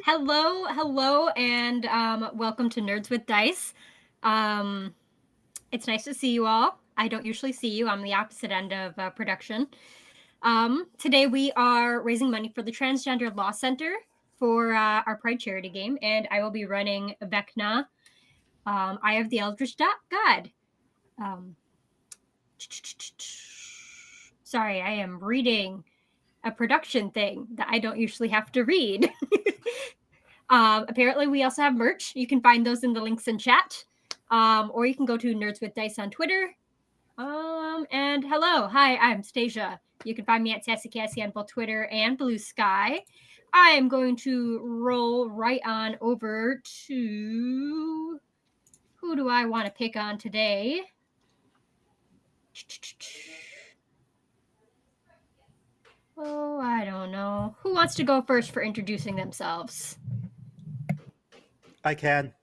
Hello, and welcome to Nerds with Dice. It's nice to see you all. I don't usually see you. I'm the opposite end of production. Today we are raising money for the Transgender Law Center for our Pride charity game, and I will be running Vecna, Eye of the Eldritch God. Um, sorry, I am reading a production thing that I don't usually have to read. Apparently, we also have merch. You can find those in the links in chat. Or you can go to Nerds with Dice on Twitter. And hello, hi, I'm Stasia. You can find me at Sassy Cassie on both Twitter and Blue Sky. I am going to roll right on over to who do I want to pick on today? Oh, I don't know. Who wants to go first for introducing themselves? I can.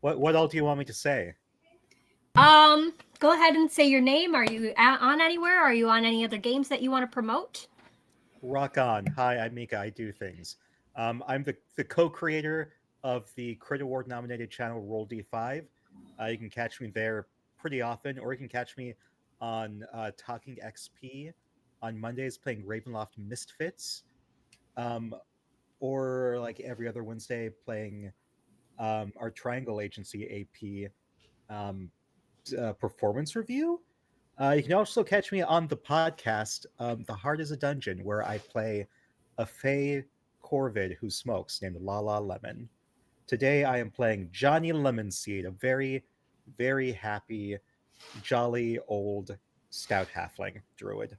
What else do you want me to say? Go ahead and say your name. Are you on anywhere? Are you on any other games that you want to promote? Rock on. Hi, I'm Mika. I do things. I'm the co-creator of the Crit Award nominated channel Roll D5. You can catch me there pretty often, or you can catch me on Talking XP on Mondays playing Ravenloft Misfits, um, or like every other Wednesday playing our Triangle Agency AP um, performance review. You can also catch me on the podcast, The Heart is a Dungeon, where I play a Fey Corvid who smokes named Lala Lemon. Today I am playing Johnny Lemonseed, a very, very happy, jolly old stout halfling druid.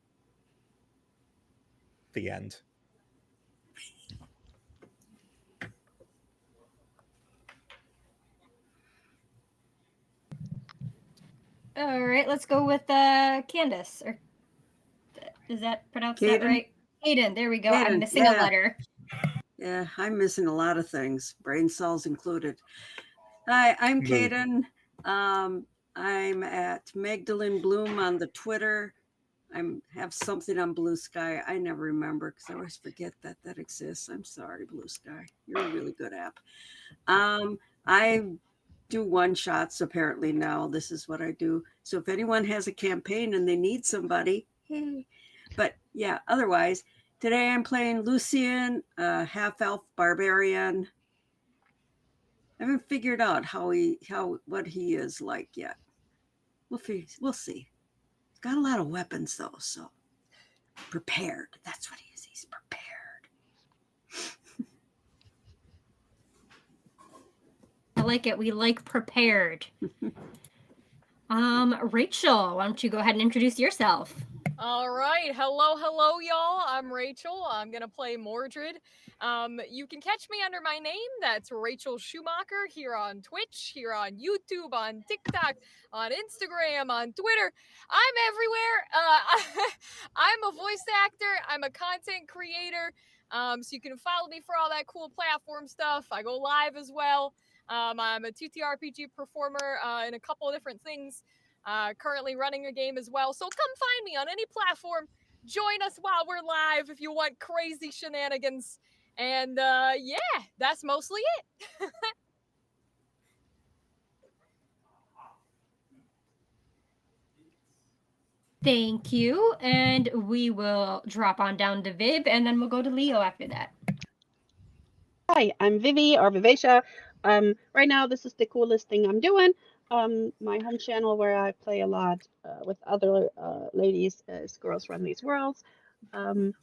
The end. All right, let's go with Candace. Or is that pronounced that Caden? right? Aiden. There we go. I'm Caden, missing a yeah. letter. Yeah, I'm missing a lot of things, brain cells included. Hi, I'm Mood. Caden. I'm at Magdalene Bloom on the Twitter. I have something on Blue Sky. I never remember because I always forget that exists. I'm sorry, Blue Sky. You're a really good app. I do one shots apparently now. This is what I do. So if anyone has a campaign and they need somebody, hey. But yeah, otherwise, today I'm playing Lucian, half elf barbarian. I haven't figured out what he is like yet. We'll see. He's got a lot of weapons though, so prepared. That's what he is. He's prepared. I like it. We like prepared. Rachel, why don't you go ahead and introduce yourself? All right. Hello, y'all. I'm Rachel. I'm going to play Mordred. You can catch me under my name. That's Rachel Schumacher here on Twitch, here on YouTube, on TikTok, on Instagram, on Twitter. I'm everywhere. I'm a voice actor. I'm a content creator. So you can follow me for all that cool platform stuff. I go live as well. I'm a TTRPG performer in a couple of different things. Currently running a game as well. So come find me on any platform. Join us while we're live if you want crazy shenanigans. And yeah, that's mostly it. Thank you. And we will drop on down to Viv, and then we'll go to Leo after that. Hi, I'm Vivi or Vivacia. Right now, this is the coolest thing I'm doing. My home channel where I play a lot with other ladies is Girls Run These Worlds. There's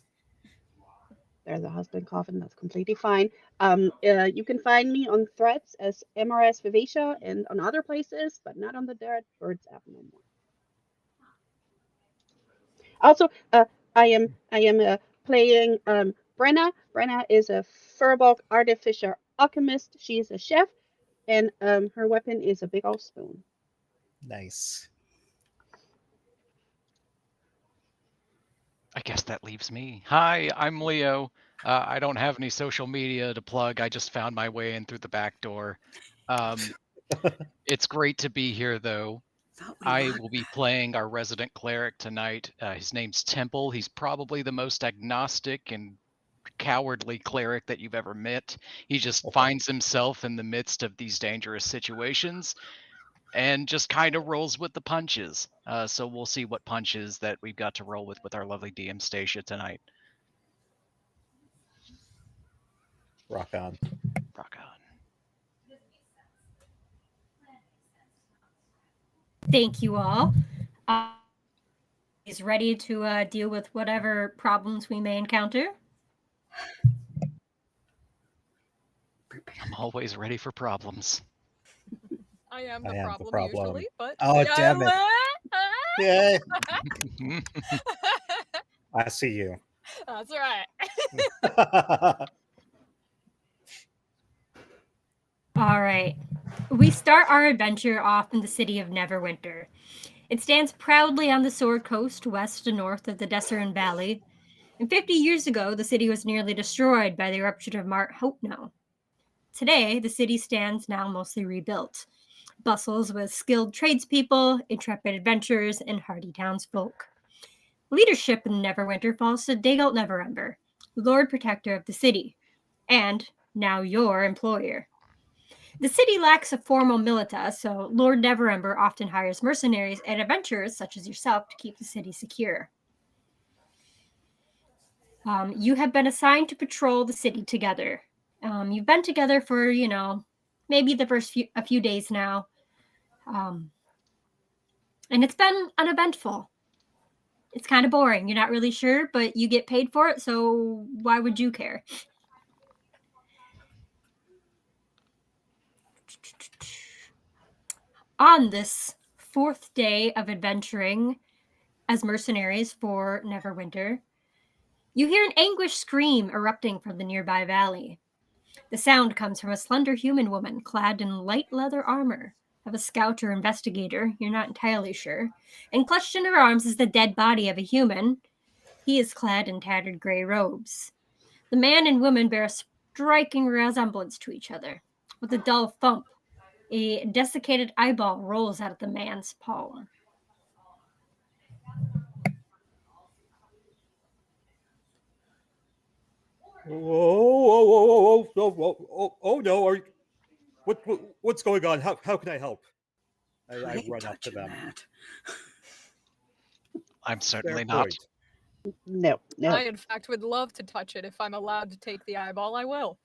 a husband coughing, that's completely fine. You can find me on Threads as MRS Vivacia and on other places, but not on the Dead Birds app no more. Also, I am playing Brenna. Brenna is a Furbolg artificial alchemist. She is a chef, and her weapon is a big old spoon. Nice. I guess that leaves me. Hi, I'm Leo. I don't have any social media to plug. I just found my way in through the back door. It's great to be here, though. I will be playing our resident cleric tonight. His name's Temple. He's probably the most agnostic and cowardly cleric that you've ever met. He just finds himself in the midst of these dangerous situations and just kind of rolls with the punches. So we'll see what punches that we've got to roll with our lovely DM Stacia tonight. Rock on. Rock on. Thank you all. He's ready to deal with whatever problems we may encounter. I'm always ready for problems. I am the I am the problem, problem. usually, but Oh, damn it. Yay! I see you. That's right. All right. We start our adventure off in the city of Neverwinter. It stands proudly on the Sword Coast, west and north of the Desserin Valley. And 50 years ago, the city was nearly destroyed by the eruption of Mount Hopno. Today, the city stands now mostly rebuilt, bustles with skilled tradespeople, intrepid adventurers, and hardy townsfolk. Leadership in Neverwinter falls to Dagalt Neverember, Lord Protector of the city, and now your employer. The city lacks a formal militia, so Lord Neverember often hires mercenaries and adventurers such as yourself to keep the city secure. You have been assigned to patrol the city together. You've been together for, maybe a few days now. And it's been uneventful. It's kind of boring. You're not really sure, but you get paid for it, so why would you care? On this 4th day of adventuring as mercenaries for Neverwinter, you hear an anguished scream erupting from the nearby valley. The sound comes from a slender human woman clad in light leather armor, of a scout or investigator, you're not entirely sure, and clutched in her arms is the dead body of a human. He is clad in tattered gray robes. The man and woman bear a striking resemblance to each other. With a dull thump, a desiccated eyeball rolls out of the man's palm. Oh no! What's going on? How can I help? I ain't run up to touching them. that. I'm certainly Fair not. point. No. I, in fact, would love to touch it. If I'm allowed to take the eyeball, I will.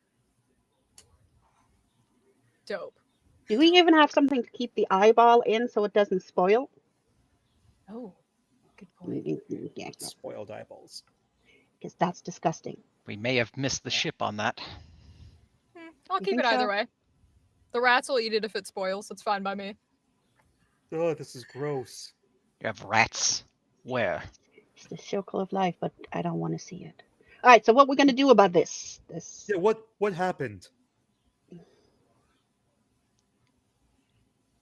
Dope. Do we even have something to keep the eyeball in so it doesn't spoil? Oh, good point. Yeah, Spoiled eyeballs. because that's disgusting. We may have missed the ship on that. I'll You keep it think either so? way. The rats will eat it if it spoils. It's fine by me. Oh, this is gross. You have rats. Where? It's the circle of life, but I don't want to see it. All right, so what we're gonna do about this? Yeah, what happened?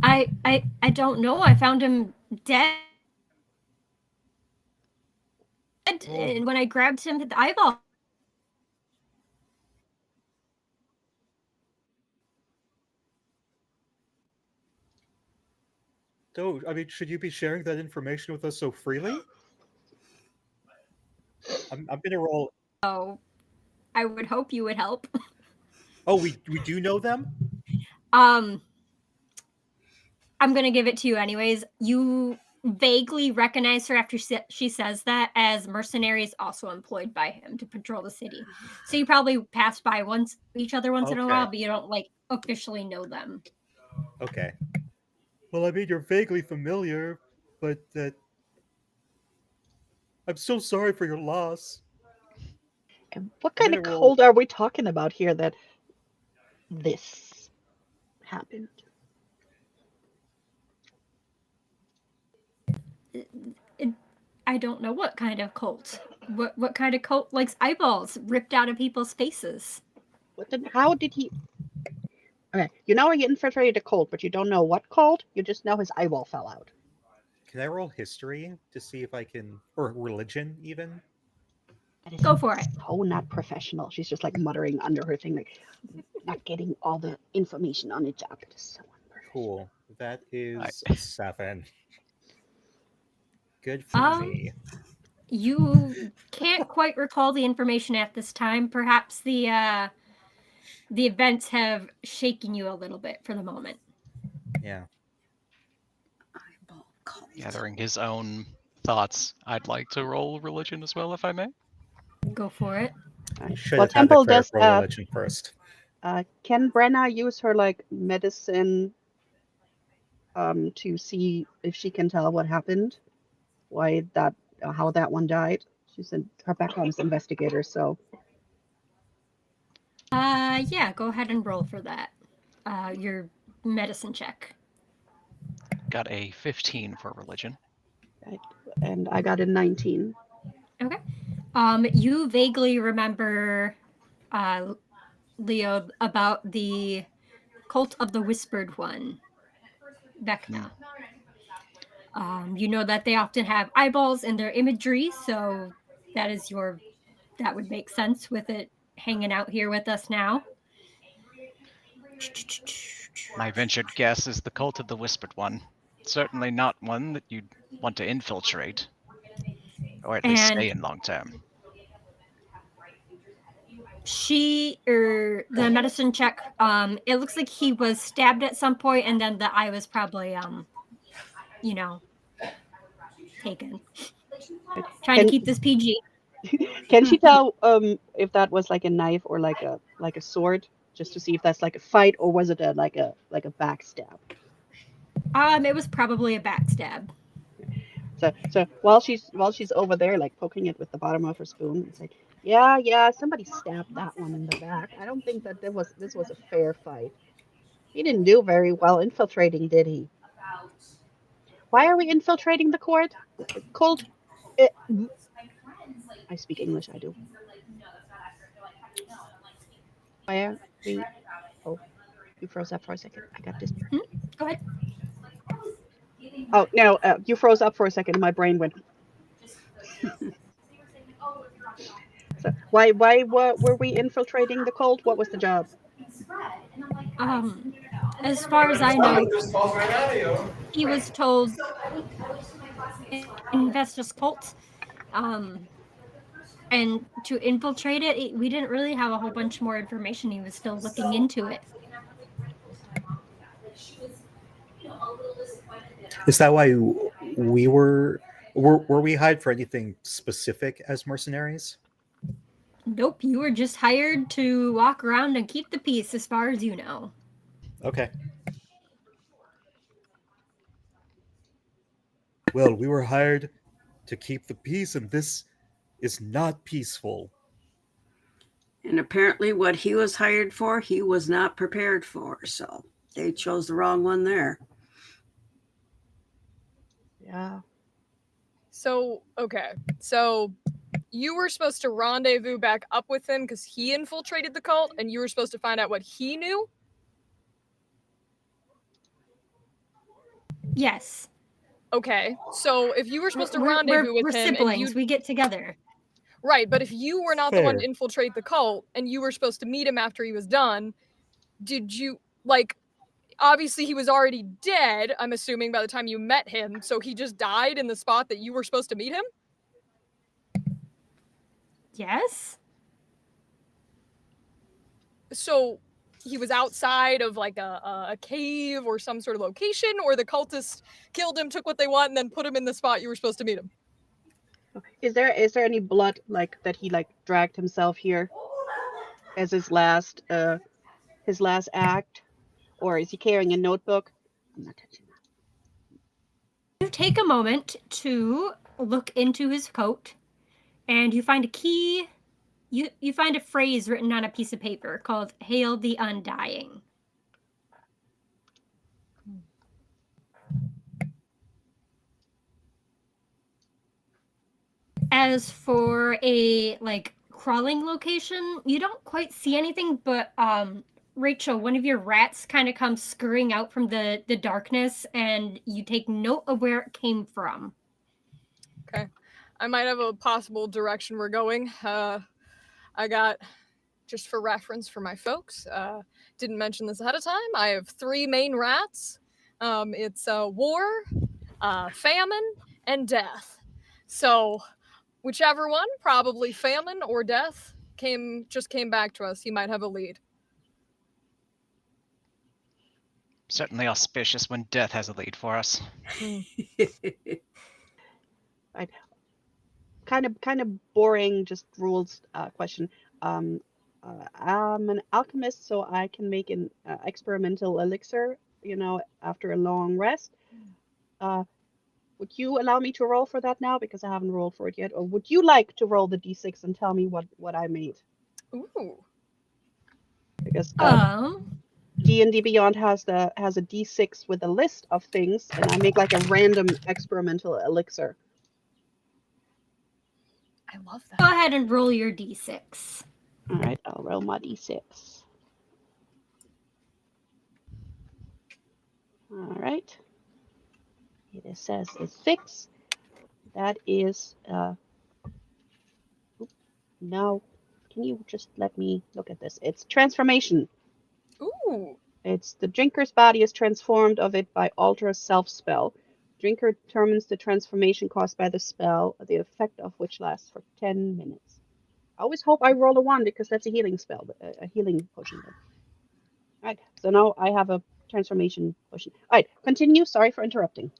I don't know. I found him dead. And when I grabbed him, the eyeball. So, I mean, should you be sharing that information with us so freely? I'm gonna roll. Oh, I would hope you would help. Oh, we do know them? I'm gonna give it to you anyways. You vaguely recognize her after she says that as mercenaries also employed by him to patrol the city. So you probably passed by each other once in a while, but you don't officially know them. Okay. Well, I mean, you're vaguely familiar, but I'm so sorry for your loss. And what I'm kind of gonna roll. cold are we talking about here that this happened? I don't know what kind of cult. What kind of cult likes eyeballs ripped out of people's faces? How did he? Okay, you know he infiltrated a cult, but you don't know what cult. You just know his eyeball fell out. Can I roll history to see if I can, or religion even? That is Go for it. so not professional. She's just like muttering under her thing, like not getting all the information on the job. It is so unprofessional. Cool. That is a 7. Good for me. You can't quite recall the information at this time. Perhaps the events have shaken you a little bit for the moment. Yeah. Eyeball cult. Gathering his own thoughts, I'd like to roll religion as well, if I may. Go for it. Right. Should Well, have had the Temple cleric does. roll religion first. Can Brenna use her like medicine to see if she can tell what happened? Why that? How that one died? She's in her background is investigator, so Yeah, go ahead and roll for that. Your medicine check. Got a 15 for religion. right. And I got a 19. Okay. You vaguely remember, Leo, about the cult of the Whispered One, Vecna. You know that they often have eyeballs in their imagery, so that would make sense with it hanging out here with us now. My ventured guess is the cult of the Whispered One. Certainly not one that you'd want to infiltrate, or at least stay in long term. The medicine check, it looks like he was stabbed at some point, and then the eye was probably taken. Trying to keep this PG. Can she tell if that was like a knife or like a sword, just to see if that's like a fight or was it like a backstab? It was probably a backstab. So while she's over there like poking it with the bottom of her spoon, it's like, yeah, somebody stabbed that one in the back. I don't think that this was a fair fight. He didn't do very well infiltrating, did he? Why are we infiltrating the court? Cult. I speak English. I do. Why are we? Oh, you froze up for a second. I got this. Go ahead. Oh no, you froze up for a second. And my brain went. So what were we infiltrating the cult? What was the job? As far as I know, he was told invest this cult, and to infiltrate it, we didn't really have a whole bunch more information. He was still looking into it. Is that why we were we hired for anything specific as mercenaries? Nope, you were just hired to walk around and keep the peace, as far as you know. Okay. Well, we were hired to keep the peace, and this is not peaceful. And apparently, what he was hired for, he was not prepared for. So they chose the wrong one there. Yeah. So, okay. So you were supposed to rendezvous back up with him because he infiltrated the cult, and you were supposed to find out what he knew? Yes. Okay. So if you were supposed to rendezvous with we're him siblings. We get together. Right, but if you were not the one to Fair. infiltrate the cult and you were supposed to meet him after he was done, did you, like, obviously he was already dead, I'm assuming, by the time you met him, so he just died in the spot that you were supposed to meet him? Yes. So he was outside of, like, a cave or some sort of location, or the cultists killed him, took what they want, and then put him in the spot you were supposed to meet him? Is there any blood like that he like dragged himself here as his last act, or is he carrying a notebook? I'm not touching that. You take a moment to look into his coat, and you find a key. You find a phrase written on a piece of paper called "Hail the Undying." As for a like crawling location, you don't quite see anything, but Rachel, one of your rats kind of comes scurrying out from the darkness, and you take note of where it came from. Okay. I might have a possible direction we're going. I got, just for reference for my folks, didn't mention this ahead of time, I have 3 main rats. It's war, famine, and death. So Whichever one, probably famine or death, just came back to us. He might have a lead. Certainly auspicious when death has a lead for us. Right. Kind of boring, just rules question. I'm an alchemist, so I can make an experimental elixir, after a long rest. Would you allow me to roll for that now, because I haven't rolled for it yet, or would you like to roll the d6 and tell me what I made? Ooh. Because Um, D&D Beyond has a d6 with a list of things, and I make like a random experimental elixir. I love go that. ahead and roll your d6. All right, I'll roll my d6. All right. It says a 6. That is no. Can you just let me look at this? It's transformation. Ooh. It's the drinker's body is transformed of it by alter self spell. Drinker determines the transformation caused by the spell, the effect of which lasts for 10 minutes. I always hope I roll a 1 because that's a healing spell, a healing potion. All right, so now I have a transformation potion. All right, continue. Sorry for interrupting.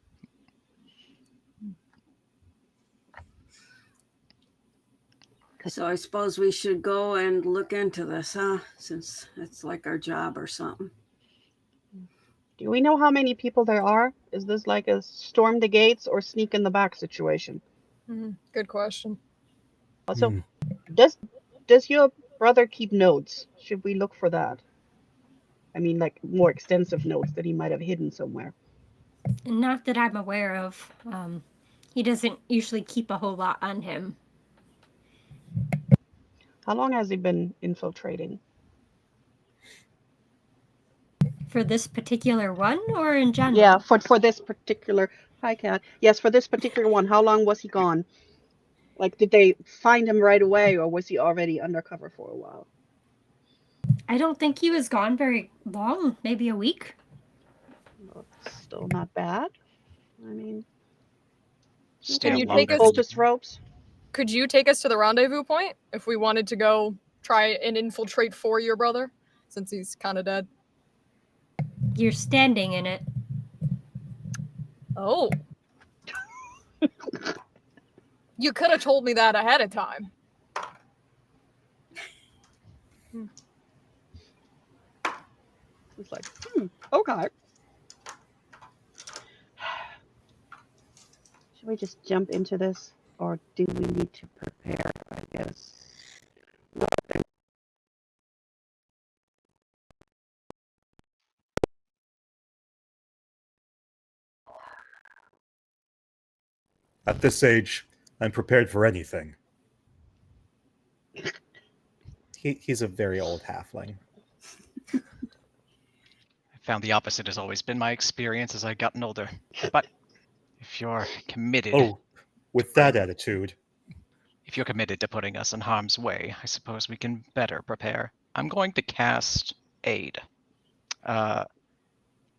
So I suppose we should go and look into this, huh? Since it's like our job or something. Do we know how many people there are? Is this like a storm the gates or sneak in the back situation? Good question. Also, does your brother keep notes? Should we look for that? I mean, like more extensive notes that he might have hidden somewhere. Not that I'm aware of. He doesn't usually keep a whole lot on him. How long has he been infiltrating? For this particular one, or in general? Yeah, for this particular. Hi, Kat. Yes, for this particular one. How long was he gone? Like, did they find him right away, or was he already undercover for a while? I don't think he was gone very long. Maybe a week. Well, still not bad. I mean, Stay Can you longer take us- than- cultist ropes. Could you take us to the rendezvous point if we wanted to go try and infiltrate for your brother, since he's kind of dead? You're standing in it. Oh. You could have told me that ahead of time. It's like, okay. Should we just jump into this, or do we need to prepare, I guess? At this age, I'm prepared for anything. He's a very old halfling. I found the opposite has always been my experience as I've gotten older. But if you're committed, Oh, with that attitude. if you're committed to putting us in harm's way, I suppose we can better prepare. I'm going to cast Aid. Let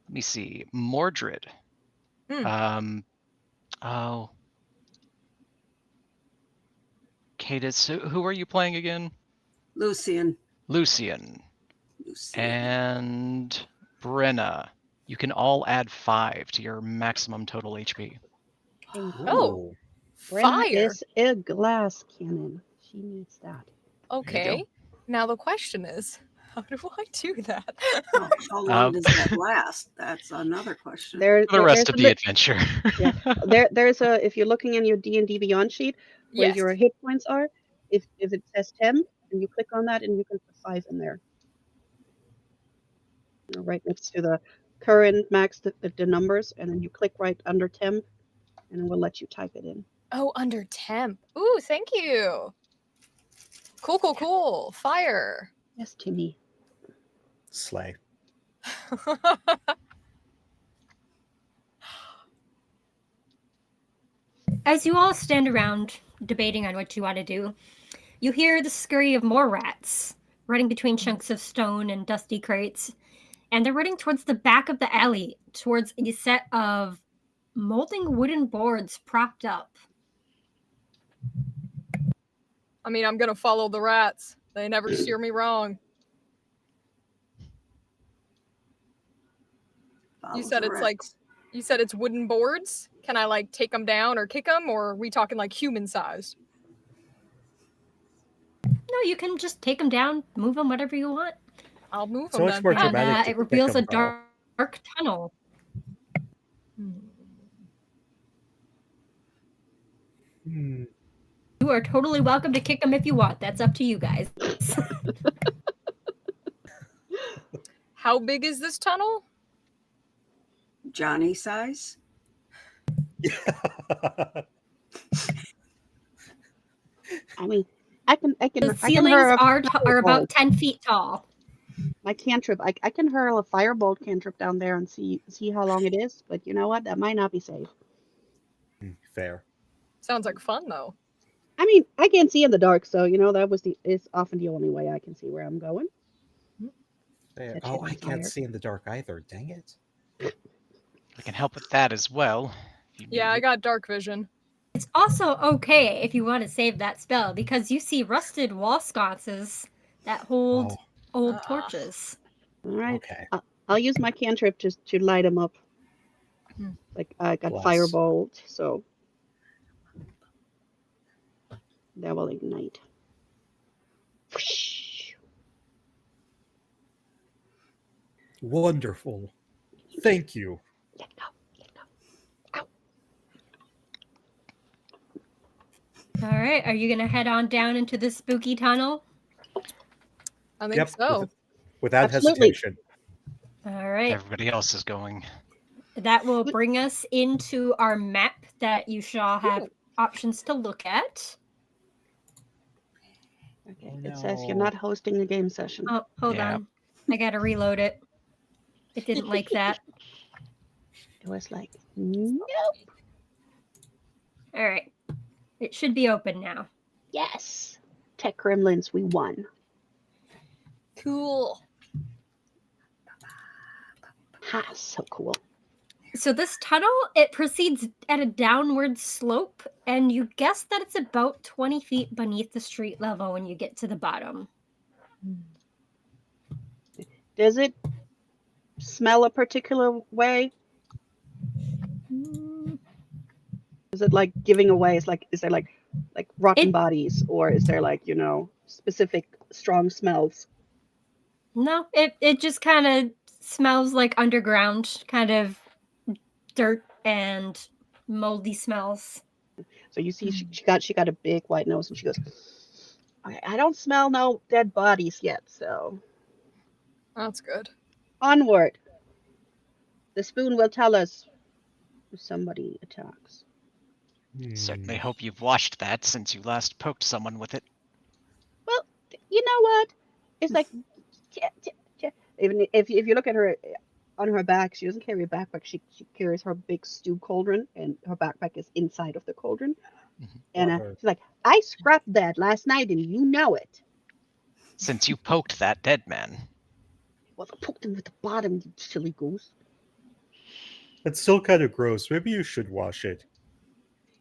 me see. Mordred. Oh. Cadis, who are you playing again? Lucian. Lucian. And Brenna. You can all add 5 to your maximum total HP. Okay. Oh. Brenna Fire. is a glass cannon. She needs that. Okay. Now the question is, how do I do that? How long does that last? That's another question. For the rest of the adventure. Yeah. There's a, if you're looking in your D&D Beyond sheet where Yes. your hit points are, if it says temp, and you click on that and you can put 5 in there. Right next to the current max, the numbers, and then you click right under temp, and it will let you type it in. Oh, under temp. Ooh, thank you. Cool. Fire. Yes, Timmy. Slay. As you all stand around debating on what you want to do, you hear the scurry of more rats running between chunks of stone and dusty crates, and they're running towards the back of the alley, towards a set of molding wooden boards propped up. I mean, I'm gonna follow the rats. They never steer me wrong. You Follow said the it's like rats. you said it's wooden boards. Can I like take them down or kick them, or are we talking like human size? No, you can just take them down, move them, whatever you want. I'll move So them much then. more And dramatic to it kick reveals a 'em, though. dark tunnel. Hmm. You are totally welcome to kick them if you want. That's up to you guys. How big is this tunnel? Johnny size. I mean, I can The ceilings hurl a are fireball. about 10 feet tall. My cantrip. I can hurl a firebolt cantrip down there and see how long it is. But you know what? That might not be safe. Fair. Sounds like fun though. I mean, I can't see in the dark, so you know it's often the only way I can see where I'm going. Fair. Catch Oh, it on I can't fire. see in the dark either. Dang it. I can help with that as well. If you Yeah, need I it. got dark vision. It's also okay if you want to save that spell because you see rusted wall sconces that hold old torches. All right. Okay. I'll use my cantrip just to light them up. Like I got Bless. firebolt, so that will ignite. Wonderful. Thank you. Let go. Ow. All right, are you going to head on down into the spooky tunnel? I think Yep. so. Without Absolutely. hesitation. All right. Everybody else is going. That will bring us into our map that you shall have options to look at. Okay. Oh, It says you're no. not hosting a game session. Oh, hold Yeah. on. I got to reload it. It didn't like that. It was like, nope. All right. It should be open now. Yes. Tech Gremlins, we won. Cool. Ha, so cool. So this tunnel, it proceeds at a downward slope, and you guess that it's about 20 feet beneath the street level when you get to the bottom. Does it smell a particular way? Is it like giving away? Is there like rotten bodies, or is there like specific strong smells? No, it just kind of smells like underground, kind of dirt and moldy smells. So you see, she got a big white nose, and she goes, I don't smell no dead bodies yet, so That's good. onward. The spoon will tell us if somebody attacks. Certainly hope you've washed that since you last poked someone with it. Well, you know what? It's like, even if you look at her on her back, she doesn't carry a backpack. She carries her big stew cauldron, and her backpack is inside of the cauldron. And she's like, I scrapped that last night, and you know it. Since you poked that dead man. Well, I poked him with the bottom, you silly goose. It's still kind of gross. Maybe you should wash it.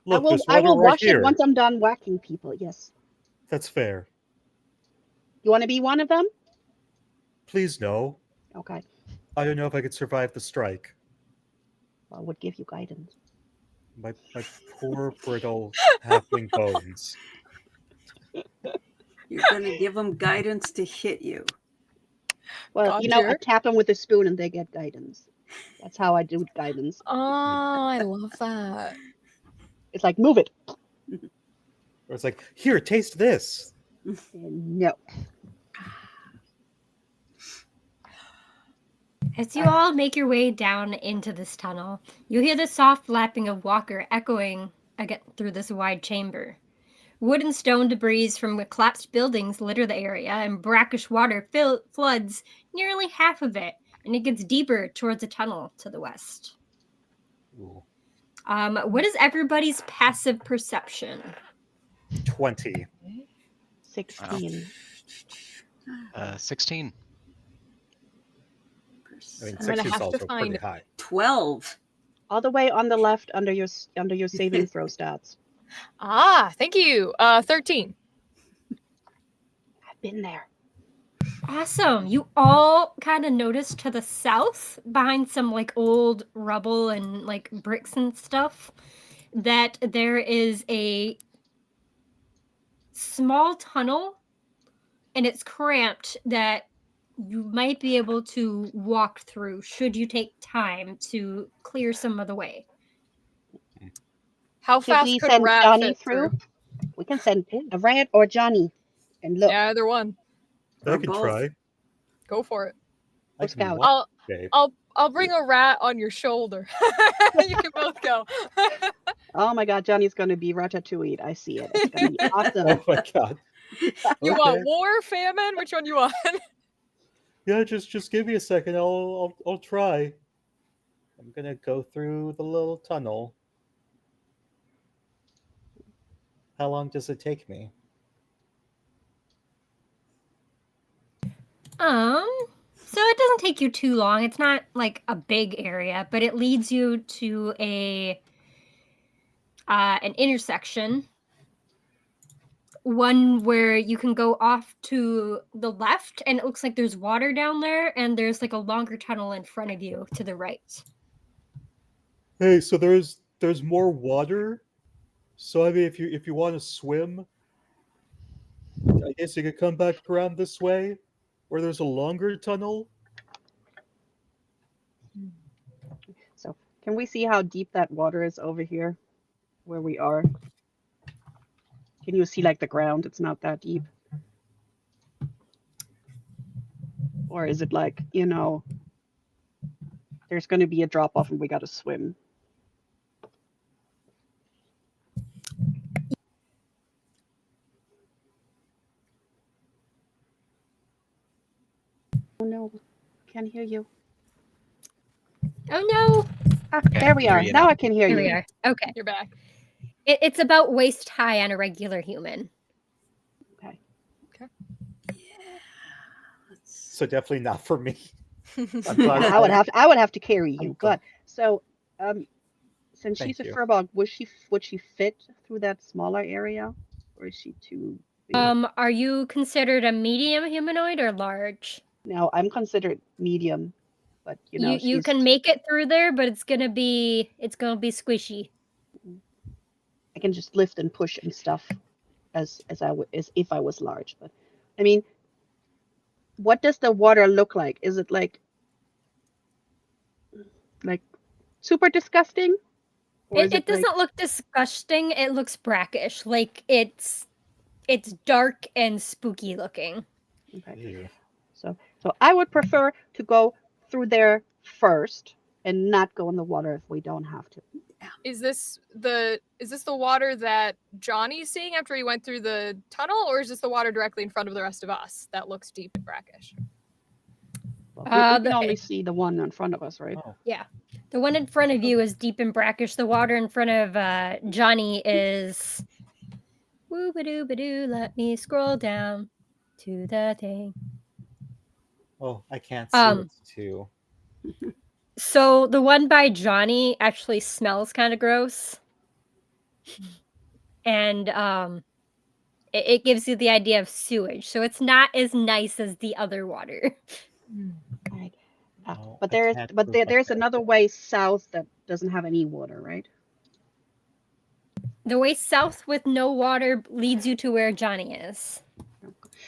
Look, I will right wash here. it once I'm done whacking people. Yes. That's fair. You want to be one of them? Please no. Okay. I don't know if I could survive the strike. Well, I would give you guidance. My poor brittle halfling bones. You're going to give them guidance to hit you. Well, God, I dear. tap them with a spoon and they get guidance. That's how I do guidance. Oh, I love that. It's like, move it. Or it's like, here, taste this. No. As you all make your way down into this tunnel, you hear the soft lapping of water echoing again through this wide chamber. Wood and stone debris from collapsed buildings litter the area, and brackish water floods nearly half of it, and it gets deeper towards the tunnel to the west. Ooh. What is everybody's passive perception? 20. 16. 16. I mean, I'm gonna 60 is have to also pretty find- high. 12. All the way on the left under your saving throw stats. Ah, thank you. 13. been there. Awesome. You all kind of notice to the south, behind some like old rubble and like bricks and stuff, that there is a small tunnel, and it's cramped that you might be able to walk through should you take time to clear some of the way. How Should fast we could send Rat Johnny fit through? through? We can send a Rat or Johnny and look. Yeah, either one. I Or can both. try. Go for it. I Go can scout. walk, babe. I'll bring a rat on your shoulder. You can both go. Oh my God, Johnny's going to be Ratatouille. I see it. It's going to be awesome. Oh my god. You Okay. want war, famine? Which one you want? Yeah, just give me a second. I'll try. I'm gonna go through the little tunnel. How long does it take me? So it doesn't take you too long. It's not like a big area, but it leads you to an intersection, one where you can go off to the left, and it looks like there's water down there, and there's like a longer tunnel in front of you to the right. Hey, so there's more water. So I mean, if you want to swim, I guess you could come back around this way, where there's a longer tunnel. So, can we see how deep that water is over here where we are? Can you see like the ground? It's not that deep. Or is it like, there's going to be a drop off and we got to swim? Oh no, can't hear you. Oh no! Ah, Okay, there we hear are. you Now now. I can hear Here you. we are. Okay. You're back. It's about waist high on a regular human. Okay. So definitely not for me. I'm Yeah, glad. I would have to carry you. I'm But so, since Thank she's a you. furball, would she fit through that smaller area, or is she too big? Are you considered a medium humanoid or large? Now I'm considered medium, but You she's can make it through there, but it's gonna be squishy. I can just lift and push and stuff as if I was large. But I mean, what does the water look like? Is it like super disgusting, or is It it like doesn't look disgusting. It looks brackish. Like it's dark and spooky looking. okay? Ew. So I would prefer to go through there first and not go in the water if we don't have to. Is this the water that Johnny's seeing after he went through the tunnel, or is this the water directly in front of the rest of us that looks deep and brackish? Well, we can only see the one in front of us, right? Oh. Yeah. The one in front of you is deep and brackish. The water in front of Johnny is woo-ba-doo-ba-doo. Let me scroll down to the thing. Oh, I can't see it too. So the one by Johnny actually smells kind of gross. And it gives you the idea of sewage. So it's not as nice as the other water. Right. No, But I there's can't move my there's head. another way south that doesn't have any water, right? The way south with no water leads you to where Johnny is.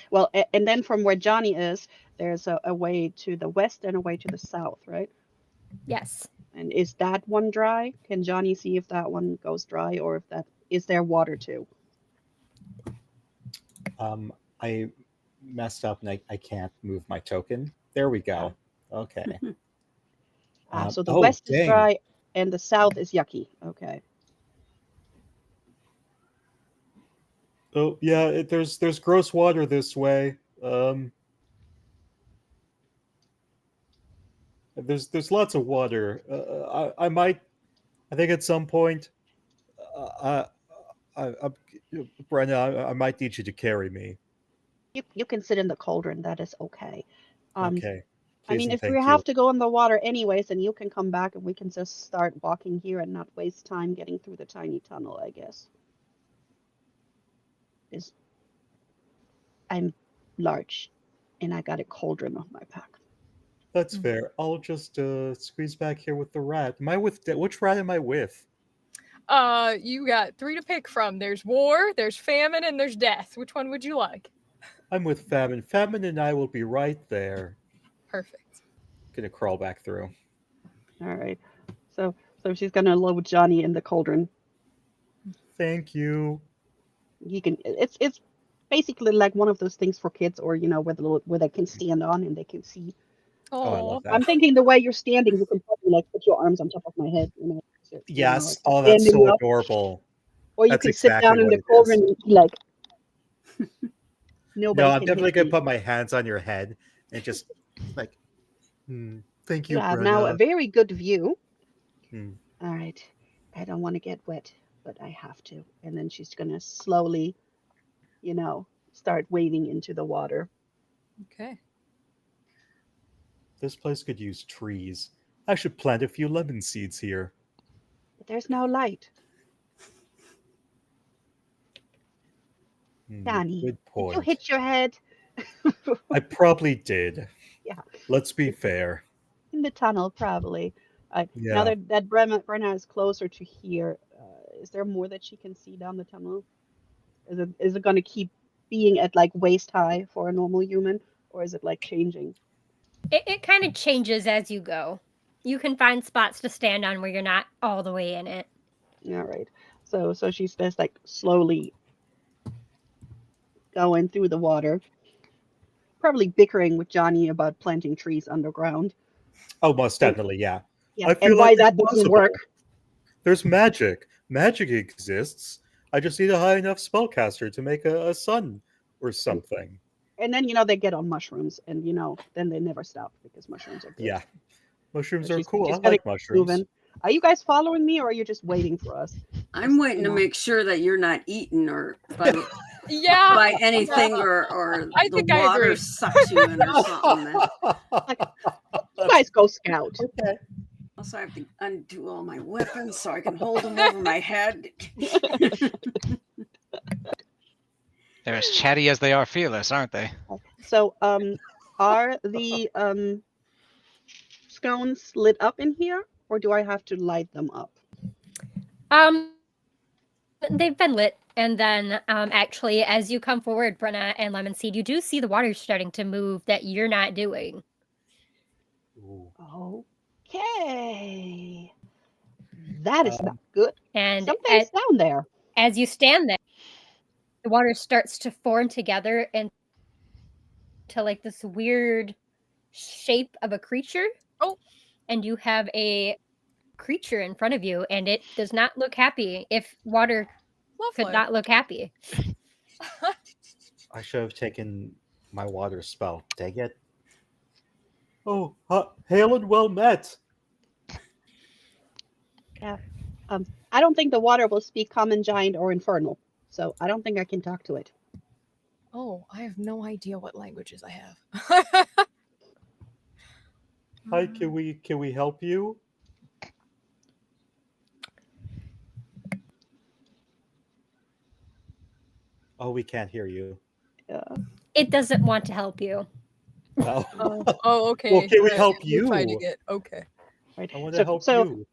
Well, and then from where Johnny is, there's a way to the west and a way to the south, right? Yes. And is that one dry? Can Johnny see if that one goes dry, or if that is there water too? I messed up and I can't move my token. There we go. Okay. So the oh, west is dang. dry and the south is yucky. Okay. Oh yeah, there's gross water this way. There's lots of water. I think at some point, Brenna, I might need you to carry me. You can sit in the cauldron. That is okay. Okay. I Please mean, and if we thank have you. to go in the water anyways, then you can come back and we can just start walking here and not waste time getting through the tiny tunnel, I guess. large, and I got a cauldron on my back. That's fair. I'll just squeeze back here with the rat. Am I with which rat am I with? You got 3 to pick from. There's war, there's famine, and there's death. Which one would you like? I'm with Famine. Famine and I will be right there. Perfect. Gonna crawl back through. All right. So she's gonna load Johnny in the cauldron. Thank you. You can. It's basically like one of those things for kids, or where they can stand on and they can see. Oh, I Oh, love that. I'm thinking the way you're standing, you can probably like put your arms on top of my head. Yes. Like Oh, that's standing so up, adorable. or you That's can sit exactly down in what the it cauldron is. and be like, No, nobody I'm can definitely hit gonna me. put my hands on your head and just like, thank you, You have now a Brenna. very good view. Hmm. All right. I don't want to get wet, but I have to. And then she's gonna slowly, start wading into the water. okay. This place could use trees. I should plant a few lemon seeds here. But there's no light. Johnny, Good did you point. hit your head? I probably did. Yeah, Let's be fair. in the tunnel, probably. Now Yeah. that Brenna is closer to here, is there more that she can see down the tunnel? Is it going to keep being at like waist high for a normal human, or is it like changing? It kind of changes as you go. You can find spots to stand on where you're not all the way in it. All right. So she's just like slowly going through the water, probably bickering with Johnny about planting trees underground. Oh, most And definitely, yeah. yeah, I and feel like why it's that doesn't work. possible. There's magic. Magic exists. I just need a high enough spellcaster to make a sun or something. And then they get on mushrooms, and then they never stop because mushrooms are good. Yeah. So Mushrooms are she's cool. I just gonna like keep mushrooms. moving. Are you guys following me, or are you just waiting for us? I'm waiting to make sure that you're not eaten or Yeah. by anything or I the think I water agree. sucks you in or something. You guys go scout. Okay. Also, I have to undo all my weapons so I can hold them over my head. They're as chatty as they are fearless, aren't they? So, are the scones lit up in here, or do I have to light them up? They've been lit, and then actually, as you come forward, Brenna and Lemon Seed, you do see the water starting to move that you're not doing. Ooh. Okay. That is not Um, good. And Something's down there. as you stand there, the water starts to form together into like this weird shape of a creature. Oh. And you have a creature in front of you, and it does not look happy. If water could Lovely. not look happy. I should have taken my water spell. Dang it. Oh, hail and well met. Yeah. I don't think the water will speak common, giant, or infernal, so I don't think I can talk to it. Oh, I have no idea what languages I have. Hi, can we help you? Oh, we can't hear you. It doesn't want to help you. Oh. Oh, okay. Well, can we help We're fighting you? it. Okay. Right. I want to help you.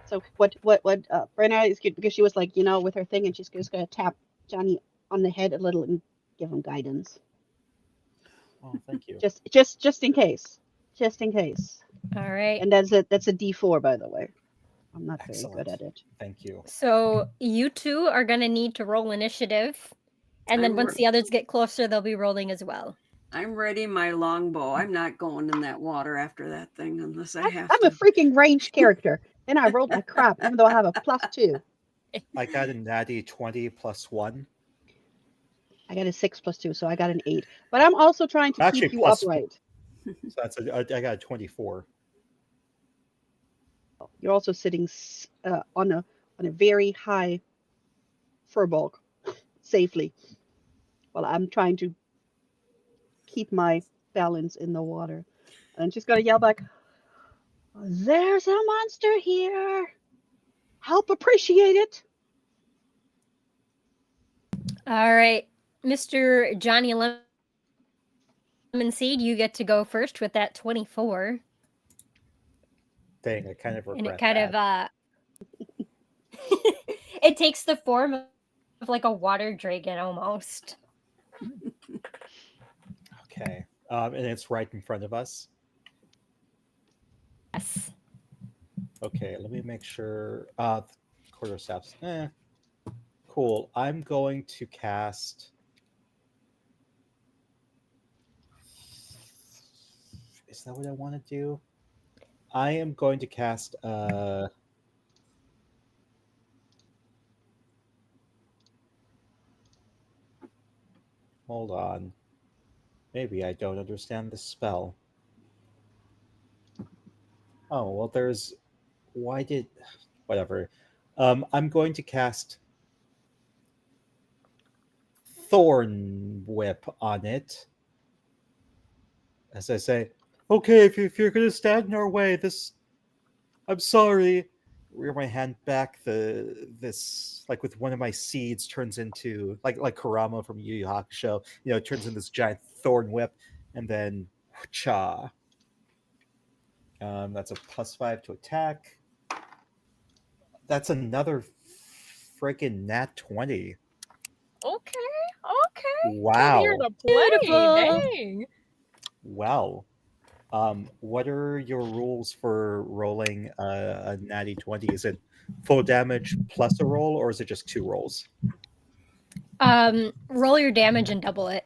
So what Brenna is good because she was like, with her thing, and she's just gonna tap Johnny on the head a little and give him guidance. Oh, thank you. Just in case. Just in case. All right. And that's a D4, by the way. I'm not very Excellent. good at it. Thank you. So you two are going to need to roll initiative. And then once the others get closer, they'll be rolling as well. I'm ready my longbow. I'm not going in that water after that thing unless I have I'm to. a freaking ranged character, and I rolled like crap, even though I have a +2. I got a natty 20 plus 1. I got a 6 + 2, so I got an 8. But I'm also trying to Actually, keep you plus upright. So I got a 24. You're also sitting on a very high fur bulk safely, while I'm trying to keep my balance in the water. And I'm just gonna yell back, "There's a monster here! Help appreciate it!" All right. Mr. Johnny Lemon Lemon Seed, you get to go first with that 24. Dang, I kind of And it regret kind that. of it takes the form of like a water dragon almost. Okay. And it's right in front of us. Yes. Okay, let me make sure. Quarterstaffs. Cool. I'm going to cast. Is that what I want to do? I am going to cast. Hold on. Maybe I don't understand the spell. Oh well, there's. Why did? Whatever. I'm going to cast Thorn Whip on it. As I say, okay, if you're gonna stand in our way, this. I'm sorry. Rear my hand back. This like with one of my seeds turns into like Kurama from Yu Yu Hakusho. Turns into this giant thorn whip, and then cha. That's a +5 to attack. That's another freaking nat 20. Okay. Came here Wow. to play. Beautiful. Dang. Wow. What are your rules for rolling a natty 20? Is it full damage plus a roll, or is it just 2 rolls? Roll your damage and double it.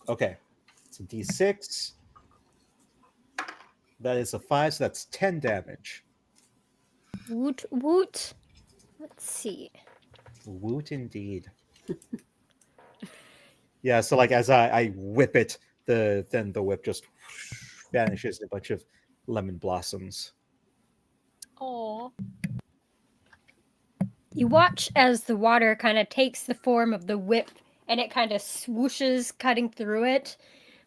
Okay. It's a d6. That is a 5, so that's 10 damage. Woot woot. Let's see. Woot indeed. Yeah, so like as I whip it, then the whip just vanishes in a bunch of lemon blossoms. Oh. You watch as the water kind of takes the form of the whip and it kind of swooshes, cutting through it.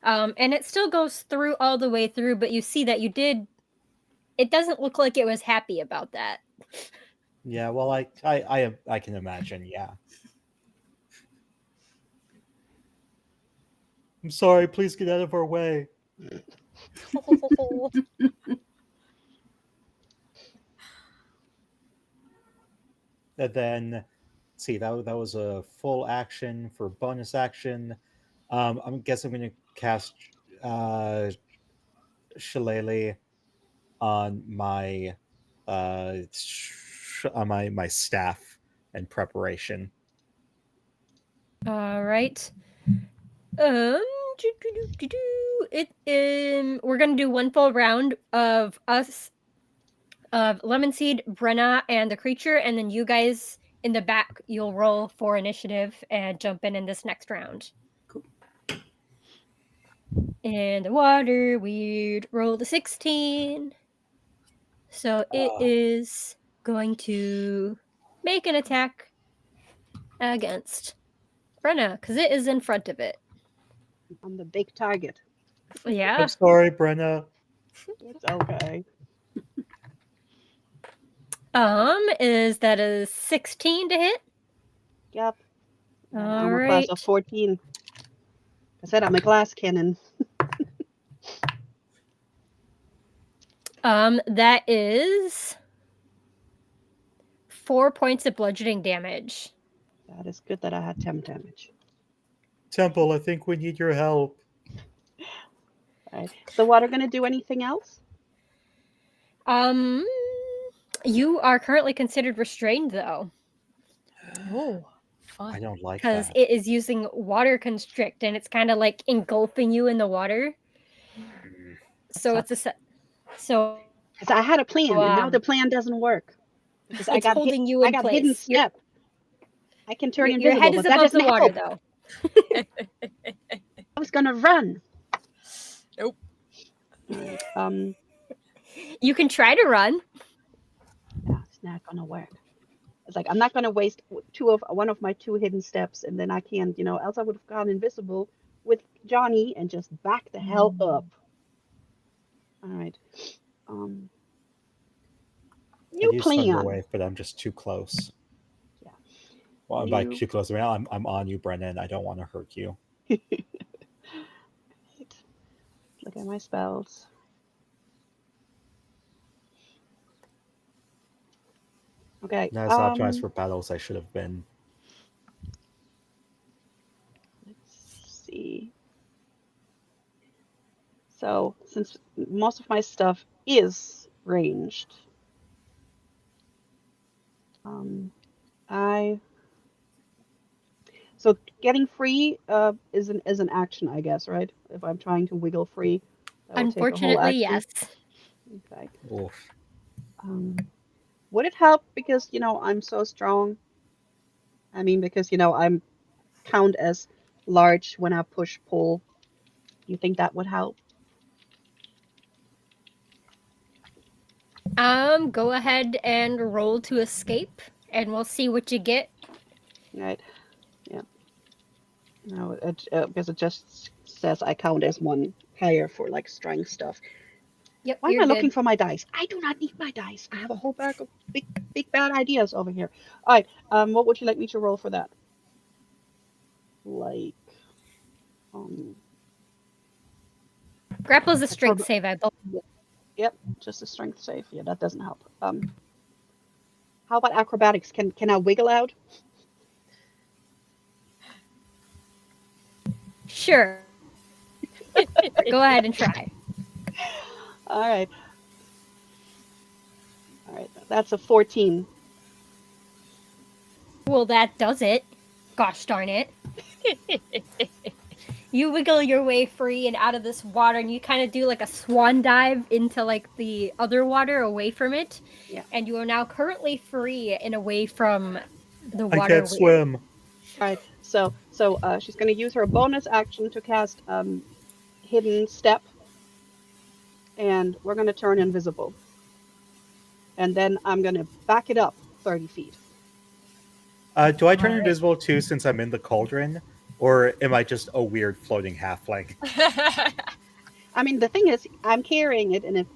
And it still goes through all the way through, but you see that it doesn't look like it was happy about that. Yeah, well, I can imagine. Yeah. I'm sorry. Please get out of our way. And then, let's see, that was a full action. For bonus action, I guess I'm going to cast Shillelagh on my my staff and preparation. All right. We're gonna do one full round of us, of Lemon Seed, Brenna, and the creature, and then you guys in the back, you'll roll for initiative and jump in this next round. Cool. And the water weird rolled a 16. So it is going to make an attack against Brenna because it is in front of it. I'm the big target. Yeah. I'm sorry, Brenna. It's okay. Is that a 16 to hit? Yep. All Armor right. class of 14. I said I'm a glass cannon. That is 4 points of bludgeoning damage. That is good that I had 10 damage. Temple, I think we need your help. All right. Is the water going to do anything else? You are currently considered restrained though. Oh, I fun. don't like Because that. it is using water constrict and it's kind of like engulfing you in the water. So it's a so Because I had a plan, and now the plan doesn't work. Because I it's got holding you in I got place. hidden step. I can turn Your invisible, head but is that above the doesn't water help. though. I was gonna run. Nope. All right. You can try to run. Yeah, it's not gonna work. It's like I'm not gonna waste one of my 2 hidden steps, and then I can, else I would have gone invisible with Johnny and just back the hell up. All right. I New do Thunder plan. Wave, but I'm just too close. Yeah. Well, I'm like too close. I'm on you, Brennan. I don't want to hurt you. look at my spells. Okay. Not as optimized for battles I should have been. Let's see. So since most of my stuff is ranged, so getting free is an action, I guess, right? If I'm trying to wiggle free, that will take a whole Unfortunately, action. yes. Okay. Oof. Would it help because I'm so strong? I mean, because I'm count as large when I push pull. You think that would help? Go ahead and roll to escape, and we'll see what you get. Right. Yeah. No, because it just says I count as one higher for like strength stuff. Yep, Why am you're I looking good. for my dice? I do not need my dice. I have a whole bag of big bad ideas over here. All right. What would you like me to roll for that? Like, um, Grapple's a strength acrob- save, I believe. Yep, just a strength save. Yeah, that doesn't help. How about acrobatics? Can I wiggle out? Sure. Go ahead and try. All right. All right. That's a 14. Well, that does it. Gosh darn it. You wiggle your way free and out of this water, and you kind of do like a swan dive into like the other water away from it. Yeah. And you are now currently free and away from the I water. can't swim. All right. So she's going to use her bonus action to cast hidden step, and we're going to turn invisible. And then I'm going to back it up 30 feet. Do I turn Alright. invisible too since I'm in the cauldron? Or am I just a weird floating halfling? I mean, the thing is, I'm carrying it, and if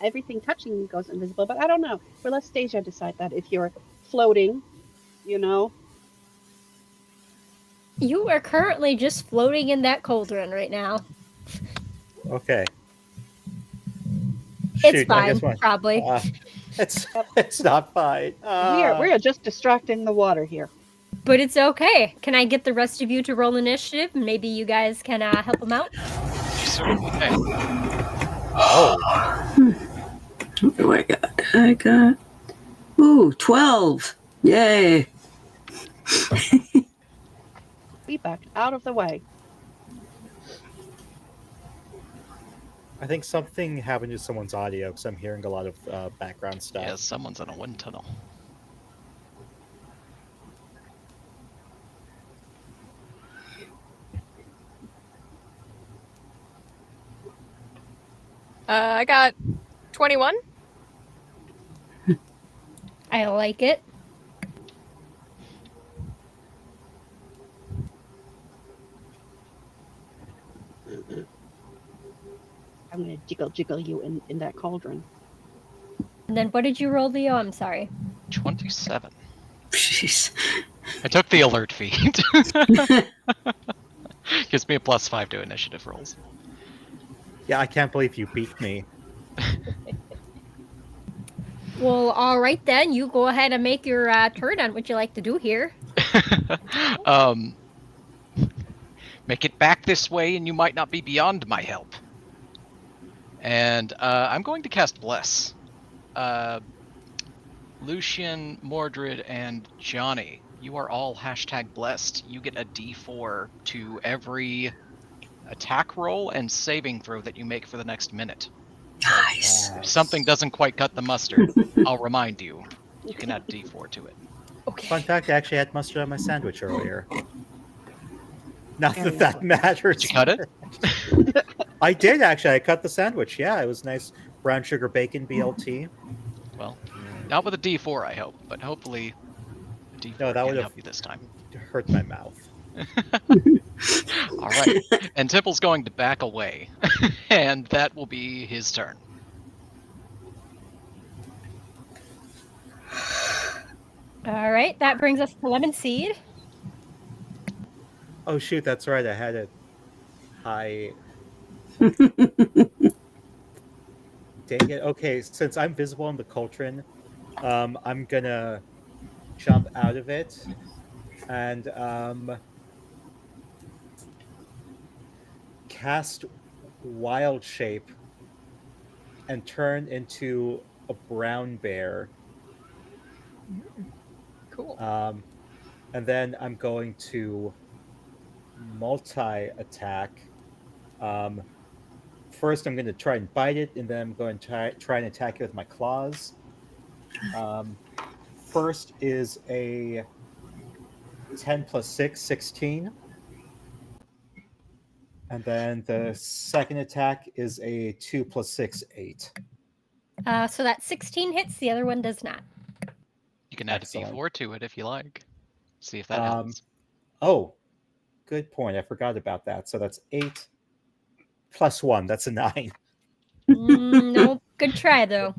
everything touching me goes invisible, but I don't know. We'll let Stasia decide that. If you're floating, You are currently just floating in that cauldron right now. Okay. It's Shoot, I guess fine, probably. it's not fine. we are just distracting the water here. But it's okay. Can I get the rest of you to roll initiative? Maybe you guys can help them out? You certainly can. Oh, What do I got? I got 12. Yay. We backed out of the way. I think something happened to someone's audio because I'm hearing a lot of background stuff. Yeah, someone's in a wind tunnel. I got 21. I like it. I'm going to jiggle you in that cauldron. And then what did you roll, Leo? I'm sorry. 27. Jeez. I took the alert feed. Gives me a +5 to initiative rolls. Yeah, I can't believe you beat me. Well, all right then. You go ahead and make your turn on what you like to do here. Make it back this way and you might not be beyond my help. And I'm going to cast Bless. Lucian, Mordred, and Johnny, you are all #blessed. You get a D4 to every attack roll and saving throw that you make for the next minute. Nice. If something doesn't quite cut the mustard, I'll remind you. You can add D4 to it. Okay. Fun fact, I actually had mustard on my sandwich earlier. Not that matters. Did you cut it? I did actually. I cut the sandwich. Yeah, it was nice brown sugar bacon BLT. Well, not with a D4, I hope, but hopefully a D4 No, that can would've- help you this time. Hurt my mouth. All right, and Temple's going to back away, and that will be his turn. All right. That brings us to Lemon Seed. Oh shoot, that's right. I had it high. Dang it. Okay, since I'm visible on the cauldron, I'm gonna jump out of it and cast Wild Shape and turn into a brown bear. Cool. And then I'm going to multi-attack. Um, First, I'm going to try and bite it, and then I'm going to try and attack it with my claws. First is a 10 plus 6, 16. And then the second attack is a 2 plus 6, 8. So that 16 hits, the other one does not. You can add Excellent. a d4 to it if you like. See if that Um, helps. Oh, good point. I forgot about that. So that's 8 plus 1. That's a 9. No, good try though.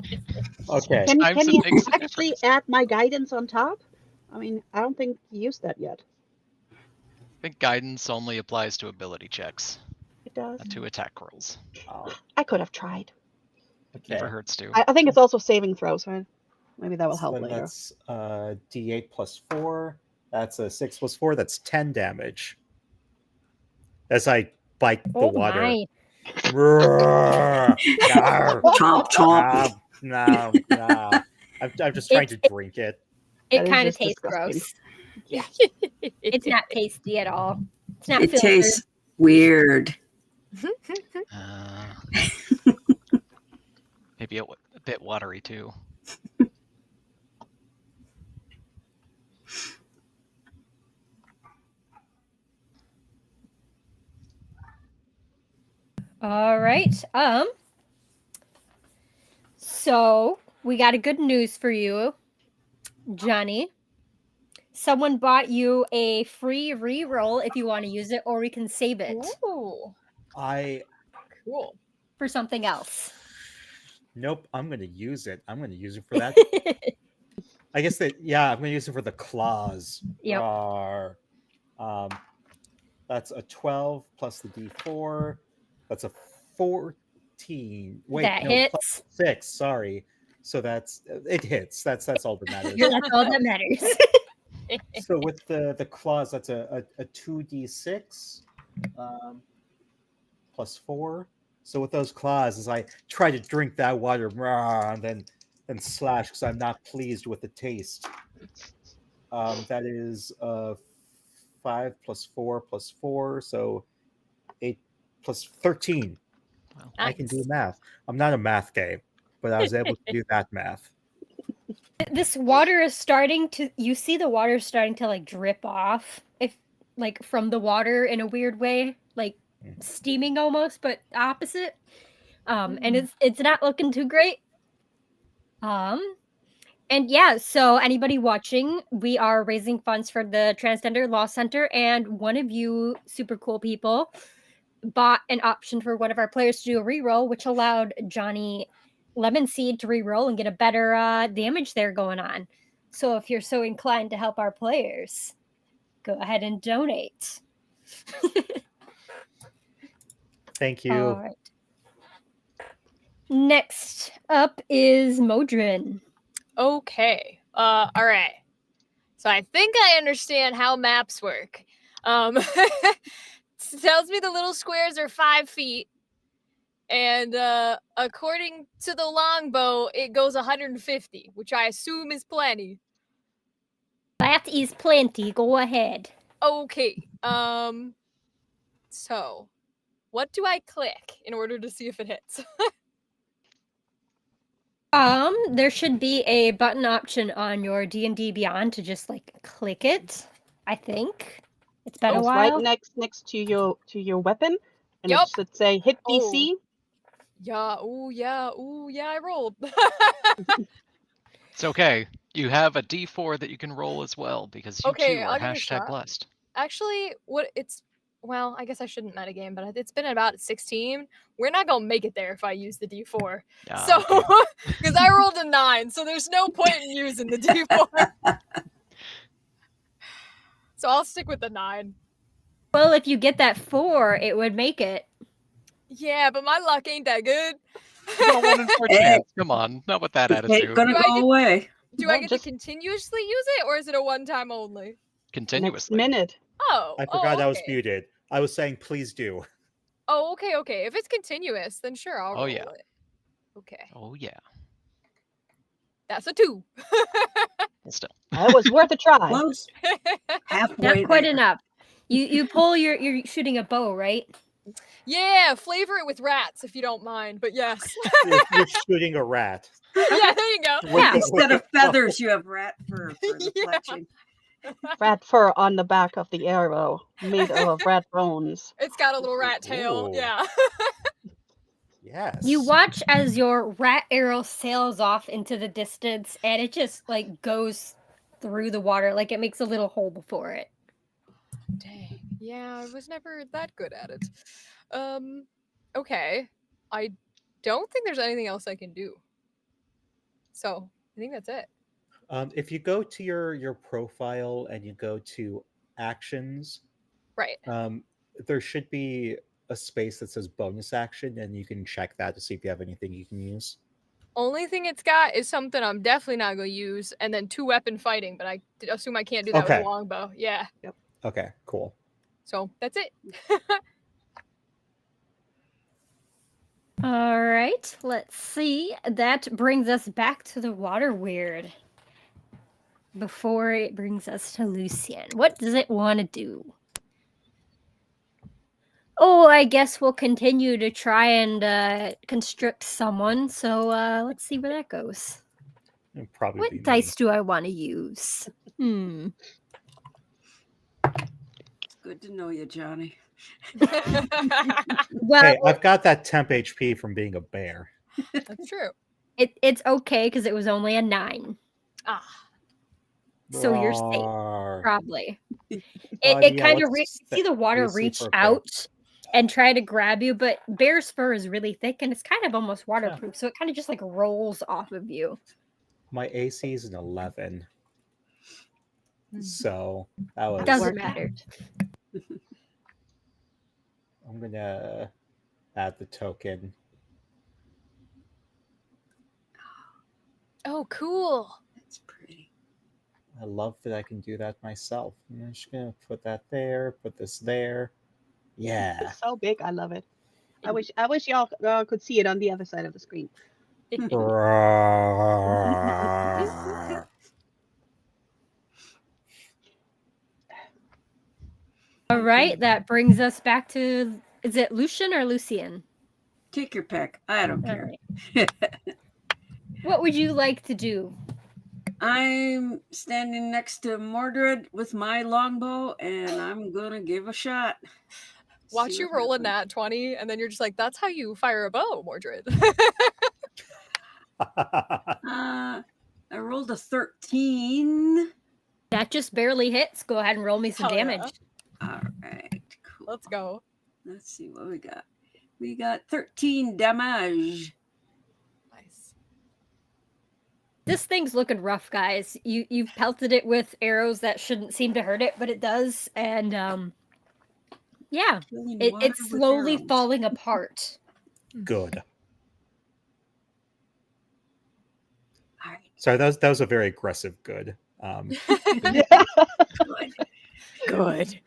Okay. Can Sometimes it you makes a actually difference. add my guidance on top? I mean, I don't think you used that yet. I think guidance only applies to ability checks, It does. not to attack rolls. Oh, I could have tried. okay. Never hurts to. I think it's also saving throws, right? Maybe that will So help then later. that's D8 plus 4. That's a 6 plus 4. That's 10 damage. As I bite the Oh water. my. Roar! Yarr! Chomp, chomp. No. I'm just trying to drink it. It That is kind of just tastes disgusting. gross. Yeah. It's not tasty at all. It's not It filtered. tastes weird. Maybe a bit watery too. All right. So we got a good news for you, Johnny. Someone bought you a free re-roll if you want to use it, or we can save it Ooh, I cool. for something else. Nope, I'm gonna use it. I'm gonna use it for that. I guess that I'm gonna use it for the claws. Yep. Rawr. That's a 12 plus the D4. That's a 14. Wait, That no, hits. plus 6. Sorry. So that's it hits. That's all that matters. That's all that matters. So with the claws, that's a 2d6 plus 4. So with those claws, as I try to drink that water, rawr, and then slash because I'm not pleased with the taste. That is 5 plus 4 plus 4, so 8 plus 13. Well, I can do Nice. math. I'm not a math guy, but I was able to do that math. This water is starting to. You see the water starting to like drip off, if like from the water in a weird way, like steaming almost, but opposite. And it's not looking too great. And yeah, so anybody watching, we are raising funds for the Transgender Law Center, and one of you super cool people bought an option for one of our players to do a reroll, which allowed Johnny Lemon Seed to reroll and get a better damage there going on. So if you're so inclined to help our players, go ahead and donate. Thank you. All right. Next up is Modrin. Okay. All right. So I think I understand how maps work. It tells me the little squares are 5 feet, and according to the longbow, it goes 150, which I assume is plenty. That is plenty. Go ahead. Okay. So what do I click in order to see if it hits? There should be a button option on your D&D Beyond to just like click it. I think it's been a It's while. right next to your weapon, and Yup. it should say hit Oh. DC. Yeah. Ooh, yeah. Ooh, yeah. I rolled. it's okay. You have a d4 that you can roll as well because you Okay, too I'll are give it a hashtag shot. blessed. Actually, well, I guess I shouldn't metagame, but it's been about 16. We're not gonna make it there if I use the D4. So, Okay. because I rolled a 9, so there's no point in using the D4. So I'll stick with the 9. Well, if you get that 4, it would make it. Yeah, but my luck ain't that good. You got a 1 in 4 Hey. chance. Come on, not with that It ain't attitude. gonna Do I go get- away. Do No, I get just- to continuously use it, or is it a one-time only? Next Continuously. minute. Oh, I forgot I was okay. muted. I was saying please do. Oh, okay. If it's continuous, then sure, I'll Oh, roll yeah. it. Okay, Oh yeah. that's a 2. Well, still. It was worth a try. Close. Halfway Not quite there. enough. You pull you're shooting a bow, right? Yeah, flavor it with rats if you don't mind. But yes. You're shooting a rat. Yeah, there you go. With Yeah. the- with Instead of the bow. feathers, you have rat fur for the Yeah. fletching. Rat fur on the back of the arrow, made of rat bones. It's got a little rat tail. Ooh. Yeah. Yes. You watch as your rat arrow sails off into the distance, and it just like goes through the water, like it makes a little hole before it. Dang. Yeah, I was never that good at it. Okay. I don't think there's anything else I can do. So I think that's it. If you go to your profile and you go to actions, Right. there should be a space that says bonus action, and you can check that to see if you have anything you can use. Only thing it's got is something I'm definitely not going to use, and then 2-weapon fighting, but I assume I can't do that with Okay. a longbow. Yeah. Okay, cool. So that's it. All right, let's see. That brings us back to the water weird. Before it brings us to Lucian, what does it want to do? Oh, I guess we'll continue to try and constrict someone. So let's see where that goes. It'd probably What be me. dice do I want to use? It's good to know you, Johnny. Well, Hey, I've got that temp HP from being a bear. That's true. it's okay because it was only a 9. Ah. So you're safe, Roar. probably. It Yeah, kind of let's you see the water see reach for a bear. out and try to grab you, but bear's fur is really thick and it's kind of almost waterproof, so it kind of just like rolls off of you. My AC is an 11. So that was. Doesn't matter. I'm gonna add the token. Oh, cool. That's pretty. I love that I can do that myself. I'm just gonna put that there, put this there. Yeah. It's so big, I love it. I wish y'all could see it on the other side of the screen. Roar. All right, that brings us back to, is it Lucian or Lucian? Take your pick. I don't All care. right. What would you like to do? I'm standing next to Mordred with my longbow, and I'm gonna give a shot. Watch See you what roll a happens. nat 20, and then you're just like, that's how you fire a bow, Mordred. I rolled a 13. That just barely hits. Go ahead and roll me some Hell yeah. damage. All right, cool. Let's go. Let's see what we got. We got 13 damage. Nice. This thing's looking rough, guys. You've pelted it with arrows that shouldn't seem to hurt it, but it does, and yeah, Killing it's water with slowly arrows. falling apart. Good. All right, Sorry, that was a very aggressive good. good. Good.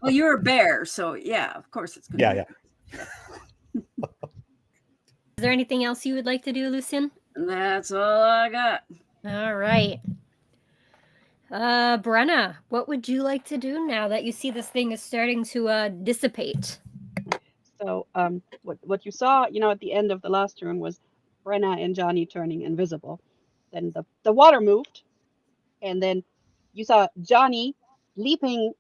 Well, you're a bear, so yeah, of course it's gonna. Yeah, be. Is there anything else you would like to do, Lucian? That's all I got. All right. Brenna, what would you like to do now that you see this thing is starting to dissipate? So what you saw, at the end of the last turn was Brenna and Johnny turning invisible. Then the water moved, and then you saw Johnny leaping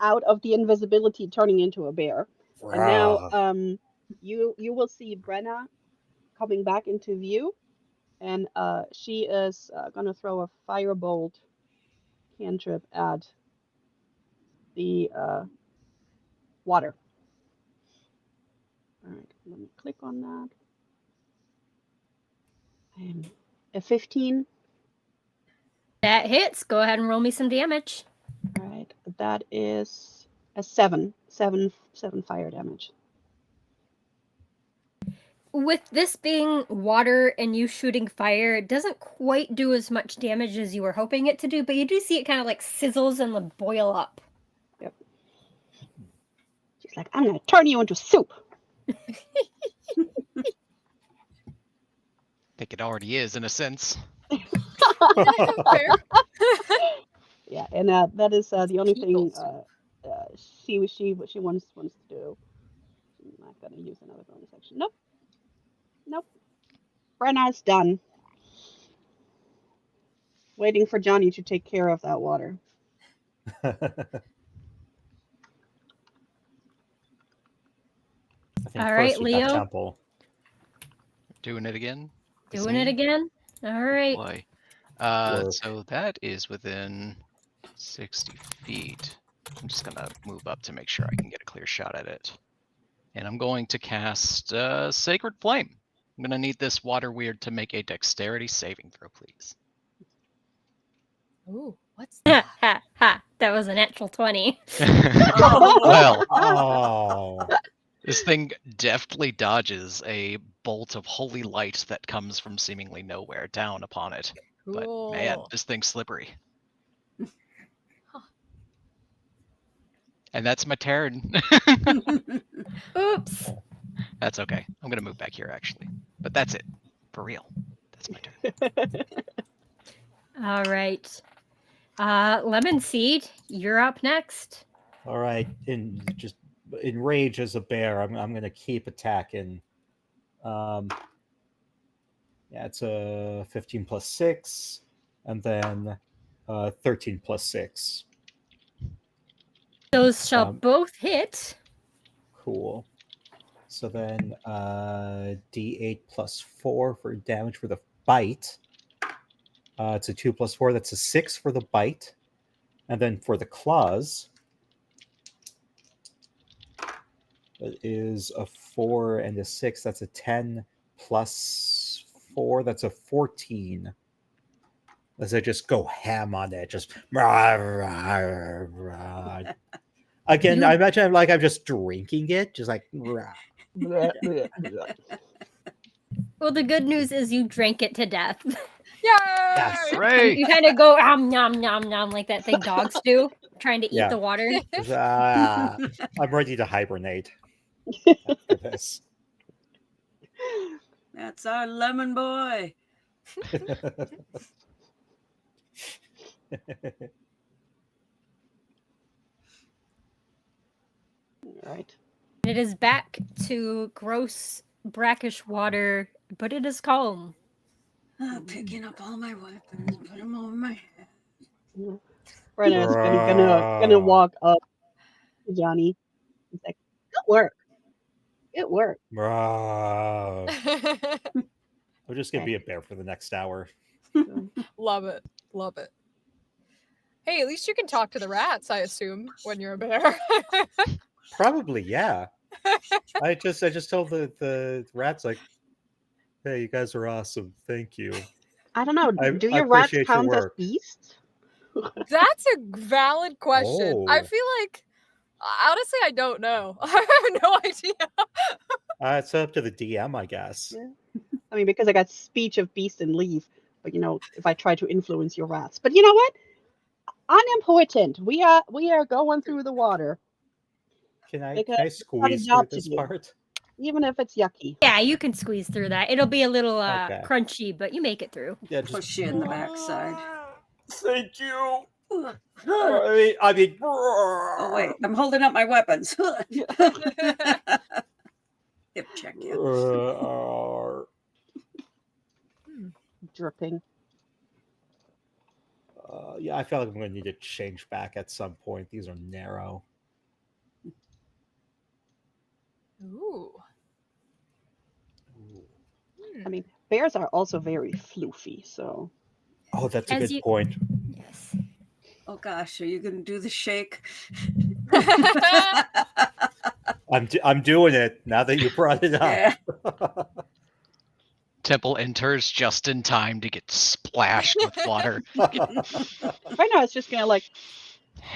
out of the invisibility, turning into a bear. And now you will see Brenna coming back into view, and she is gonna throw a firebolt cantrip at the water. All right, let me click on that. And a 15. That hits. Go ahead and roll me some damage. All right, that is a 7 fire damage. with this being water and you shooting fire, it doesn't quite do as much damage as you were hoping it to do, but you do see it kind of like sizzles and like boil up. Yep. She's like, I'm gonna turn you into soup. I think it already is in a sense. Fair. Yeah, and that is the only thing People what she wants to do. I'm not gonna use another bonus action. Nope. Brenna's done. Waiting for Johnny to take care of that water. I think All first right, we got Leo. Temple. Doing it again. It's Doing it me? again? All right. Boy. Work. So that is within 60 feet. I'm just gonna move up to make sure I can get a clear shot at it. And I'm going to cast Sacred Flame. I'm gonna need this water weird to make a dexterity saving throw, please. Ooh, what's Ha that? ha ha. That was a natural 20. Well, Oh. this thing deftly dodges a bolt of holy light that comes from seemingly nowhere down upon it. But man, Cool. this thing's slippery. And that's my turn. Oops. That's okay. I'm gonna move back here actually. But that's it. For real. That's my turn. All right. Lemon Seed, you're up next. All right. In rage as a bear, I'm gonna keep attacking. Yeah, it's a 15 plus 6, and then 13 plus 6. Those shall both hit. Cool. So then D8 plus 4 for damage for the bite. It's a 2 plus 4. That's a 6 for the bite. And then for the claws, it is a 4 and a 6. That's a 10 plus 4. That's a 14. As I just go ham on it. Just again, I imagine I'm just drinking it. Just like Well, the good news is you drank it to death. Yes. Hooray! You kind of go nom nom nom like that thing dogs do, trying to eat Yeah. the water. Just, I'm ready to hibernate after this. That's our lemon boy. All right. It is back to gross, brackish water, but it is calm. Picking up all my weapons, put them over my head. Brenna's gonna walk up to Johnny. He's like, good work. Good work. I'm just gonna be a bear for the next hour. Love it. Love it. Hey, at least you can talk to the rats, I assume, when you're a bear. Probably, yeah. I just told the rats like, hey, you guys are awesome. Thank you. I don't know. I Do your rats appreciate your count as work. beasts? That's a valid question. I Oh. feel like, honestly, I don't know. I have no idea. It's up to the DM, I guess. Yeah. I mean, because I got speech of beast and leave. But if I try to influence your rats. But you know what? Unimportant. We are going through the water. Can I Because we got a squeeze through job to this do. part? Even if it's yucky. Yeah, you can squeeze through that. It'll be a little Okay. crunchy, but you make it through. Yeah, just Push you in the backside. thank you. Oh I mean, wait, I'm holding up my weapons. Hip check you. Dripping. Yeah, I feel like I'm going to need to change back at some point. These are narrow. Ooh. I mean, bears are also very floofy, so. Oh, that's a As good you- point. Yes. Oh gosh, are you gonna do the shake? I'm doing it now that you brought it up. Yeah. Temple enters just in time to get splashed with water. Right now, it's just gonna like,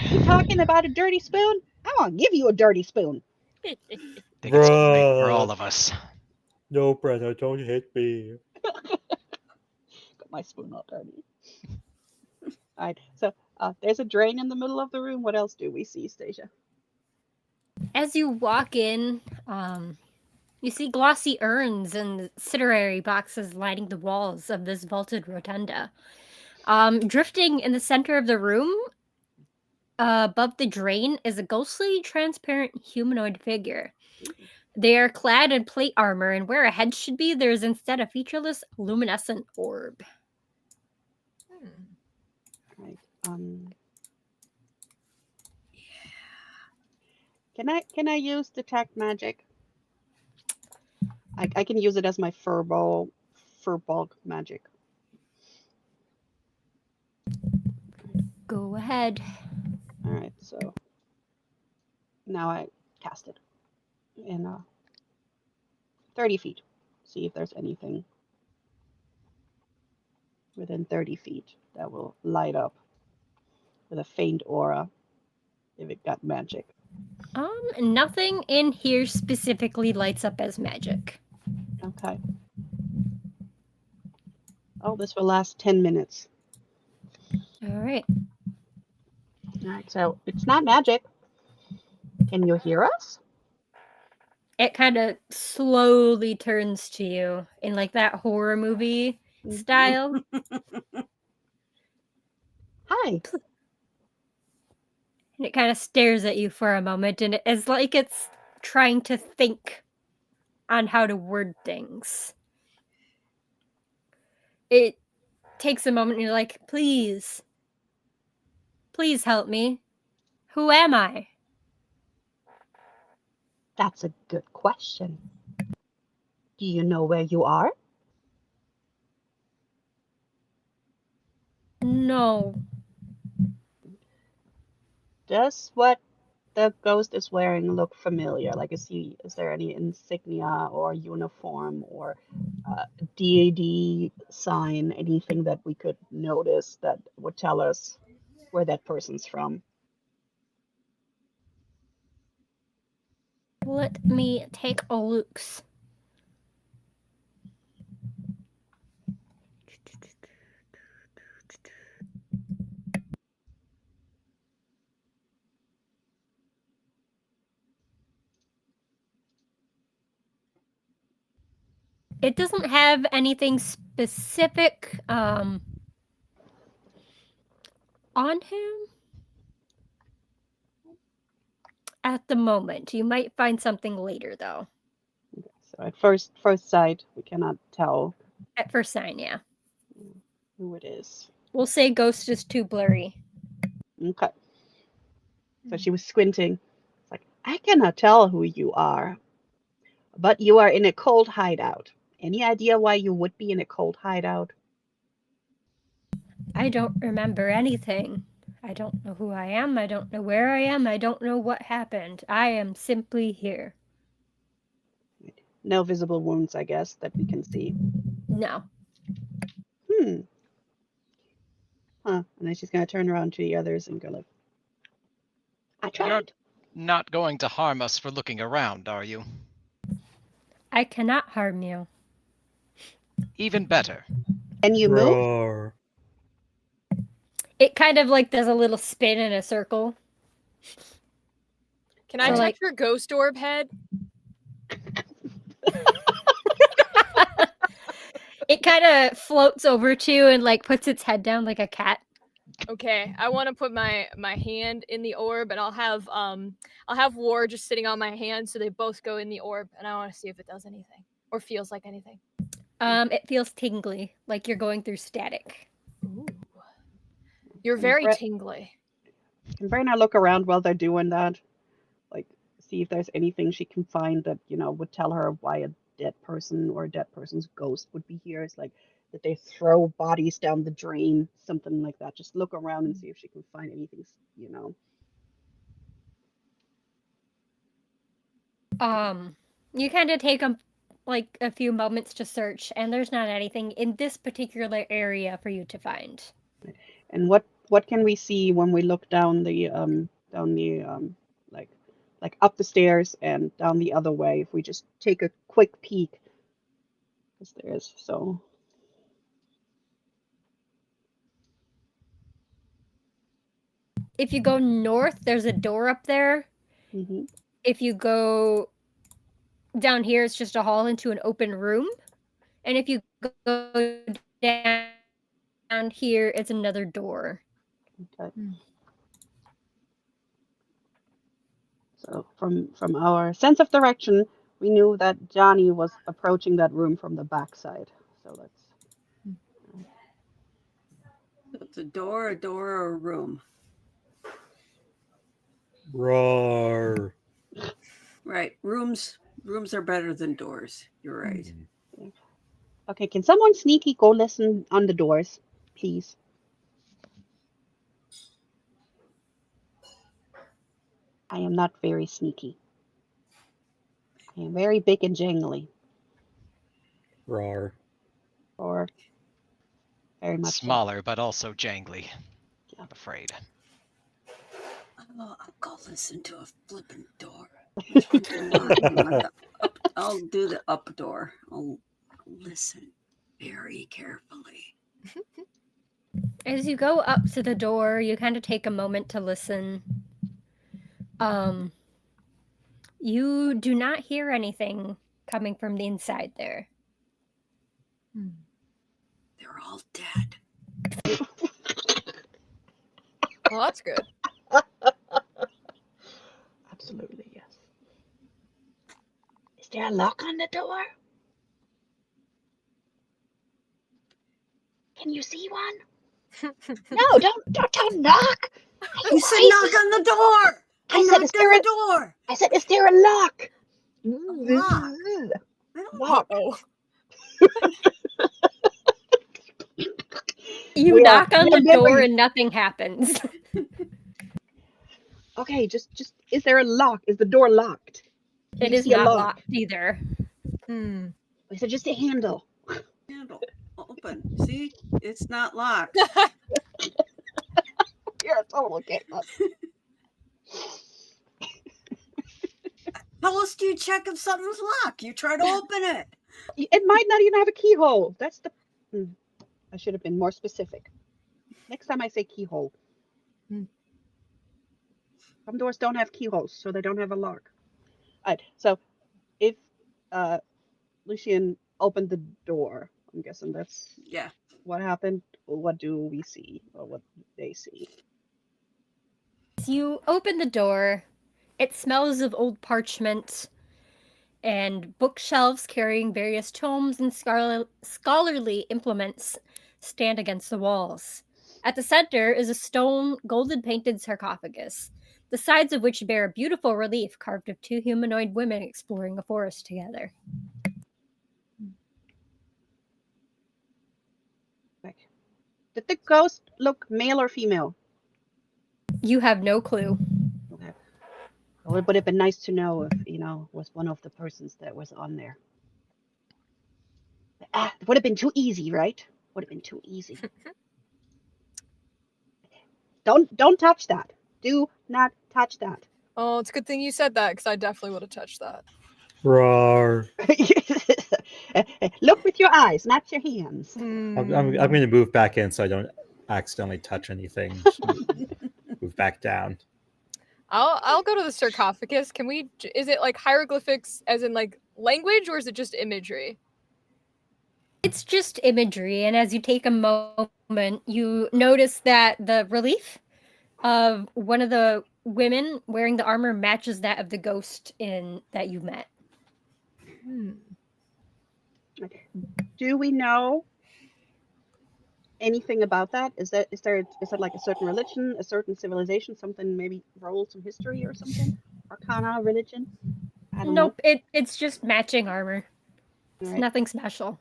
you talking about a dirty spoon? I'm gonna give you a dirty spoon. I think it's great for all of us. No, Brenna, don't hit me. Got my spoon all dirty. All right, so there's a drain in the middle of the room. What else do we see, Stacia? As you walk in, you see glossy urns and cinerary boxes lining the walls of this vaulted rotunda. Drifting in the center of the room, above the drain, is a ghostly, transparent humanoid figure. They are clad in plate armor, and where a head should be, there is instead a featureless, luminescent orb. All right. Can I use detect magic? I can use it as my furball magic. Go ahead. All right, so now I cast it in 30 feet. See if there's anything within 30 feet that will light up with a faint aura if it got magic. Nothing in here specifically lights up as magic. Okay. Oh, this will last 10 minutes. All right. All right, so it's not magic. Can you hear us? It kind of slowly turns to you in like that horror movie style. Hi. And it kind of stares at you for a moment, and it's like it's trying to think on how to word things. It takes a moment, and you're like, please help me. Who am I? That's a good question. Do you know where you are? No. Does what the ghost is wearing look familiar? Like, is there any insignia or uniform or deity sign, anything that we could notice that would tell us where that person's from? Let me take a look. It doesn't have anything specific on him at the moment. You might find something later, though. So at first sight, we cannot tell At first sign, yeah. who it is. We'll say ghost is too blurry. Okay. So she was squinting. It's like, I cannot tell who you are, but you are in a cold hideout. Any idea why you would be in a cold hideout? I don't remember anything. I don't know who I am. I don't know where I am. I don't know what happened. I am simply here. No visible wounds, I guess, that we can see. No. Huh. And then she's going to turn around to the others and go like, I tried. You're not going to harm us for looking around, are you? I cannot harm you. Even better. Can you move? Roar. It kind of like does a little spin in a circle. Can I So, touch like- your ghost orb head? It kind of floats over to you and like puts its head down like a cat. Okay, I want to put my hand in the orb, and I'll have War just sitting on my hand, so they both go in the orb, and I want to see if it does anything or feels like anything. It feels tingly, like you're going through static. Ooh. You're And very Brett- tingly. Can Brenna look around while they're doing that? Like, see if there's anything she can find that, would tell her why a dead person or a dead person's ghost would be here. It's like that they throw bodies down the drain, something like that. Just look around and see if she can find anything, You kind of take like a few moments to search, and there's not anything in this particular area for you to find. And what can we see when we look down the like up the stairs and down the other way? If we just take a quick peek, Because there is so. If you go north, there's a door up there. Mhm. If you go down here, it's just a hall into an open room. And if you go down here, it's another door. Okay. So from our sense of direction, we knew that Johnny was approaching that room from the backside. So let's. It's a door, or a room. Roar. Right. Rooms are better than doors. You're right. Okay, can someone sneaky go listen on the doors, please? I am not very sneaky. I am very big and jangly, Roar. or very much so. Smaller, but also jangly. Yeah. I'm afraid. Oh, I'll go listen to a flipping door. I'll do the up door. I'll listen very carefully. As you go up to the door, you kind of take a moment to listen. You do not hear anything coming from the inside there. They're all dead. Well, that's good. Absolutely, yes. Is there a lock on the door? Can you see one? No, don't knock. You said knock on the door. I said, knocked on the door. I said, is there a lock? lock? I don't Lock. Oh, You knock on the door and nothing happens. Okay, just is there a lock? Is the door locked? Do It you is see a not lock? locked either. I said just a handle. Handle open. See, it's not locked. You're a total chaos. How else do you check if something's locked? You try to open it. It might not even have a keyhole. That's the. I should have been more specific. Next time I say keyhole. Some doors don't have keyholes, so they don't have a lock. All right. So if Lucian opened the door, I'm guessing that's what happened. What do we see, or what do they see? As you open the door, it smells of old parchment and bookshelves carrying various tomes and scholarly implements stand against the walls. At the center is a stone, golden painted sarcophagus, the sides of which bear a beautiful relief carved of two humanoid women exploring a forest together. Did the ghost look male or female? You have no clue. Okay. Well, it would have been nice to know if, was one of the persons that was on there. It would have been too easy, right? Would have been too easy. Don't touch that. Do not touch that. Oh, it's a good thing you said that, because I definitely would have touched that. Roar. Look with your eyes, not your hands. I'm going to move back in so I don't accidentally touch anything. Move back down. I'll go to the sarcophagus. Can we? Is it like hieroglyphics, as in like language, or is it just imagery? It's just imagery, and as you take a moment, you notice that the relief of one of the women wearing the armor matches that of the ghost that you met. Do we know anything about that? Is it like a certain religion, a certain civilization, something, maybe roll some history or something? Arcana, religion? I don't know. It's just matching armor. It's nothing special.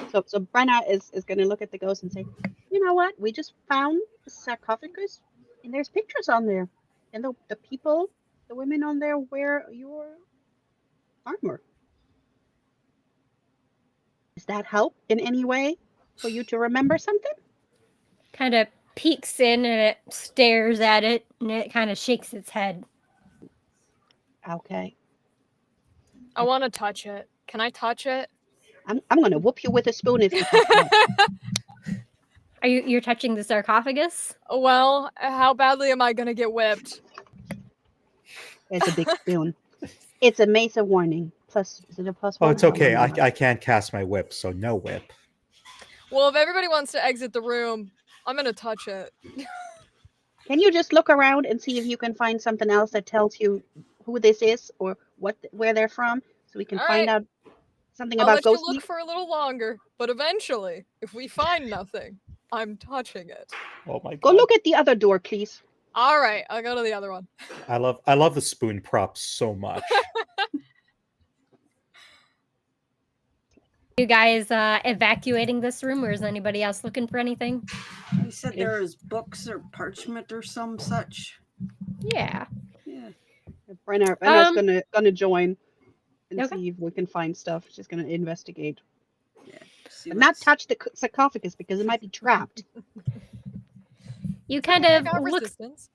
So Brenna is going to look at the ghost and say, you know what? We just found a sarcophagus, and there's pictures on there, and the people, the women on there wear your armor. Does that help in any way for you to remember something? Kind of peeks in and it stares at it, and it kind of shakes its head. Okay. I want to touch it. Can I touch it? I'm gonna whoop you with a spoon if you touch that. You're touching the sarcophagus? Well, how badly am I gonna get whipped? It's a big spoon. It's a Mesa warning. Plus, is it a plus Oh, one? it's okay. don't know. I can't cast my whip, so no whip. Well, if everybody wants to exit the room, I'm gonna touch it. Can you just look around and see if you can find something else that tells you who this is or where they're from, so we can All find right. out something I'll about let you Ghostly? look for a little longer, but eventually, if we find nothing, I'm touching it. Oh my Go god. look at the other door, please. All right, I'll go to the other one. I love the spoon prop so much. You guys evacuating this room, or is anybody else looking for anything? You said there is books or parchment or some such. Yeah. Yeah. Brenna's gonna join and Okay. see if we can find stuff. She's gonna investigate, See but not what's- touch the sarcophagus because it might be trapped. You kind I of got look resistance.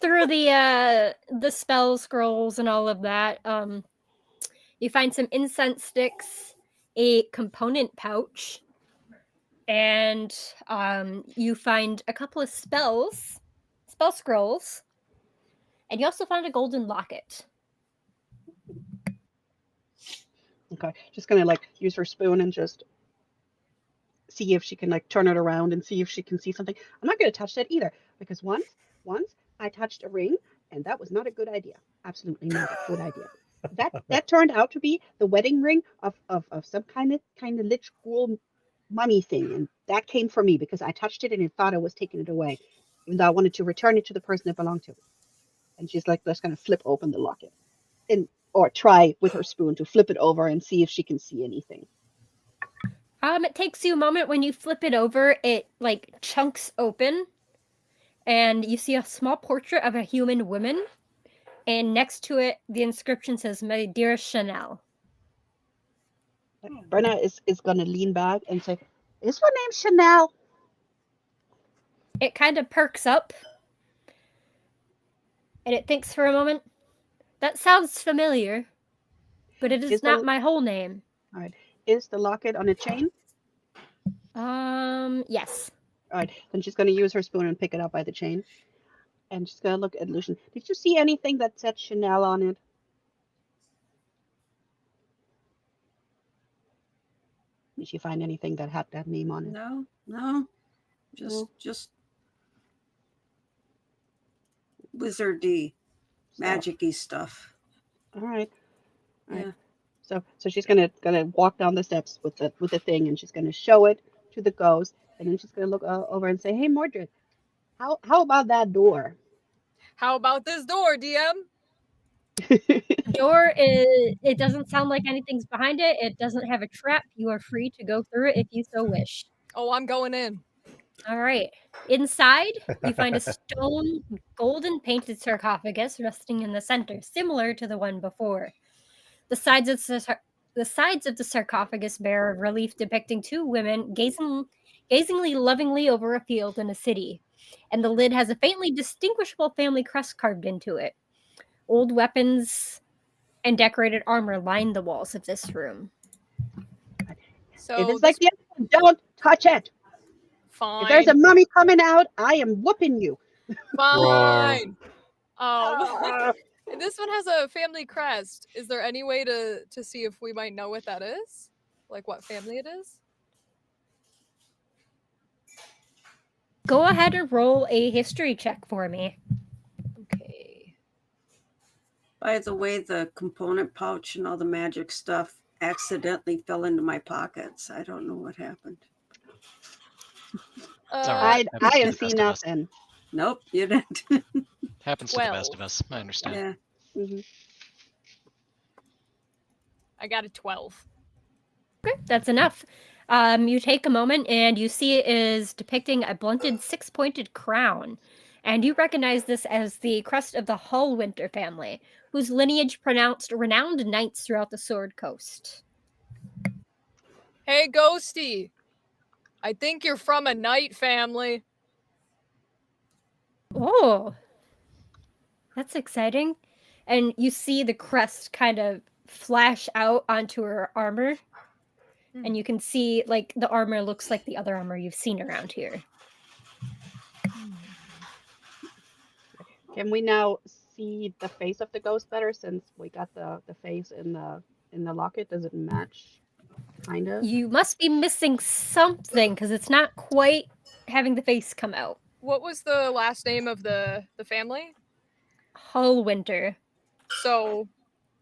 through the spell scrolls and all of that. You find some incense sticks, a component pouch, and you find a couple of spell scrolls, and you also found a golden locket. Okay, just gonna like use her spoon and just see if she can like turn it around and see if she can see something. I'm not gonna touch that either because once I touched a ring and that was not a good idea. Absolutely not a good idea. That turned out to be the wedding ring of some kind of lich ghoul mummy thing, and that came from me because I touched it and it thought I was taking it away, even though I wanted to return it to the person it belonged to. And she's like, let's kind of flip open the locket or try with her spoon to flip it over and see if she can see anything. It takes you a moment. When you flip it over, it like chunks open, and you see a small portrait of a human woman, and next to it, the inscription says, "My dear Chanel." Brenna is going to lean back and say, is your name Chanel? It kind of perks up, and it thinks for a moment. That sounds familiar, but it is not my whole name. All right. Is the locket on a chain? Yes. All right. Then she's going to use her spoon and pick it up by the chain. And she's going to look at Lucian. Did you see anything that said Chanel on it? Did you find anything that had that name on it? No. Just wizardy, magic-y stuff. All right. Yeah. So she's gonna walk down the steps with the thing, and she's gonna show it to the ghost, and then she's gonna look over and say, "Hey, Mordred, how about that door?" How about this door, DM? Door is. It doesn't sound like anything's behind it. It doesn't have a trap. You are free to go through it if you so wish. Oh, I'm going in. All right. Inside, you find a stone, golden painted sarcophagus resting in the center, similar to the one before. The sides of the sarcophagus bear a relief depicting two women gazingly lovingly over a field in a city, and the lid has a faintly distinguishable family crest carved into it. Old weapons and decorated armor line the walls of this room. So If it's like the other one, don't touch it. fine. If there's a mummy coming out, I am whooping you. Fine. This one has a family crest. Is there any way to see if we might know what that is? Like what family it is? Go ahead and roll a history check for me. Okay. By the way, the component pouch and all the magic stuff accidentally fell into my pockets. I don't know what happened. It's all right. I Happens to have the seen best of us. Uh, nothing. Nope, you didn't. Happens to the best of us. I understand. Yeah. hmm I got a 12. Okay, that's enough. You take a moment and you see it is depicting a blunted six-pointed crown. And you recognize this as the crest of the Hallwinter family, whose lineage pronounced renowned knights throughout the Sword Coast. Hey, Ghosty. I think you're from a knight family. Oh, that's exciting. And you see the crest kind of flash out onto her armor. And you can see like the armor looks like the other armor you've seen around here. Can we now see the face of the ghost better since we got the face in the locket? Does it match? Kind of. You must be missing something because it's not quite having the face come out. What was the last name of the family? Hallwinter. So,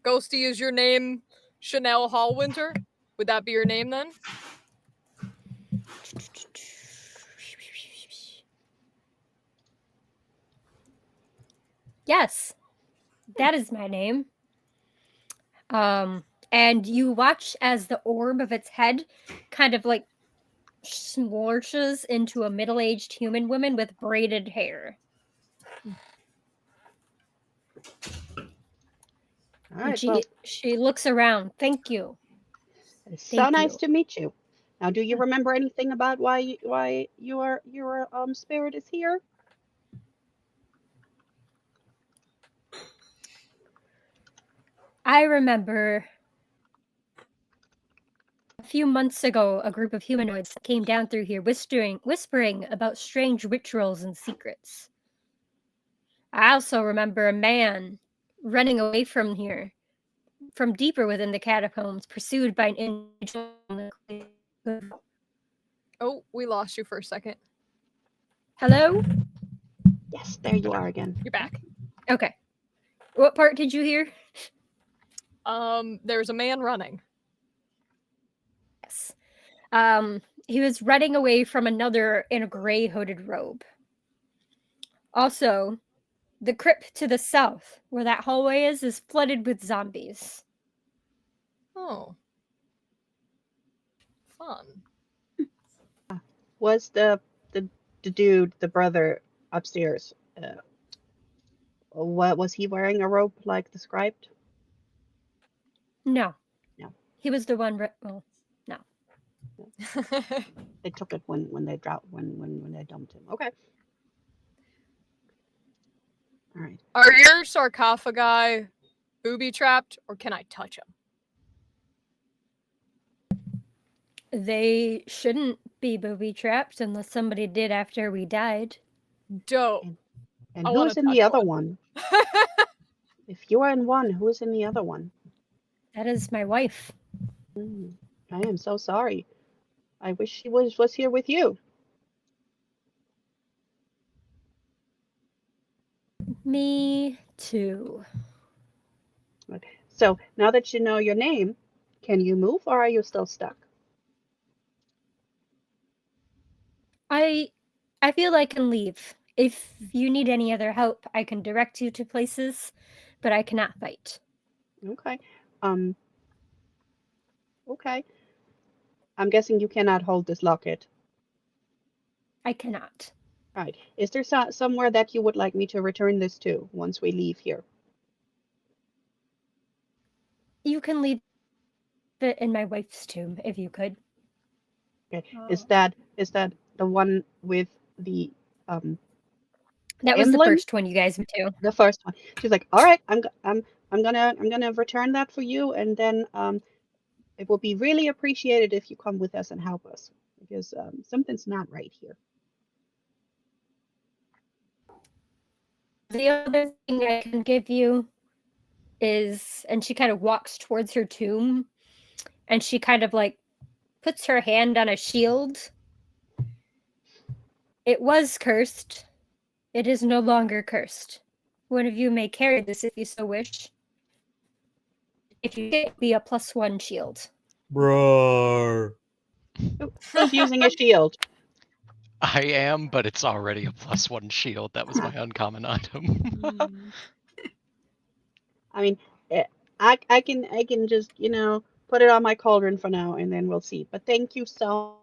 Ghosty, is your name Chanel Hallwinter? Would that be your name then? Yes, that is my name. And you watch as the orb of its head kind of like splorches into a middle-aged human woman with braided hair. All And right. she looks around. Thank you. It's so Thank nice you. to meet you. Now, do you remember anything about why your spirit is here? I remember a few months ago, a group of humanoids came down through here whispering about strange rituals and secrets. I also remember a man running away from here, from deeper within the catacombs, pursued by an individual. Oh, we lost you for a second. Hello? Yes, there you are again. You're back. Okay. What part did you hear? There's a man running. Yes. He was running away from another in a gray hooded robe. Also, the crypt to the south, where that hallway is flooded with zombies. Oh. Fun. Was the dude, the brother upstairs, what was he wearing a robe like described? No. No. He was the one. Well, no. They took it when they dumped him. Okay. All right. Are your sarcophagi booby trapped, or can I touch them? They shouldn't be booby trapped unless somebody did after we died. Dope. And I wanna who's in the touch other one. one? If you are in one, who is in the other one? That is my wife. I am so sorry. I wish she was here with you. Me too. Okay. So now that you know your name, can you move or are you still stuck? I feel I can leave. If you need any other help, I can direct you to places, but I cannot fight. Okay. Okay. I'm guessing you cannot hold this locket. I cannot. All right. Is there somewhere that you would like me to return this to once we leave here? You can leave it in my wife's tomb if you could. Okay. Is that the one with the That was the emblem? first one you guys went to. The first one. She's like, all right, I'm gonna return that for you, and then it will be really appreciated if you come with us and help us because something's not right here. The other thing I can give you is, and she kind of walks towards her tomb, and she kind of like puts her hand on a shield. It was cursed. It is no longer cursed. One of you may carry this if you so wish. If you get, be a +1 shield. Bro. Who's using a shield? I am, but it's already a +1 shield. That was my uncommon item. I mean, I can just put it on my cauldron for now, and then we'll see. But thank you so.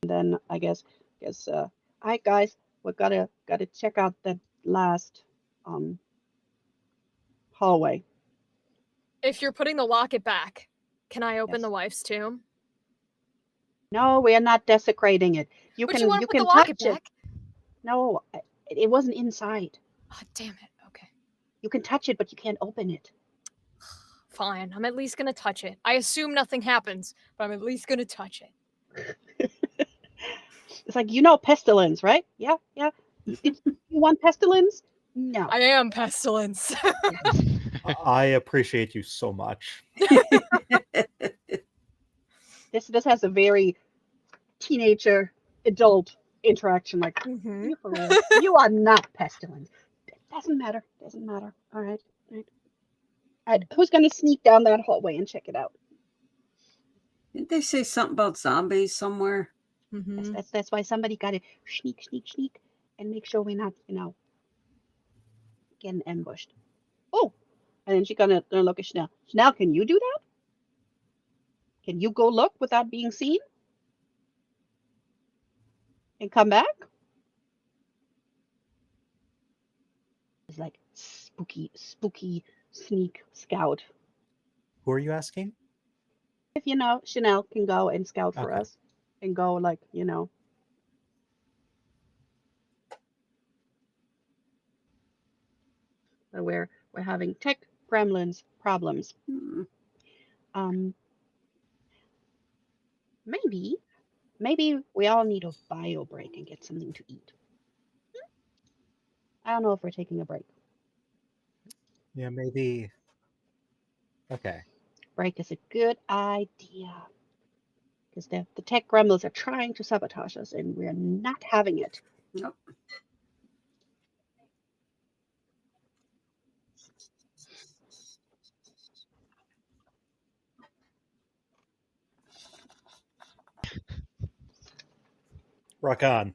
And then I guess all right, guys, we gotta check out that last hallway. If you're putting the locket back, can I open Yes. the wife's tomb? No, we are not desecrating it. You But can you want you to put the can locket touch it. back? No, it wasn't inside. Oh, damn it. Okay. You can touch it, but you can't open it. Fine. I'm at least gonna touch it. I assume nothing happens, but I'm at least gonna touch it. It's like, pestilence, right? Yeah, yeah. You want pestilence? No. I am pestilence. I appreciate you so much. This has a very teenager adult interaction. Like, Mhm. you for real? You are not pestilence. Doesn't matter. Doesn't matter. All right. All right. All right. Who's gonna sneak down that hallway and check it out? Didn't they say something about zombies somewhere? Mhm. That's why somebody got to sneak, and make sure we're not, getting ambushed. Oh, and then she's gonna look at Chanel. Chanel, can you do that? Can you go look without being seen? And come back? It's like spooky sneak scout. Who are you asking? If Chanel can go and scout for Okay. us and go like, we're having tech gremlins problems. Hmm. Maybe we all need a bio break and get something to eat. I don't know if we're taking a break. Yeah, maybe. Okay. Break is a good idea. Because the tech gremlins are trying to sabotage us and we're not having it. Nope. Rock on.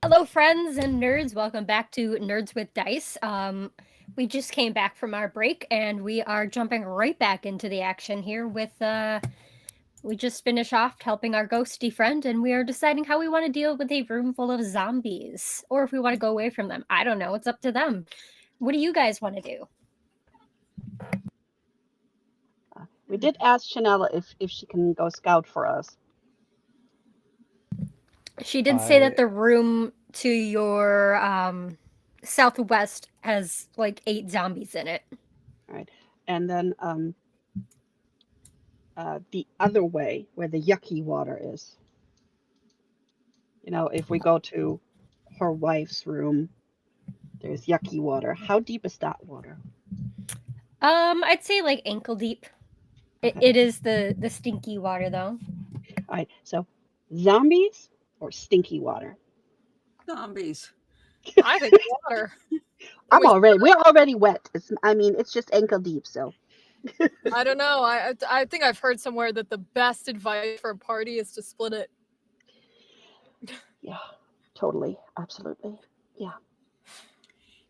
Hello, friends and nerds. Welcome back to Nerds with Dice. We just came back from our break, and we are jumping right back into the action here with, we just finished off helping our ghosty friend, and we are deciding how we want to deal with a room full of zombies, or if we want to go away from them. I don't know. It's up to them. What do you guys want to do? We did ask Chanela if she can go scout for us. She did say that the room to your southwest has like 8 zombies in it. All right. And then the other way where the yucky water is. You know, if we go to her wife's room, there's yucky water. How deep is that water? I'd say like ankle deep. It is the stinky water though. All right. So zombies or stinky water? Zombies. I think water. We're already wet. It's just ankle deep, so. I don't know. I think I've heard somewhere that the best advice for a party is to split it. Yeah, totally. Absolutely. Yeah.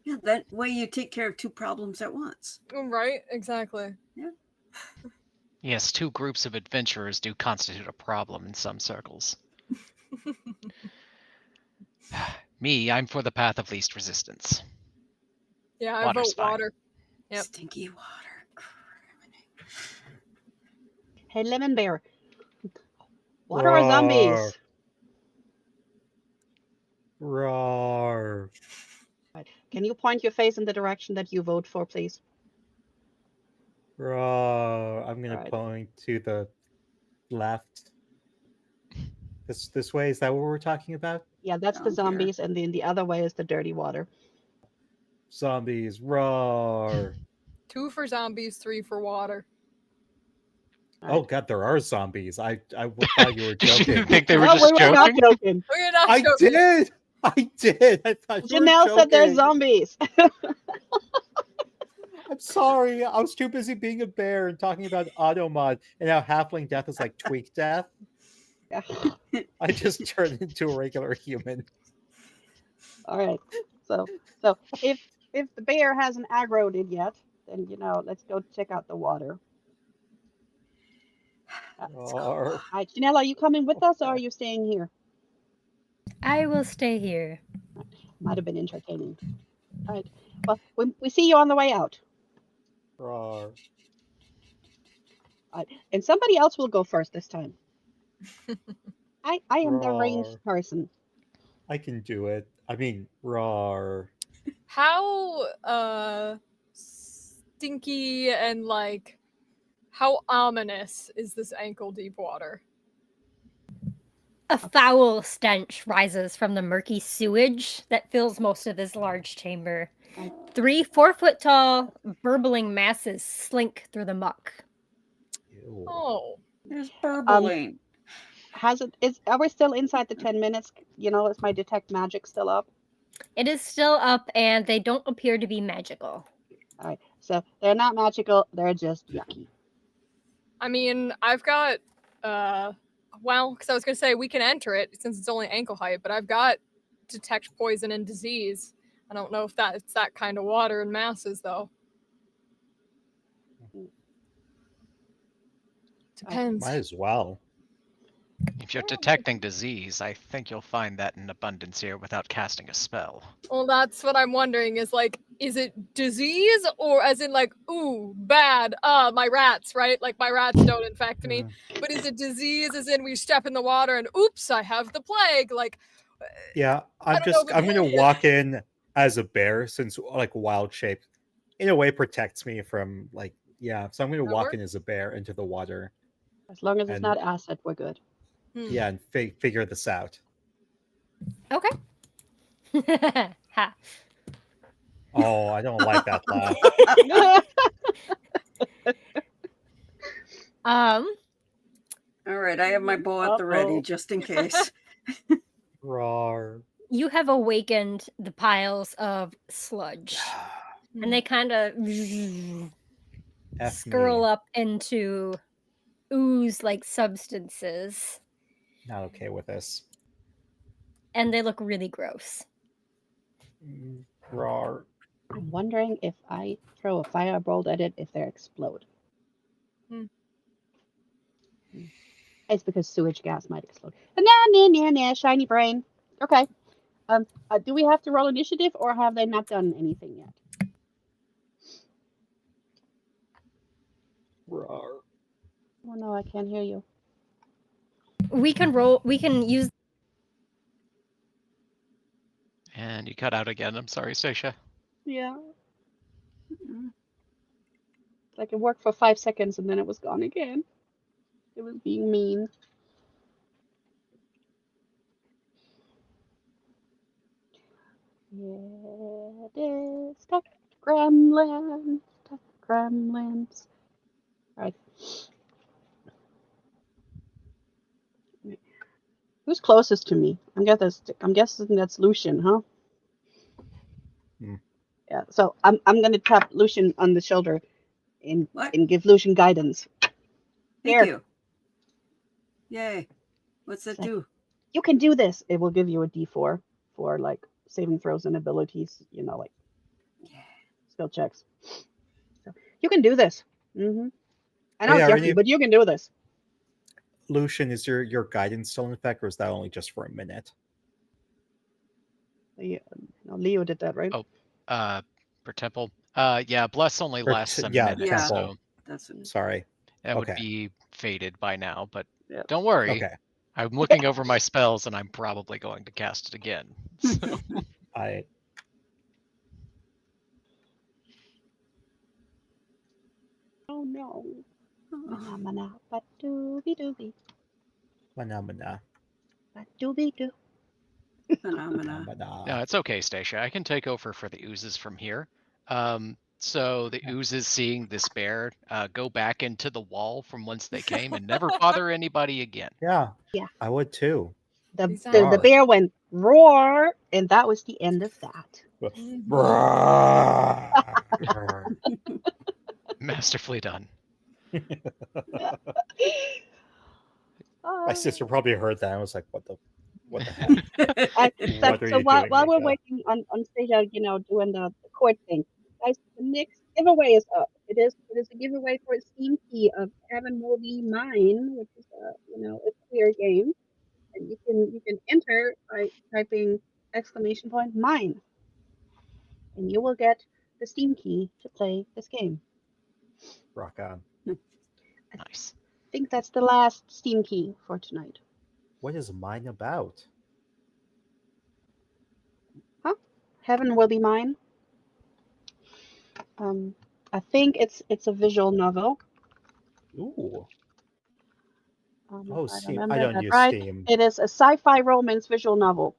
Yeah, that way you take care of 2 problems at once. Right? Exactly. Yeah. Yes, 2 groups of adventurers do constitute a problem in some circles. Me, I'm for the path of least resistance. Yeah, I Water's vote fine. water. Yep. Stinky water. Hey, Lemon Bear. Water or zombies? Roar. Right. Can you point your face in the direction that you vote for, please? Roar. I'm gonna Alright. point to the left. This way, is that what we're talking about? Yeah, that's the Down here. zombies, and then the other way is the dirty water. Zombies, roar. 2 for zombies, 3 for water. Oh god, there are zombies. I thought you were Did you joking. think they were No, just we were not joking? joking. We're not I joking. did. I did. I thought you were Janelle said there's joking. zombies. I'm sorry. I was too busy being a bear and talking about Automod and how halfling death is like tweak death. Yeah. I just turned into a regular human. All right. So if the bear hasn't aggroed it yet, then let's go check out the water. Roar. Alright, Janelle, are you coming with us or are you staying here? I will stay here. Might have been entertaining. All right. Well, we see you on the way out. Roar. All right. And somebody else will go first this time. I am the Roar. ranged person. I can do it. I mean, roar. How stinky and like how ominous is this ankle deep water? A foul stench rises from the murky sewage that fills most of this large chamber. 3 4-foot tall, burbling masses slink through the muck. Ew. Oh. There's burbling. Are we still inside the 10 minutes? Is my detect magic still up? It is still up, and they don't appear to be magical. All right. So they're not magical. They're just yucky. I mean, I've got because I was gonna say we can enter it since it's only ankle height, but I've got detect poison and disease. I don't know if it's that kind of water in masses though. Depends. Might as well. If you're detecting disease, I think you'll find that in abundance here without casting a spell. Well, that's what I'm wondering is like, is it disease or as in like, ooh, bad, my rats, right? Like my rats don't infect me. But is it disease as in we step in the water and oops, I have the plague? Like, Yeah, I'm don't know I'm the gonna point. walk in as a bear since like wild shape in a way protects me from so I'm gonna That walk work? in as a bear into the water. As long as it's And- not acid, we're good. Yeah, and figure this out. Okay. Ha. Oh, I don't like that laugh. All right, I have my bow at the ready Uh-oh. just in case. Roar. You have awakened the piles of sludge, and they kind of F skirl me. up into ooze-like substances. Not okay with this. and they look really gross. Rawr. I'm wondering if I throw a firebolt at it, if they explode. Hmm. It's because sewage gas might explode. Nah, shiny brain. Okay. Do we have to roll initiative, or have they not done anything yet? Rawr. Oh no, I can't hear you. We can use. And you cut out again. I'm sorry, Stacia. Yeah. Like it worked for 5 seconds and then it was gone again. It was being mean. Yeah, it is. Stuck gremlins. Stuck gremlins. Alright. Who's closest to me? I'm guessing that's Lucian, huh? Hmm. Yeah, so I'm gonna tap Lucian on the shoulder and What? give Lucian guidance. Thank Here. you. Yay. What's that It's like, do? you can do this. It will give you a D4 for like saving throws and abilities, like Yeah. skill checks. So you can do this. Mm-hmm. I know Oh, it's yeah, yucky, really? but you can do this. Lucian, is your guidance still in effect, or is that only just for a minute? Yeah, no, Leo did that, right? Oh, for temple. Yeah, bless only Or lasts a yeah, minute, Yeah. temple. so That's what. Sorry. that would Okay. be faded by now. But Yeah. don't worry. Okay. I'm looking over my spells, and I'm probably going to cast it again. So. I Oh no. Mana, but doobie doobie, Phenomena. but doobie doo. Phenomena. No, it's okay, Stacia. I can take over for the oozes from here. So the oozes, seeing this bear, go back into the wall from whence they came and never bother anybody again. Yeah. Yeah. I would too. The Roar. bear went roar, and that was the end of that. Roar. Masterfully done. My sister probably heard that. I was like, "What the heck? What are So you while doing, we're Mika?" waiting on Stasia, doing the court thing, guys, the next giveaway is up. It is a giveaway for a Steam key of Heaven Will Be Mine, which is a clear game, and you can enter by typing !mine, and you will get the Steam key to play this game. Rock on. Nice. I think that's the last Steam key for tonight. What is mine about? Heaven Will Be Mine. I think it's a visual novel. Ooh. If I Steam. I remember don't that use right. Steam. It is a sci-fi romance visual novel.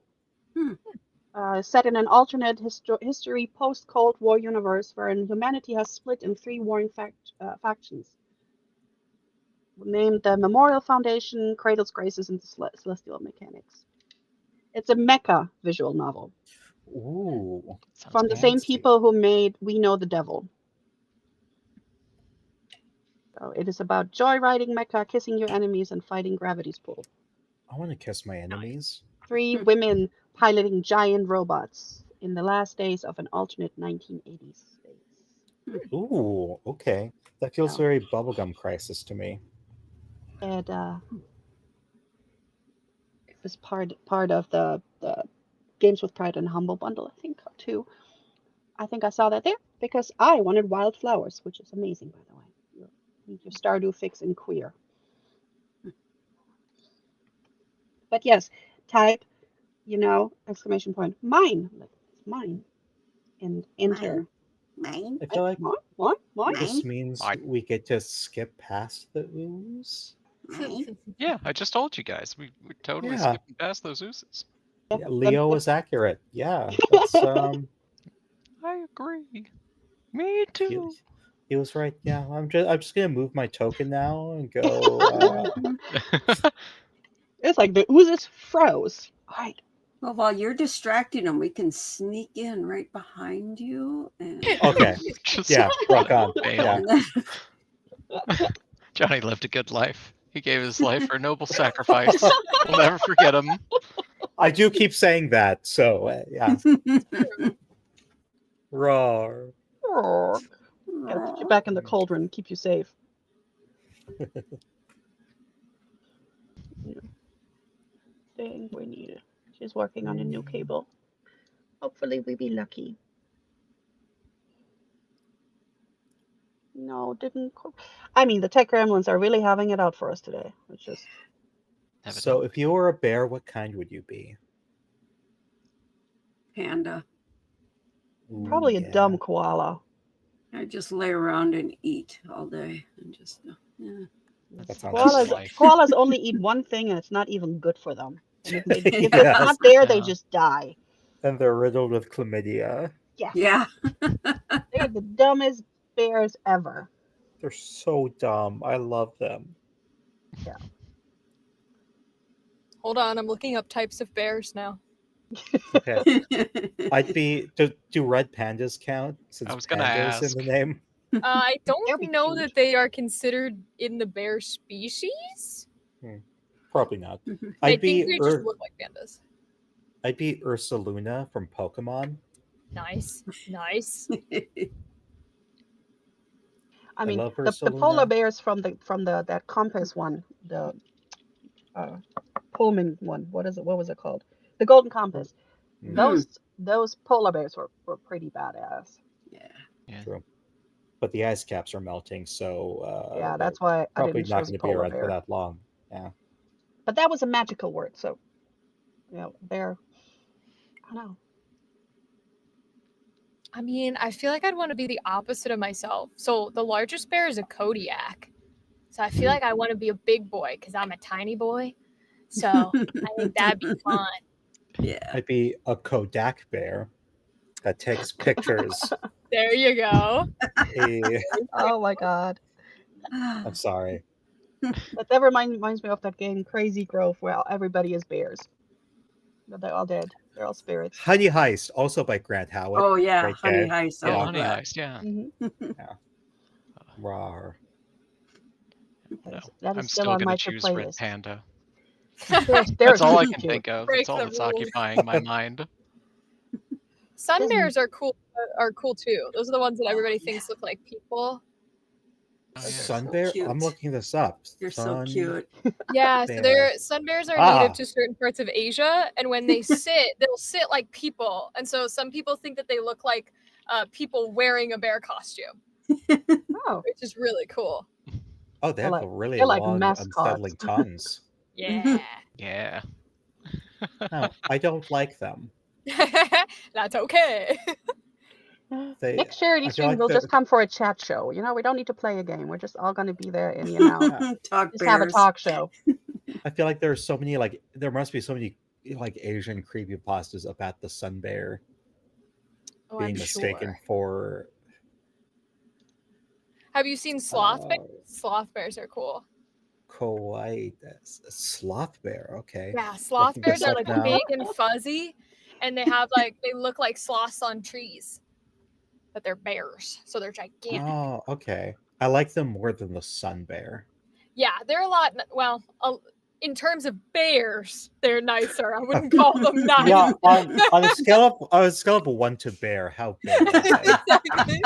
Set in an alternate history post-Cold War universe wherein humanity has split in 3 warring factions. Named the Memorial Foundation, Cradles, Graces, and Celestial Mechanics. It's a mecha visual novel. Ooh. Sounds From the fancy. same people who made We Know the Devil. So it is about joyriding mecha, kissing your enemies, and fighting gravity's pull. I want to kiss my enemies. 3 women piloting giant robots in the last days of an alternate 1980s space. Ooh. Okay. That feels Yeah. very Bubblegum Crisis to me. And it was part of the Games with Pride and Humble bundle, I think, too. I think I saw that there because I wanted Wildflowers, which is amazing, by the way. You need your Stardew fix in queer. But yes, type, mine, like mine, and enter. Mine? I feel like Mine? this means Mine. we get to skip past the ooze. Mine? Yeah, I just told you guys. We're totally Yeah. skipping past those oozes. Yeah, Leo was accurate. Yeah. That's I agree. Me too. he was right. Yeah. I'm just gonna move my token now and go It's like the oozes froze. All right. Well, while you're distracting them, we can sneak in right behind you. And Okay. Just Yeah, rock on. bail. Yeah. And then, Johnny lived a good life. He gave his life for a noble sacrifice. We'll never forget him. I do keep saying that, so yeah. Roar. Oh, gotta put you back in the cauldron, keep you safe. Thing we need. She's working on a new cable. Hopefully we be lucky. No, didn't. I mean, the tech gremlins are really having it out for us today. It's just. So, if you were a bear, what kind would you be? Panda. Ooh, Probably a yeah. dumb koala. I just lay around and eat all day and just yeah. That sounds like Koalas only eat one thing, and it's not even good for them. And if it's Yes. not there, they Yeah. just die. And they're riddled with chlamydia. Yes. Yeah. They're the dumbest bears ever. They're so dumb. I love them. Yeah. Hold on, I'm looking up types of bears now. Okay. I'd be. Do red pandas count? Since I was gonna pandas ask. in the name. I They'll don't be know cute. that they are considered in the bear species. Probably not. I I'd be think they just look like pandas. I'd be Ursaluna from Pokemon. Nice, nice. I mean, love the Ursaluna. polar bears from that compass one, the Pullman one. What is it? What was it called? The Golden Compass. Those polar bears were pretty badass. Yeah. True. But the ice caps are melting, so Yeah, they're that's why I probably didn't not choose going to be polar around for bear. that long. Yeah. But that was a magical word, so bear. I don't know. I mean, I feel like I'd want to be the opposite of myself. So the largest bear is a Kodiak. So I feel like I want to be a big boy because I'm a tiny boy. So I think that'd be fun. Yeah. I'd be a Kodak bear that takes pictures. There you go. Hey, Oh my god. I'm sorry. That reminds me of that game Crazy Grove where everybody is bears. But they're all dead. They're all spirits. Honey Heist, also by Grant Howitt. Oh yeah, Great Honey game. Heist. I Oh, love Honey that. Heist, yeah. Rawr. That I'm is still still on gonna my choose playlist. Red Panda. There's That's all I really can cute. think of. Break That's all the that's rules. occupying my mind. Sun Disney. bears are cool too. Those are the ones that everybody thinks look like people. Oh, yeah. Sun So bear? cute. I'm looking this up. They're so Sun cute. Yeah, so bear. sun bears are Ah. native to certain parts of Asia, and when they sit, they'll sit like people. And so some people think that they look like people wearing a bear costume, Oh, which is really cool. Oh, they They're have like- really they're like long, mascots. unsettling tongues. Yeah. Yeah. No, I don't like them. That's okay. next charity I feel stream like we'll they're- just come for a chat show. We don't need to play a game. We're just all going to be there and Talk just have a bears. talk show. I feel like there's so many there must be so many Asian creepypastas about the sun bear Oh, being I'm mistaken sure. for. Have you seen sloth bears? Oh. Sloth bears are cool. Kawaii, sloth bear. Okay. Yeah, sloth Looking bears this are up like now. big and fuzzy, and they look like sloths on trees, but they're bears, so they're gigantic. Oh, okay. I like them more than the sun bear. Yeah, they're a lot. Well, in terms of bears, they're nicer. I wouldn't call them nice. Yeah, on a scale of 1 to bear, how big are they? Exactly.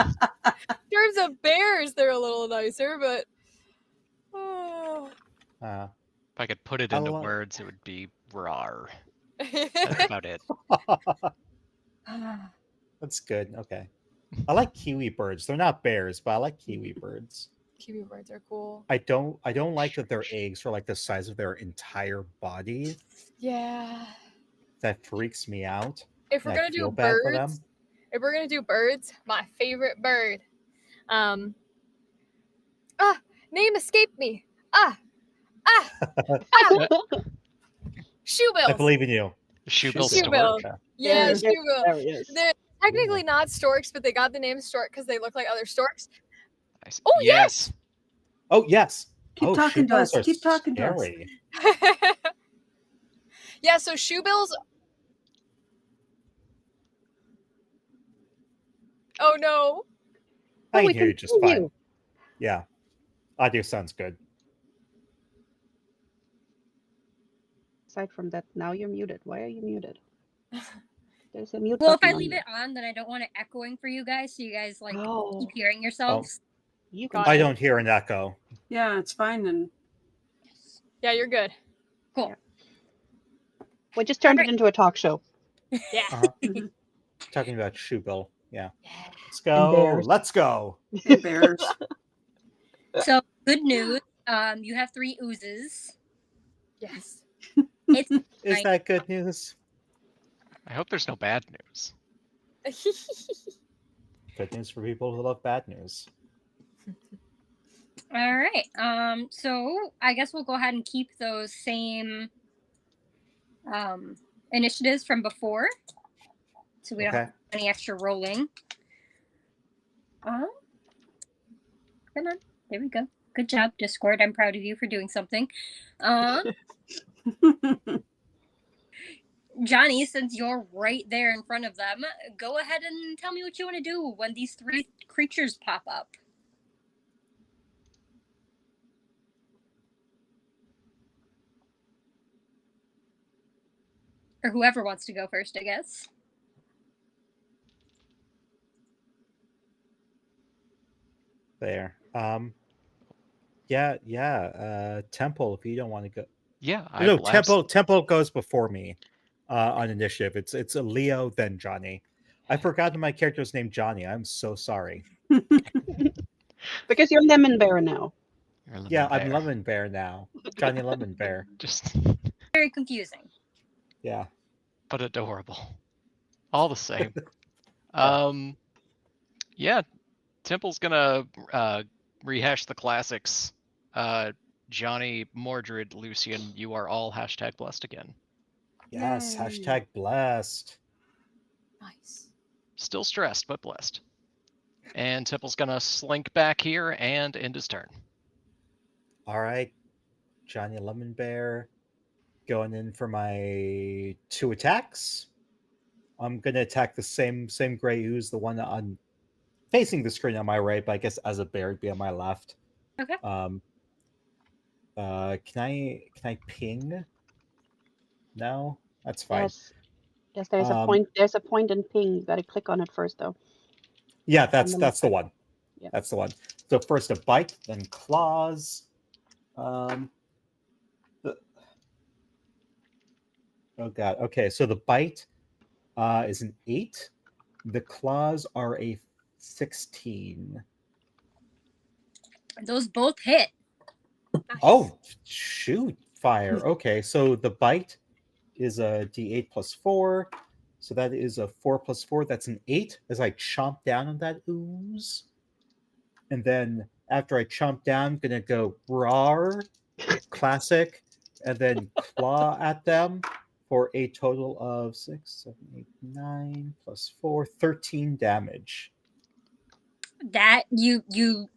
In terms of bears, they're a little nicer, but Uh, If I could put it I into love- words, it would be rar. That's about it. That's good. Okay. I like kiwi birds. They're not bears, but I like kiwi birds. kiwi birds are cool. I don't like that their eggs are like the size of their entire body. Yeah. That freaks me out. If we're and I gonna do feel bad for them. birds, my favorite bird. Name escaped me. Shoebills. I believe in you. Shoebill Shoebill. stork. Okay. Yeah, There- shoebill. There he is. They're technically not storks, but they got the name stork because they look like other storks. Nice. Oh, yes! Oh yes. Keep talking to shoebills us. are Keep talking to us. scary. Yeah, so shoebills. Oh no. I we can hear you can just hear fine. you. Yeah. Audio sounds good. aside from that, now you're muted. Why are you muted? There's a mute Well, if button I on leave you. it on, then I don't want it echoing for you guys, so you guys like Oh, keep hearing yourselves. you can. Got I it. don't hear an echo. Yeah, it's fine. And Yeah, you're good. Cool. Yeah. We just turned Alright. it into a talk show. Yeah. Uh-huh. Talking about Shoebill. Yeah. Let's And go. bears. Let's go. and bears. So good news. You have 3 oozes. Yes. It's Is Right. that good news? I hope there's no bad news. Good news for people who love bad news. all right. So I guess we'll go ahead and keep those same initiatives from before, so we don't Okay. have any extra rolling. Come on, there we go. Good job, Discord. I'm proud of you for doing something. Johnny, since you're right there in front of them, go ahead and tell me what you want to do when these 3 creatures pop up. Or whoever wants to go first, I guess. There. Yeah. Temple, if you don't want to go. Yeah, I No, will abs- Temple goes before me on initiative. It's a Leo, then Johnny. I forgot my character's name Johnny. I'm so sorry. Because you're Lemon Bear now. You're a lemon Yeah, I'm bear. Lemon Bear now. Johnny Lemon Bear. Just Very confusing. Yeah. but adorable. All the same. Yeah. Yeah, Temple's gonna rehash the classics. Johnny, Mordred, Lucian, you are all #blessed again. Yes. Yay. #blessed. Nice. Still stressed, but blessed. And Temple's gonna slink back here and end his turn. All right. Johnny Lemon Bear going in for my 2 attacks. I'm gonna attack the same gray ooze, the one on facing the screen on my right, but I guess as a bear it'd be on my left. Okay. Can I ping? No, that's fine. Yes, there's a point. There's a point in ping. You got to click on it first, though. Yeah, On that's the the left side. one. Yeah. That's the one. So first a bite, then claws. Oh god. Okay, so the bite is an 8. The claws are a 16. Those both hit. Nice. Oh, shoot, fire. Okay, so the bite is a d8 plus 4. So that is a 4 plus 4. That's an 8 as I chomp down on that ooze. And then after I chomp down, I'm going to go roar, classic, and then claw at them for a total of 6, 7, 8, 9 plus 4, 13 damage. That you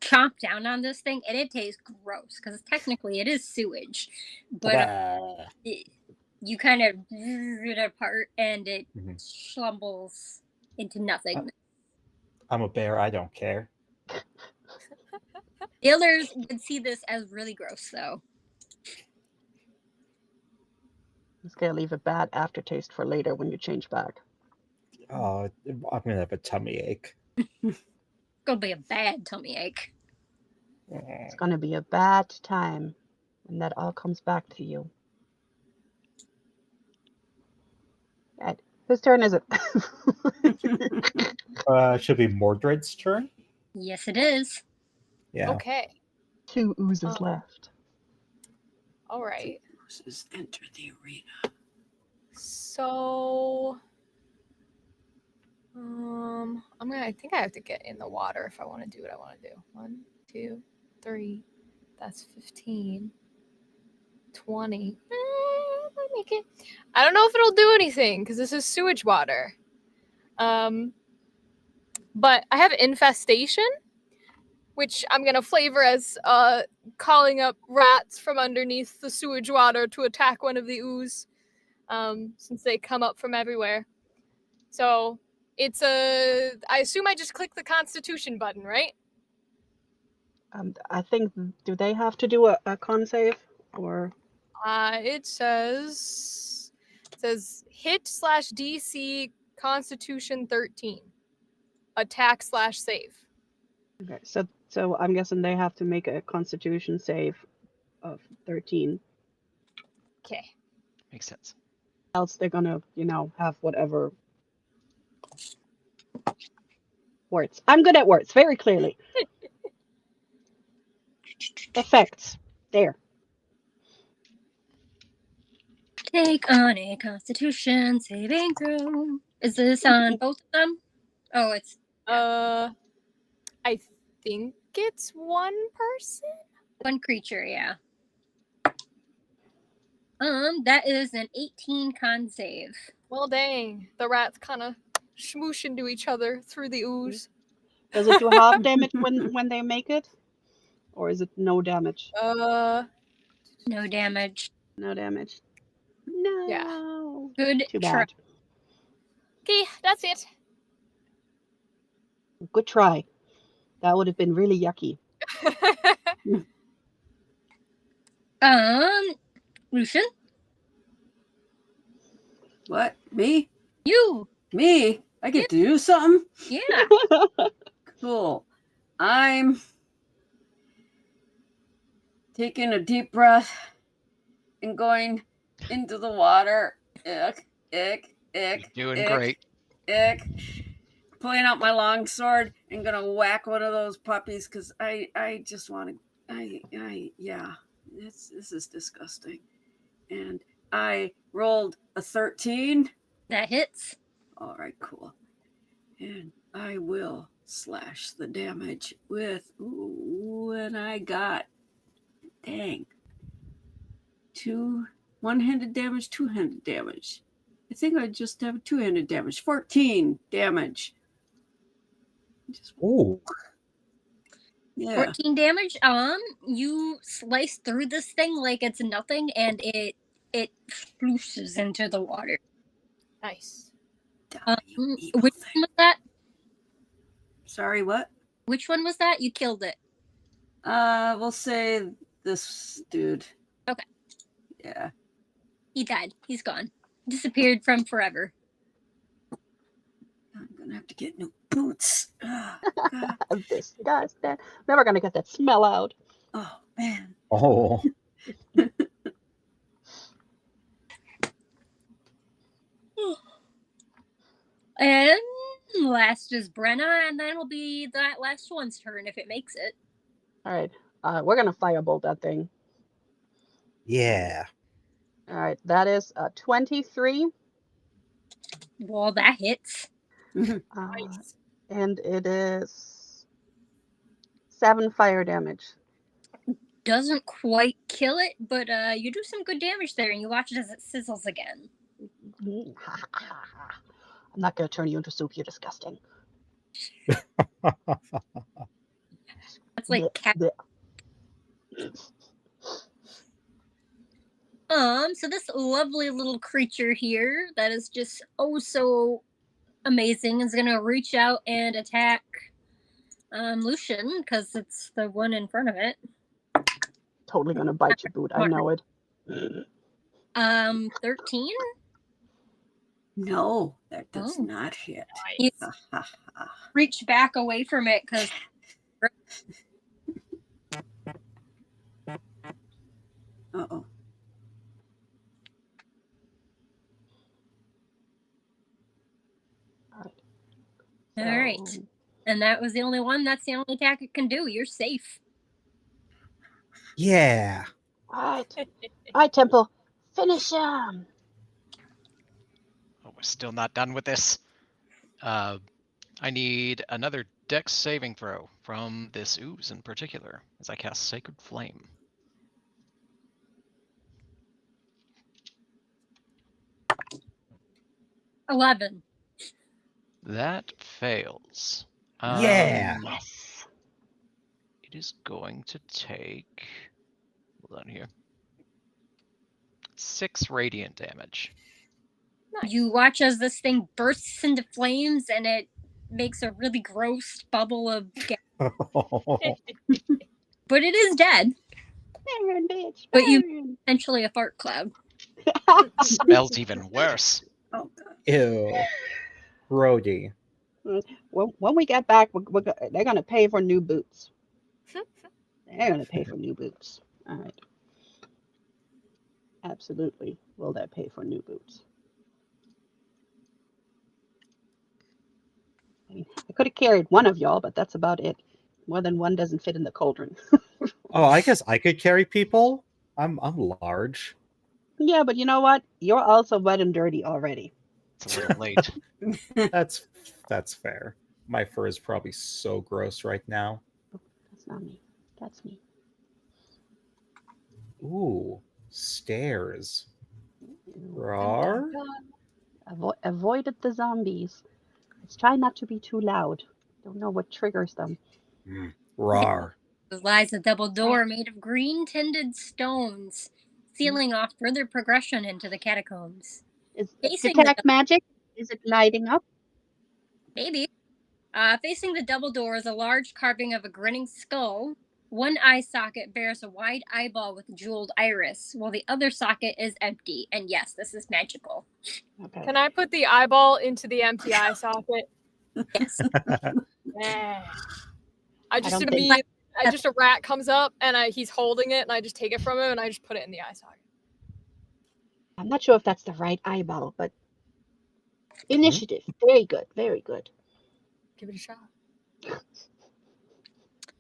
chomp down on this thing and it tastes gross because technically it is sewage, but Blah. you kind of it apart and it Mhm. slumbles into nothing. I'm a bear. I don't care. The others would see this as really gross, though. It's gonna leave a bad aftertaste for later when you change back. I'm going to have a tummy ache. It's gonna be a bad tummy ache. It's gonna be a bad time when that all comes back to you. Right. Whose turn is it? Should be Mordred's turn. Yes, it is. Yeah. Okay. 2 oozes left. All right. Horses enter the arena. So, I think I have to get in the water if I want to do what I want to do. 1, 2, 3. That's 15. 20. I make it. I don't know if it'll do anything because this is sewage water. But I have infestation, which I'm gonna flavor as calling up rats from underneath the sewage water to attack one of the ooze, since they come up from everywhere. So it's I assume I just click the Constitution button, right? I think, do they have to do a con save? Or It says hit/DC Constitution 13. Attack/save. Okay, so I'm guessing they have to make a Constitution save of 13. Okay. Makes sense. Else they're gonna, have whatever words. I'm good at words, very clearly. Effects. There. Take on a Constitution saving throw. Is this on both of them? Oh, it's I think it's one person. one creature, yeah. That is an 18 con save. Well, dang. The rats kind of smoosh into each other through the ooze. Does it do half damage when they make it? Or is it no damage? No damage. No damage. No. Yeah. Good Too try. bad. Okay, that's it. Good try. That would have been really yucky. Lucian? What? Me? You. Me? I get to do something? Yeah. Cool. I'm taking a deep breath and going into the water. Ick, ick, ick. You're doing ick, great. Ick. Pulling out my long sword and gonna whack one of those puppies because I just want to. Yeah. This is disgusting. And I rolled a 13. That hits. All right, cool. And I will slash the damage with, and I got, dang, one-handed damage, two-handed damage. I think I just have two-handed damage, 14 damage. Ooh. Yeah. 14 damage. You slice through this thing like it's nothing, and it flooses into the water. Nice. Which one was that? Sorry, what? Which one was that? You killed it. We'll say this dude. Okay. Yeah. He died. He's gone. Disappeared from forever. I'm gonna have to get new boots. Oh, Disgusting. Never gonna get that smell out. oh man. Oh. And last is Brenna, and then it'll be that last one's turn if it makes it. All right. We're gonna firebolt that thing. Yeah. All right. That is 23. Well, that hits. Nice. And it is 7 fire damage. Doesn't quite kill it, but you do some good damage there, and you watch it as it sizzles again. I'm not gonna turn you into soup. You're disgusting. That's like cat. Blech. So this lovely little creature here that is just oh so amazing is gonna reach out and attack Lucian because it's the one in front of it. Totally gonna bite your boot. I know it. 13. No, that does not hit. You reach back away from it because Uh-oh. all right, and that was the only one. That's the only attack it can do. You're safe. Yeah. All right, Temple. Finish him. Oh, we're still not done with this. I need another dex saving throw from this ooze in particular as I cast Sacred Flame. $11. That fails. Yeah. Yes. It is going to take, hold on here, 6 radiant damage. Nice. You watch as this thing bursts into flames, and it makes a really gross bubble of gas, but it is dead. Burn, bitch. But you Burn. essentially a fart cloud. Smells even worse. Oh God. Ew. Grody. When we get back, they're going to pay for new boots. They're going to pay for new boots. All right. Absolutely. Will they pay for new boots? I mean, I could have carried one of y'all, but that's about it. More than one doesn't fit in the cauldron. Oh, I guess I could carry people. I'm large. Yeah, but you know what? You're also wet and dirty already. It's a little late. That's fair. My fur is probably so gross right now. That's not me. That's me. Ooh, stairs. Dun, Rar? dun, dun. Avoided the zombies. Let's try not to be too loud. Don't know what triggers them. Rar. There lies a double door made of green tinted stones, sealing off further progression into the catacombs. Is Facing the detect magic? Is it lighting up? Maybe. Facing the double door is a large carving of a grinning skull. One eye socket bears a wide eyeball with a jeweled iris, while the other socket is empty. And yes, this is magical. Okay. Can I put the eyeball into the empty eye socket? Yes. I just don't did think- me. A rat comes up and he's holding it, and I just take it from him and I just put it in the eye socket. I'm not sure if that's the right eyeball, but initiative. Very good. Very good. Give it a shot.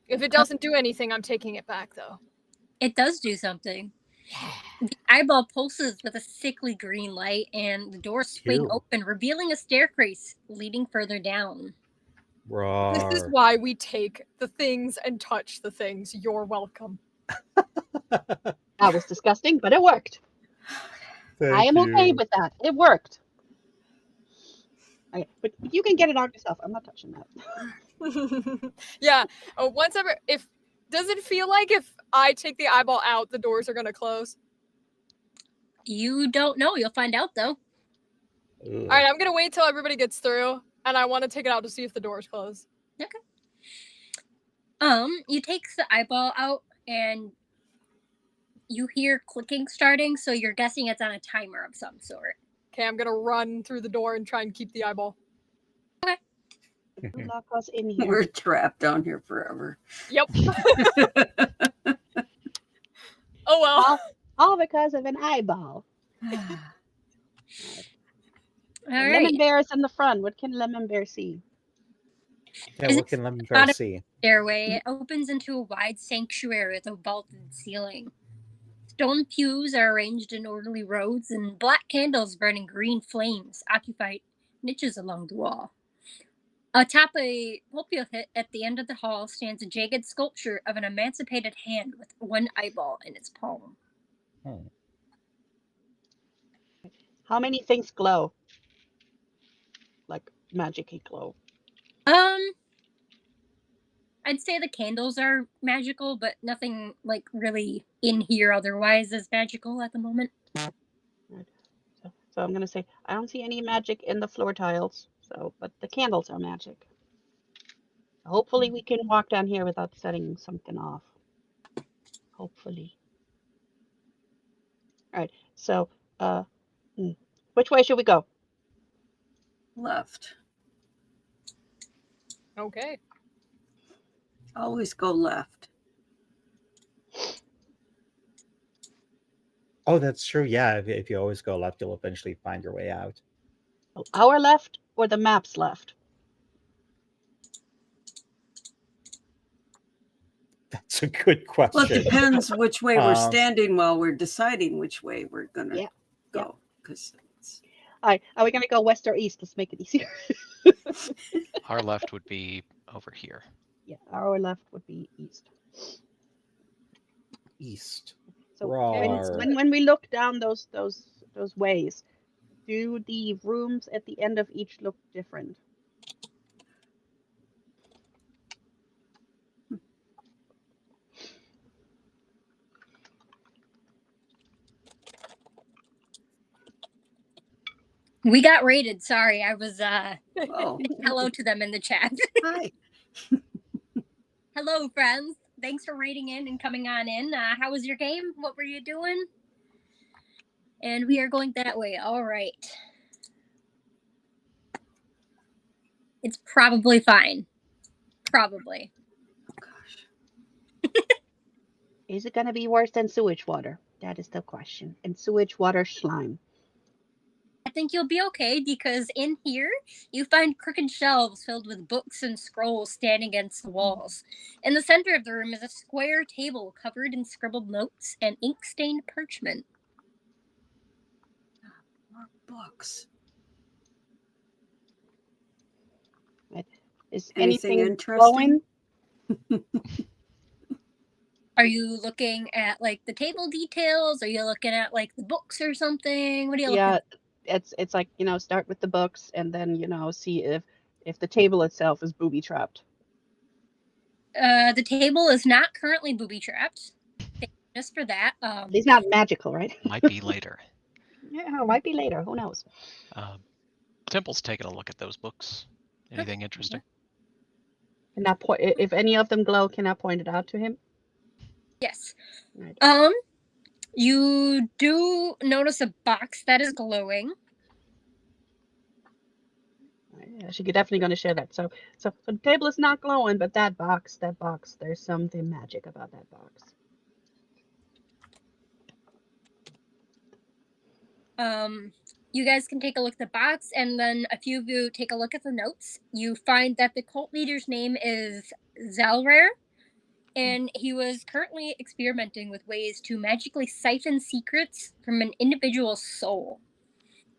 If it doesn't do anything, I'm taking it back though. It does do something. The eyeball pulses with a sickly green light, and the doors swing Ew. open, revealing a staircase leading further down. Rar. This is why we take the things and touch the things. You're welcome. That was disgusting, but it worked. I am okay with that. It worked. Okay, but you can get it out yourself. I'm not touching that. Yeah. Oh, does it feel like if I take the eyeball out, the doors are gonna close? You don't know. You'll find out, though. All right, I'm gonna wait till everybody gets through, and I want to take it out to see if the doors close. Okay. You take the eyeball out, and you hear clicking starting, so you're guessing it's on a timer of some sort. Okay, I'm gonna run through the door and try and keep the eyeball. Lock us in here. We're trapped down here forever. Yep. Oh well. All because of an eyeball. All Lemon right. Bear is in the front. What can Lemon Bear see? Yeah, Is what it can Lemon not Bear a- see? Stairway. It opens into a wide sanctuary with a vaulted ceiling. Stone pews are arranged in orderly rows, and black candles burning green flames occupy niches along the wall. Atop a pulpit at the end of the hall stands a jagged sculpture of an emancipated hand with one eyeball in its palm. How many things glow? Like magic-y glow. I'd say the candles are magical, but nothing like really in here otherwise is magical at the moment. Right. So I'm gonna say I don't see any magic in the floor tiles. So, but the candles are magic. Hopefully we can walk down here without setting something off. Hopefully. All right. So, which way should we go? Left. Okay. Always go left. Oh, that's true. Yeah, if you always go left, you'll eventually find your way out. Our left or the map's left? That's a good Well, question. it depends which way we're Um, standing while we're deciding which way we're gonna Yeah, go. Because All right. Are we gonna go west or east? Let's make it easier. Our left would be over here. Yeah, our left would be east. East. So Rawr. when we look down those ways, do the rooms at the end of each look different? We got raided. Sorry, I was oh, hello to them in the chat. hi. Hello, friends. thanks for raiding in and coming on in. How was your game? What were you doing? And we are going that way. All right. It's probably fine. Probably. Gosh. Is it going to be worse than sewage water? That is the question. And sewage water slime. I think you'll be okay because in here you find crooked shelves filled with books and scrolls standing against the walls. In the center of the room is a square table covered in scribbled notes and ink-stained parchment. More books. Is Anything anything interesting? glowing? Are you looking at like the table details? Are you looking at like the books or something? What are you looking Yeah, at? it's like, start with the books and then, see if the table itself is booby trapped. The table is not currently booby trapped. Just for that. It's not magical, right? Might be later. Yeah, it might be later. Who knows? Temple's taking a look at those books. Anything interesting? Can I if any of them glow, can I point it out to him? Yes. Right. You do notice a box that is glowing. Yeah, she's definitely going to share that. So the table is not glowing, but that box, there's something magic about that box. You guys can take a look at the box, and then a few of you take a look at the notes. You find that the cult leader's name is Zalrare, and he was currently experimenting with ways to magically siphon secrets from an individual's soul.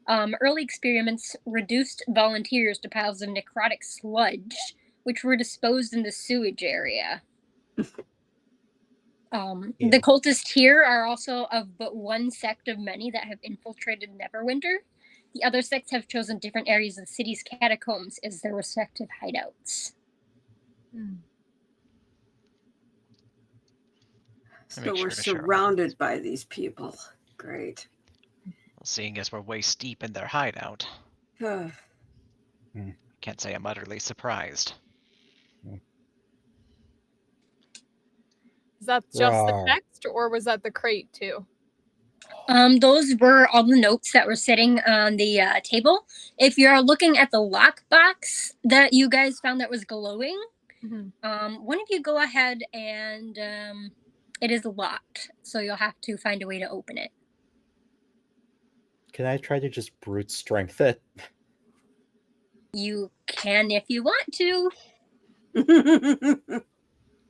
Early experiments reduced volunteers to piles of necrotic sludge, which were disposed in the sewage area. The cultists here are also of but one sect of many that have infiltrated Neverwinter. The other sects have chosen different areas of the city's catacombs as their respective hideouts. So we're surrounded by these people. Great. Well, seeing as we're waist deep in their hideout, can't say I'm utterly surprised. Is that just the text, or was that the crate too? Those were all the notes that were sitting on the table. If you're looking at the lockbox that you guys found that was glowing, one of you go ahead and it is locked, so you'll have to find a way to open it. Can I try to just brute strength it? You can if you want to.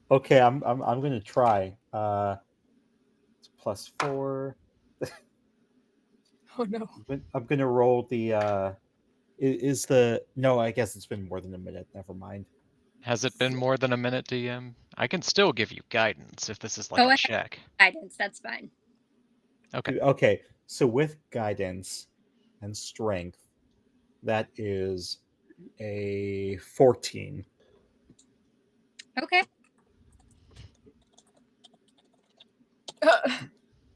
Okay, I'm gonna try. It's +4. Oh no. I'm gonna roll the is the no, I guess it's been more than a minute. Never mind. Has it been more than a minute, DM? I can still give you guidance if this is like a check. Guidance, that's fine. Okay. Okay, so with guidance and strength, that is a 14. Okay.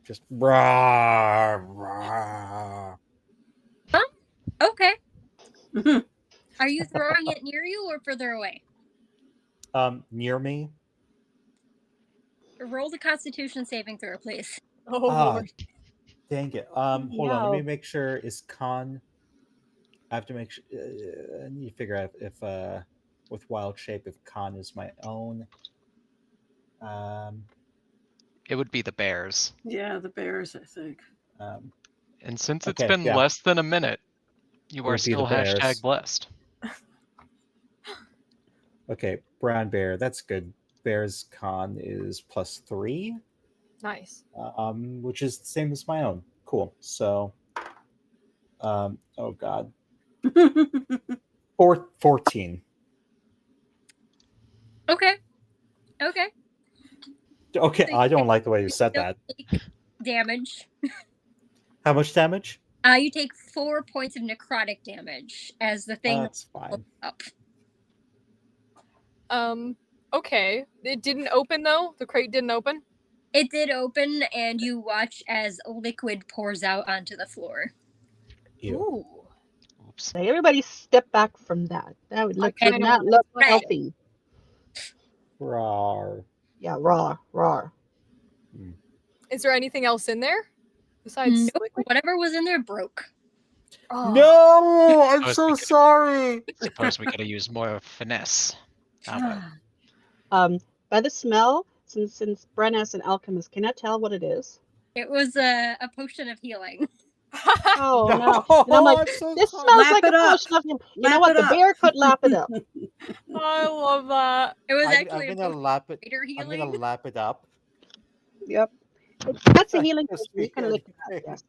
Just rah, rah. Okay. Are you throwing it near you or further away? Near me. Roll the Constitution saving throw, please. Oh Lord. Dang it. Hold on. Let me make sure. Is con? I have to make sure. I need to figure out if with wild shape if con is my own. It would be the bears. Yeah, the bears, I think. And since it's been less than a minute, you are still hashtag blessed. Okay, brown bear. That's good. Bear's con is +3. Nice. Which is the same as my own. Cool. So, oh god, 14. Okay. Okay, I don't like the way you said that. Damage. How much damage? You take 4 points of necrotic damage as the thing. That's fine. Up. Okay. It didn't open though? The crate didn't open? It did open, and you watch as liquid pours out onto the floor. Ew. Ooh. Oops. Hey, everybody step back from that. That would not look healthy. Rawr. Yeah, raw. Is there anything else in there besides Nope, liquid? whatever was in there broke. Oh. No, I'm Suppose so we could- sorry. Suppose we could have used more finesse. Oh, well. By the smell, since Bren is an alchemist, can I tell what it is? It was a potion of healing. Oh no! No, And I'm like, I'm so this sorry. smells Lap like a it up. potion of healing. You know Lap what? it The up. bear could lap it up. I love that. It was I'm actually a gonna potion lap of it. greater I'm gonna healing. lap it up. Yep. That's a That healing gives potion. You me can lick that. anything. Yes.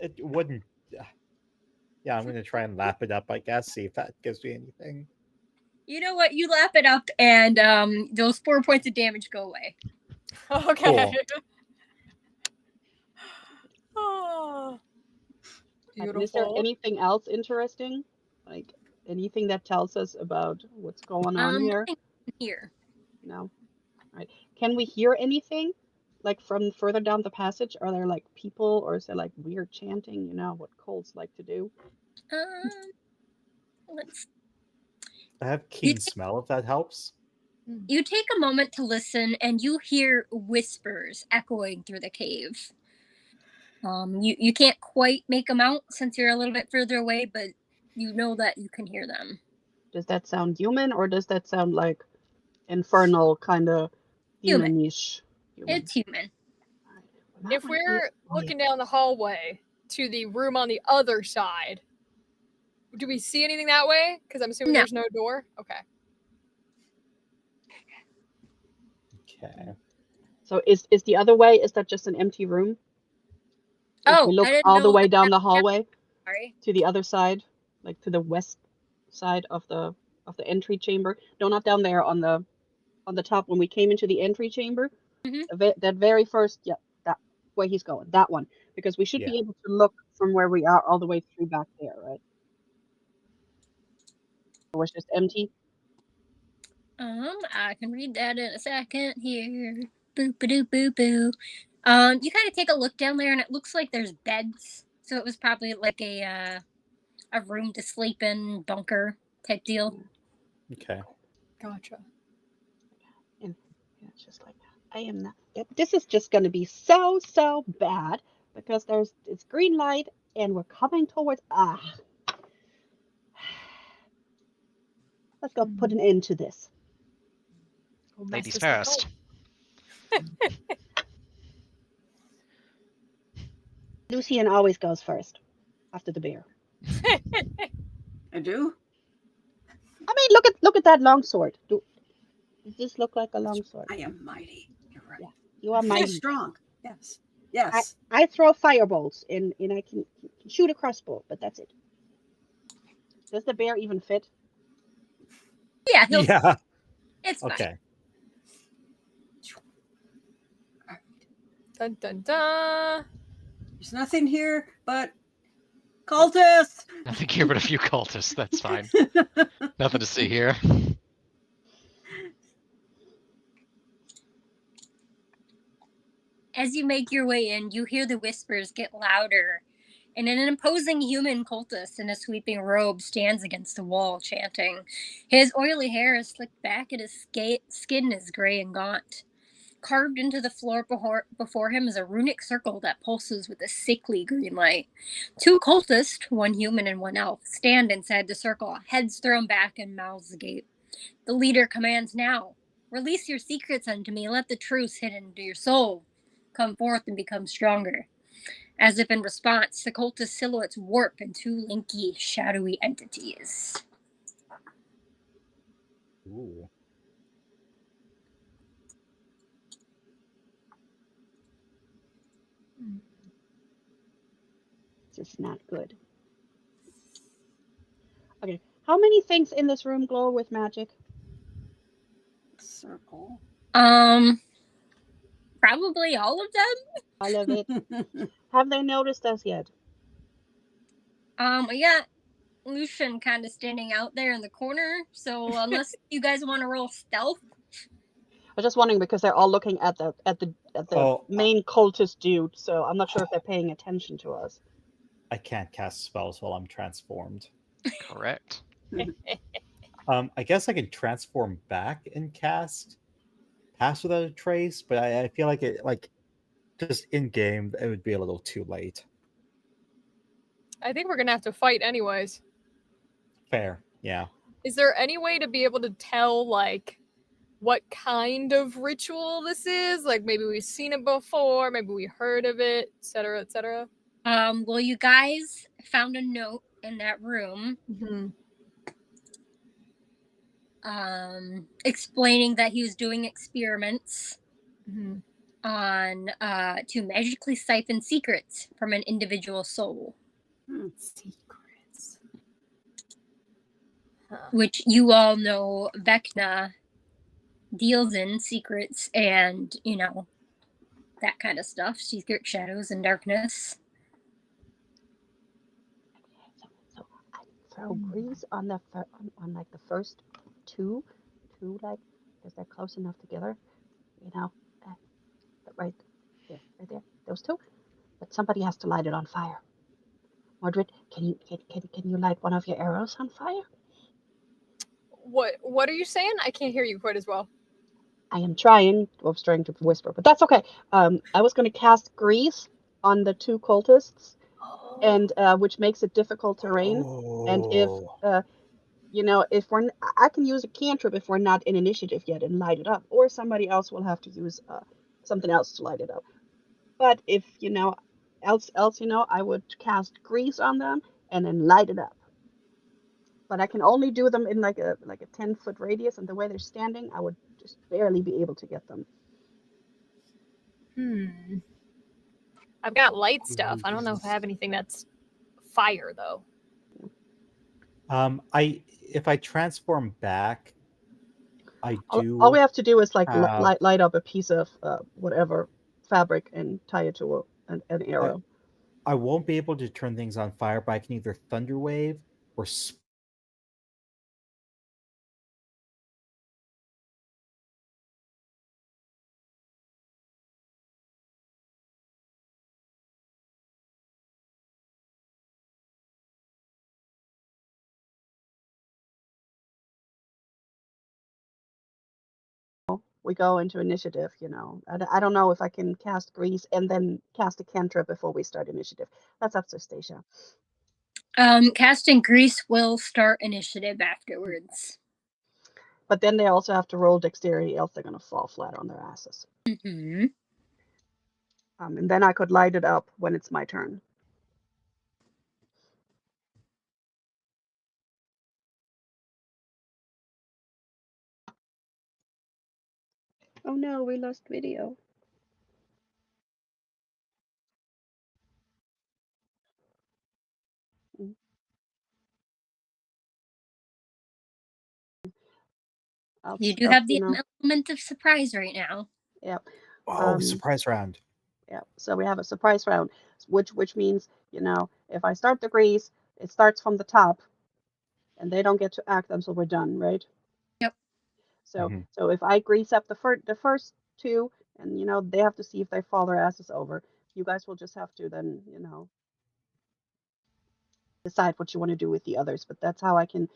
It wouldn't. Yeah, I'm gonna try and lap it up. I guess see if that gives me anything. You know what? You lap it up, and those 4 points of damage go away. Okay. Oh, And is there beautiful. anything else interesting? Like anything that tells us about what's going on here? Nothing here. No. All right. Can we hear anything? Like from further down the passage? Are there like people or is there like weird chanting? You know what cults like to do? Let's. I have keen smell if that helps. You take a moment to listen, and you hear whispers echoing through the cave. You can't quite make them out since you're a little bit further away, but you know that you can hear them. Does that sound human or does that sound like infernal kind of Human. demonish? It's human. If we're looking down the hallway to the room on the other side, do we see anything that way? Because I'm assuming No. there's no door. Okay. Okay. So is the other way? Is that just an empty room? If we Oh, look I didn't all the know way that. down the hallway Sorry. to the other side, like to the west side of the entry chamber. No, not down there on the top when we came into the entry chamber. Mhm. That very first, yeah, that way he's going, that one, because we should Yeah. be able to look from where we are all the way through back there, right? Or it's just empty. I can read that in a second here. Boop ba doo boo boo. You kind of take a look down there, and it looks like there's beds. So it was probably like a room to sleep in, bunker type deal. Okay. Gotcha. And it's just like, I am not. This is just going to be so bad because it's green light and we're coming towards. Let's go put an end to this. We'll mess Ladies this up. first. Lucian always goes first after the bear. I do. I mean, look at that longsword. Does this look like a longsword? I am mighty. You're right. Yeah, you are Very mighty. strong. Yes. Yes. I throw firebolts and I can shoot a crossbow, but that's it. Does the bear even fit? Yeah, Yeah. it's fine. Okay. Dun dun dun. There's nothing here but cultists. Nothing here but a few cultists. That's fine. Nothing to see here. As you make your way in, you hear the whispers get louder, and an imposing human cultist in a sweeping robe stands against the wall, chanting. His oily hair is slicked back, and his skin is gray and gaunt. Carved into the floor before him is a runic circle that pulses with a sickly green light. 2 cultists, one human and one elf, stand inside the circle, heads thrown back and mouths agape. The leader commands now. Release your secrets unto me. Let the truths hidden into your soul come forth and become stronger. As if in response, the cultist silhouettes warp into lanky, shadowy entities. Ooh. This is not good. Okay, how many things in this room glow with magic? Circle. Probably all of them. All of it. Have they noticed us yet? I got Lucian kind of standing out there in the corner. So unless you guys want to roll stealth, I was just wondering because they're all looking at the main cultist dude, so I'm not sure if they're paying attention to us. I can't cast spells while I'm transformed. Correct. I guess I can transform back and cast Pass Without a Trace, but I feel like it just in game it would be a little too late. I think we're gonna have to fight anyways. Fair, yeah. Is there any way to be able to tell like what kind of ritual this is? Like maybe we've seen it before, maybe we heard of it, etc., etc. Well, you guys found a note in that room, explaining that he was doing experiments on to magically siphon secrets from an individual soul. Secrets. Huh. Which you all know Vecna deals in secrets and, that kind of stuff. Secret shadows and darkness. So I throw grease on the on like the first two like because they're close enough together, right there, right there, those two. But somebody has to light it on fire. Mordred, can you light one of your arrows on fire? What are you saying? I can't hear you quite as well. I am trying. I was trying to whisper, but that's okay. I was going to cast grease on the two cultists, and which makes it difficult terrain. And if if I can use a cantrip if we're not in initiative yet and light it up, or somebody else will have to use something else to light it up. But if else I would cast grease on them and then light it up. But I can only do them in like a 10-foot radius, and the way they're standing, I would just barely be able to get them. I've got light stuff. I don't know if I have anything that's fire though. If I transform back, I do. All we have to do is like have- light up a piece of whatever fabric and tie it to an arrow. I won't be able to turn things on fire, but I can either thunder wave or We go into initiative, I don't know if I can cast grease and then cast a cantrip before we start initiative. That's up to Stacia. Casting grease will start initiative afterwards. But then they also have to roll dexterity, else they're going to fall flat on their asses. Mm-hmm. And then I could light it up when it's my turn. Oh no, we lost video. You do have the element of surprise right now. Yeah. Oh, surprise round. Yeah. So we have a surprise round, which means, if I start the grease, it starts from the top, and they don't get to act until we're done, right? Yep. So if I grease up the first two, and they have to see if they fall their asses over. You guys will just have to then, decide what you want to do with the others. But that's how I can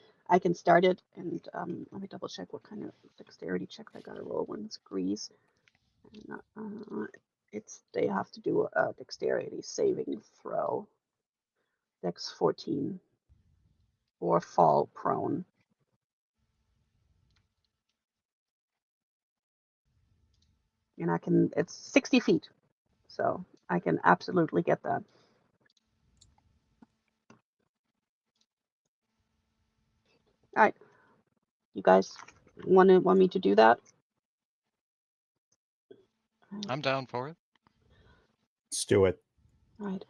start it. And let me double check what kind of dexterity check I gotta roll when it's grease. They have to do a dexterity saving throw. Dex 14 or fall prone. And it's 60 feet, so I can absolutely get that. All right, you guys want me to do that? I'm down for it. Let's do it. All right.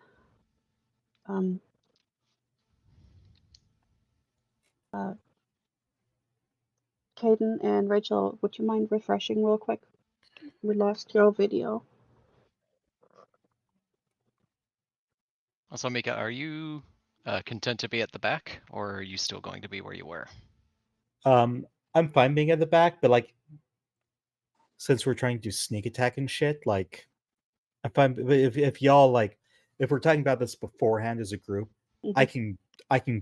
Caden and Rachel, would you mind refreshing real quick? We lost your video. Also, Mika, are you content to be at the back, or are you still going to be where you were? I'm fine being at the back, but since we're trying to do sneak attack and shit, I'm fine. But if y'all if we're talking about this beforehand as a group, I can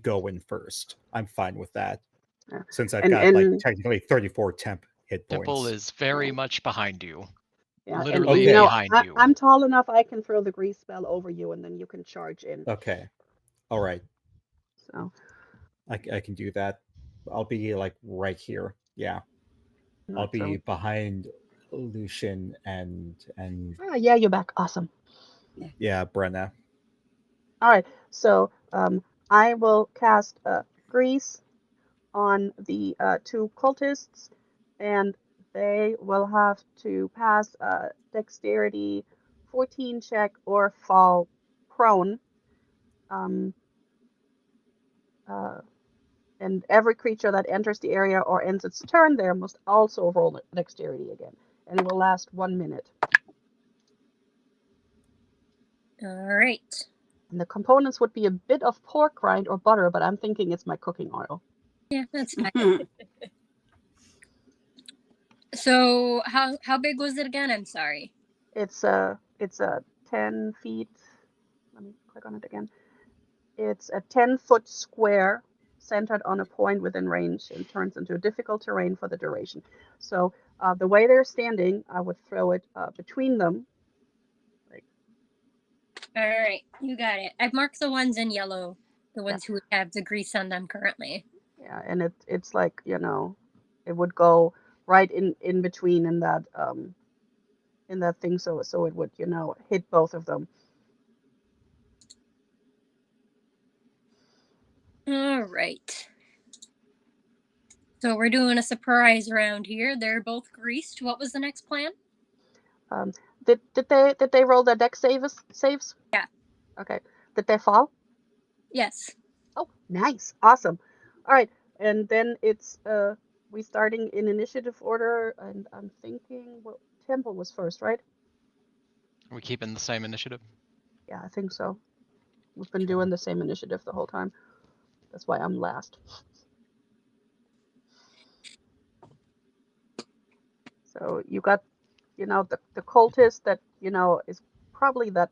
go in first. I'm fine with that. Since I've And- got like and- technically 34 temp hit points. Temple is very much behind you. Yeah, and Literally you know, behind you. I'm tall enough. I can throw the grease spell over you, and then you can charge in. Okay. All right. So I can do that. I'll be like right here. Yeah. I'll Right, be so- behind Lucian and Ah, yeah, you're back. Awesome. yeah, Brenna. All right, so I will cast grease on the two cultists, and they will have to pass a dexterity 14 check or fall prone. Um, and every creature that enters the area or ends its turn there must also roll dexterity again, and it will last 1 minute. All right. And the components would be a bit of pork rind or butter, but I'm thinking it's my cooking oil. Yeah, that's fine. So how big was it again? I'm sorry. It's a 10 feet. Let me click on it again. It's a 10-foot square centered on a point within range and turns into difficult terrain for the duration. So the way they're standing, I would throw it between them. All right, you got it. I've marked the ones in yellow, the ones who have the grease on them currently. Yeah, and it's like, you know, it would go right in between in that thing, so it would, you know, hit both of them. All right. So we're doing a surprise round here. They're both greased. What was the next plan? Did they roll their dex saves? Yeah. Okay. Did they fall? Yes. Oh, nice. Awesome. All right. And then it's we starting in initiative order, and I'm thinking Temple was first, right? Are we keeping the same initiative? Yeah, I think so. We've been doing the same initiative the whole time. That's why I'm last. So you got, you know, the cultist that, you know, is probably that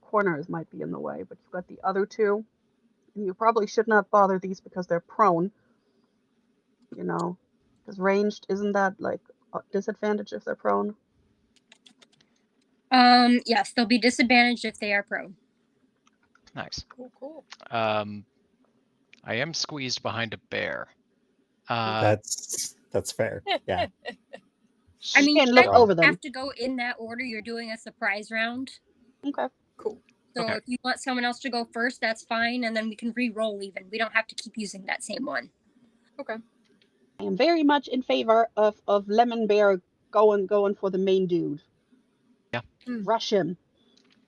corner might be in the way, but you've got the other two. And you probably should not bother these because they're prone. You know, because ranged, isn't that like a disadvantage if they're prone? Yes, they'll be disadvantaged if they are prone. Nice. Cool. I am squeezed behind a bear. That's fair. Yeah. I mean, can't you look guys over don't them. have to go in that order. You're doing a surprise round. Okay. Cool. So Okay. if you want someone else to go first, that's fine, and then we can re-roll even. We don't have to keep using that same one. Okay. I am very much in favor of Lemon Bear going for the main dude. Yeah. Rush him.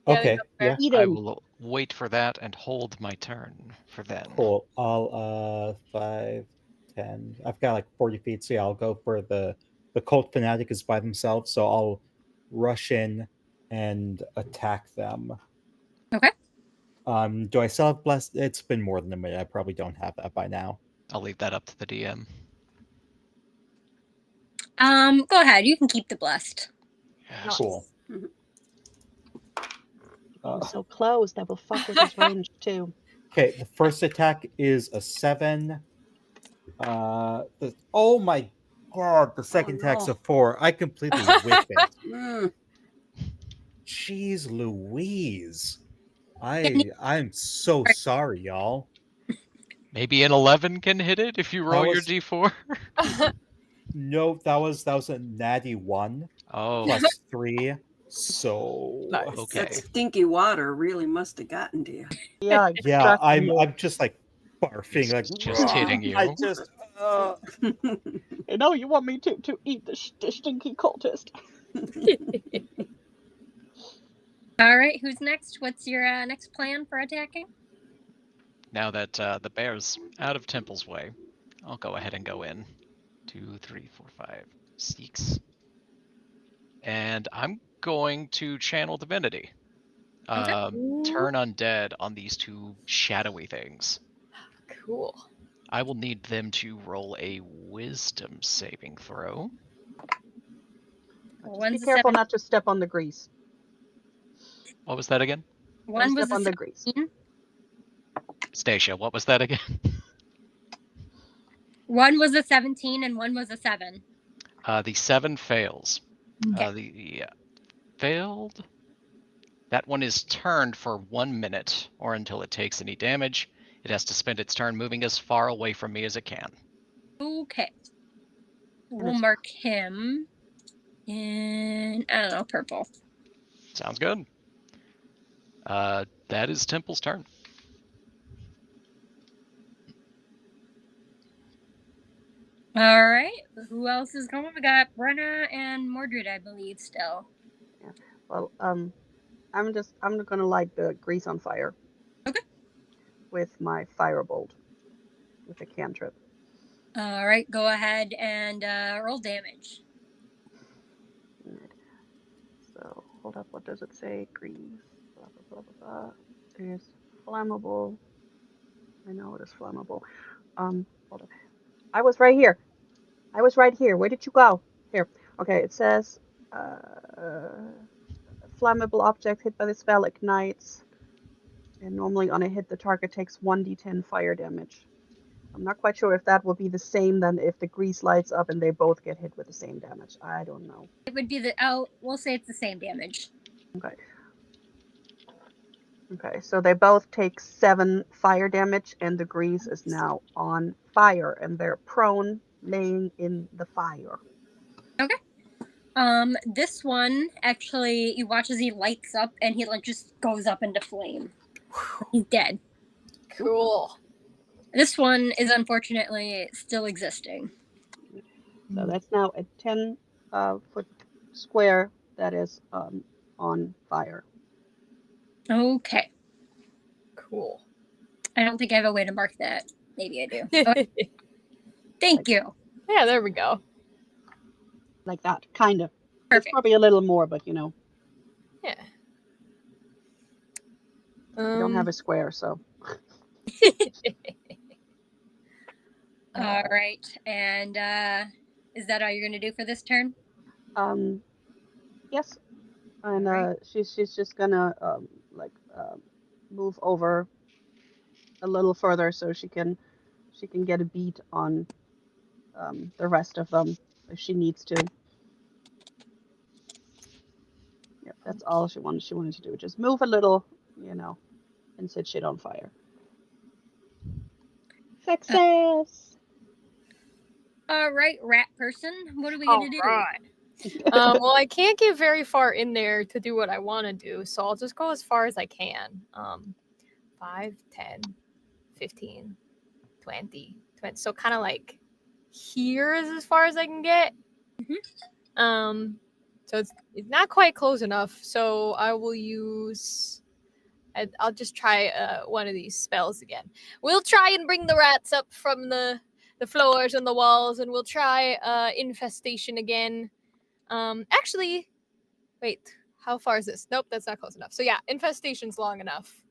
Yeah, I think Okay. that's fair. Yeah. Eat I him. will wait for that and hold my turn for then. Cool. I'll 5, 10. I've got like 40 feet, so yeah, I'll go for the cult fanatic is by themselves, so I'll rush in and attack them. Okay. Do I still have blessed? It's been more than a minute. I probably don't have that by now. I'll leave that up to the DM. Go ahead. You can keep the blessed. Yes. Cool. Oh, so close. That will fuck with his range too. Okay, the first attack is a 7. Oh my god, the second attack's no. a 4. I completely whiff it. Mm. Jeez Louise. I'm so sorry, y'all. Maybe an 11 can hit it if you roll your was- d4. No, that was a natty 1 Oh, plus 3. So Nice. okay. That stinky water really must have gotten to you. Yeah. yeah, exactly. I'm just like barfing, like Just hitting you. I just You know, you want me to eat the stinky cultist. All right. Who's next? What's your next plan for attacking? Now that the bear's out of Temple's way, I'll go ahead and go in. 2, 3, 4, 5, 6. And I'm going to channel divinity. Turn undead on these two shadowy things. Cool. I will need them to roll a wisdom saving throw. Just One's be a careful 7. not to step on the grease. What was that again? One Don't was step a on the grease. 17. Stacia, what was that again? One was a 17 and one was a 7. The 7 fails. Okay. The failed. That one is turned for 1 minute, or until it takes any damage. It has to spend its turn moving as far away from me as it can. Okay. We'll it's- mark him in, I don't know, purple. Sounds good. That is Temple's turn. All right. Who else is going? We got Brenna and Mordred, I believe, still. Well, I'm gonna light the grease on fire. Okay. With my firebolt, with a cantrip. All right. Go ahead and roll damage. Right. So hold up. What does it say? Grease. Blah blah blah blah blah. It is flammable. I know it is flammable. Hold up. I was right here. Where did you go? Here. Okay. It says. Flammable object hit by the spell ignites, and normally on a hit the target takes 1d10 fire damage. I'm not quite sure if that will be the same then if the grease lights up and they both get hit with the same damage. I don't know. It would be we'll say it's the same damage. Okay, so they both take 7 fire damage, and the grease is now on fire, and they're prone, laying in the fire. Okay. This one actually, you watch as he lights up, and he just goes up into flame. He's dead. Cool. This one is unfortunately still existing. So that's now a 10 foot square that is on fire. Okay. Cool. I don't think I have a way to mark that. Maybe I do. Okay. Thank you. Yeah, there we go. Like that, kind of. Perfect. It's probably a little more, but you know. Yeah. I don't have a square, so. All right. And is that all you're going to do for this turn? Yes. And Right. she's just gonna move over a little further so she can get a beat on the rest of them if she needs to. Yep, that's all she wanted to do. Just move a little, you know, and set shit on fire. Success. All right, rat person. What are we going to do? Right. Well, I can't get very far in there to do what I want to do, so I'll just go as far as I can. 5, 10, 15, 20. So kind of like here is as far as I can get. Mm-hmm. So it's not quite close enough. So I will use. I'll just try one of these spells again. We'll try and bring the rats up from the floors and the walls, and we'll try infestation again. Actually, wait, how far is this? Nope, that's not close enough. So yeah, infestation's long enough.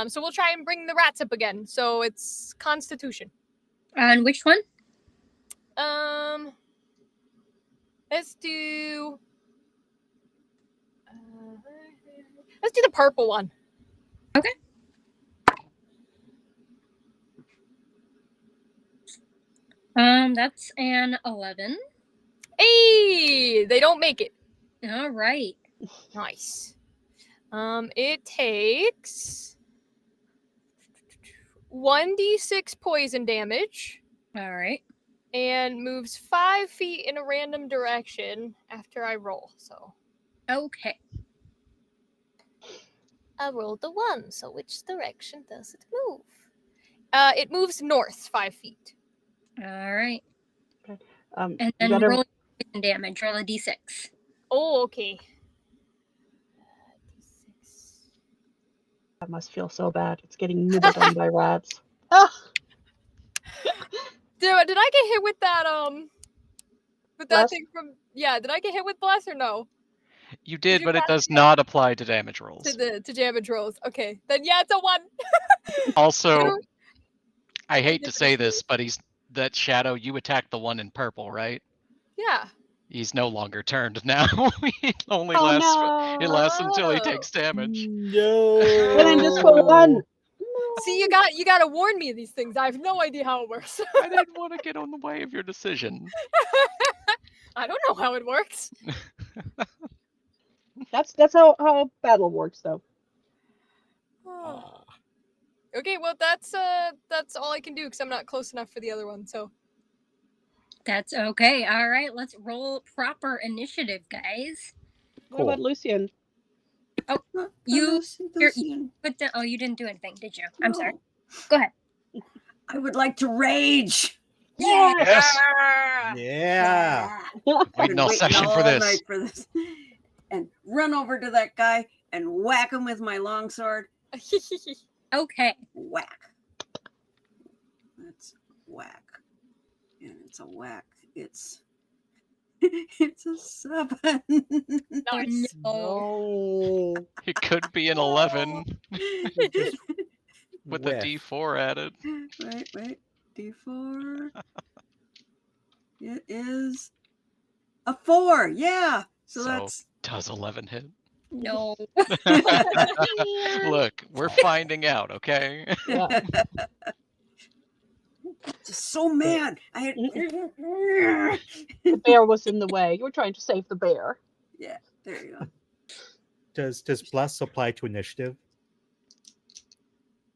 So we'll try and bring the rats up again. So it's Constitution. And which one? Let's do. Let's do the purple one. Okay. That's an 11. Hey, they don't make it. All right. Nice. It takes 1d6 poison damage. All right. And moves 5 feet in a random direction after I roll. So. Okay. I rolled a 1, so which direction does it move? It moves north 5 feet. All right. Okay. And then roll poison damage. Roll a d6. Oh, okay. D6. That must feel so bad. It's getting nibbled on by rats. Ah! Did I get hit with that Bless? thing from? Yeah, did I get hit with bless or no? You did, but it does not apply to damage rolls. To damage rolls. Okay, then yeah, it's a 1. Also, I hate to say this, but that shadow. You attacked the one in purple, right? Yeah. He's no longer turned now. It only lasts. No. It lasts until he takes damage. No. And then just for one. See, you got to warn me of these things. I have no idea how it works. I didn't want to get on the way of your decision. I don't know how it works. That's how battle works, though. Okay, well that's all I can do because I'm not close enough for the other one. So That's okay. All right, let's roll proper initiative, guys. What about Lucian? You- Lucian. But you didn't do anything, did you? I'm sorry. No. Go ahead. I would like to rage. Yes. Yeah. Waiting Been all waiting session for all this. night for this. And run over to that guy and whack him with my longsword. Okay. Whack. That's whack. And it's a whack. It's a 7. nice. No. It could be an 11 Just with a whiff. D4 added. Wait. D4. It is a 4. Yeah. So that's does 11 hit? No. Look, we're finding out, okay? Yeah. just so mad. I had The bear was in the way. You were trying to save the bear. yeah. There you go. Does bless apply to initiative?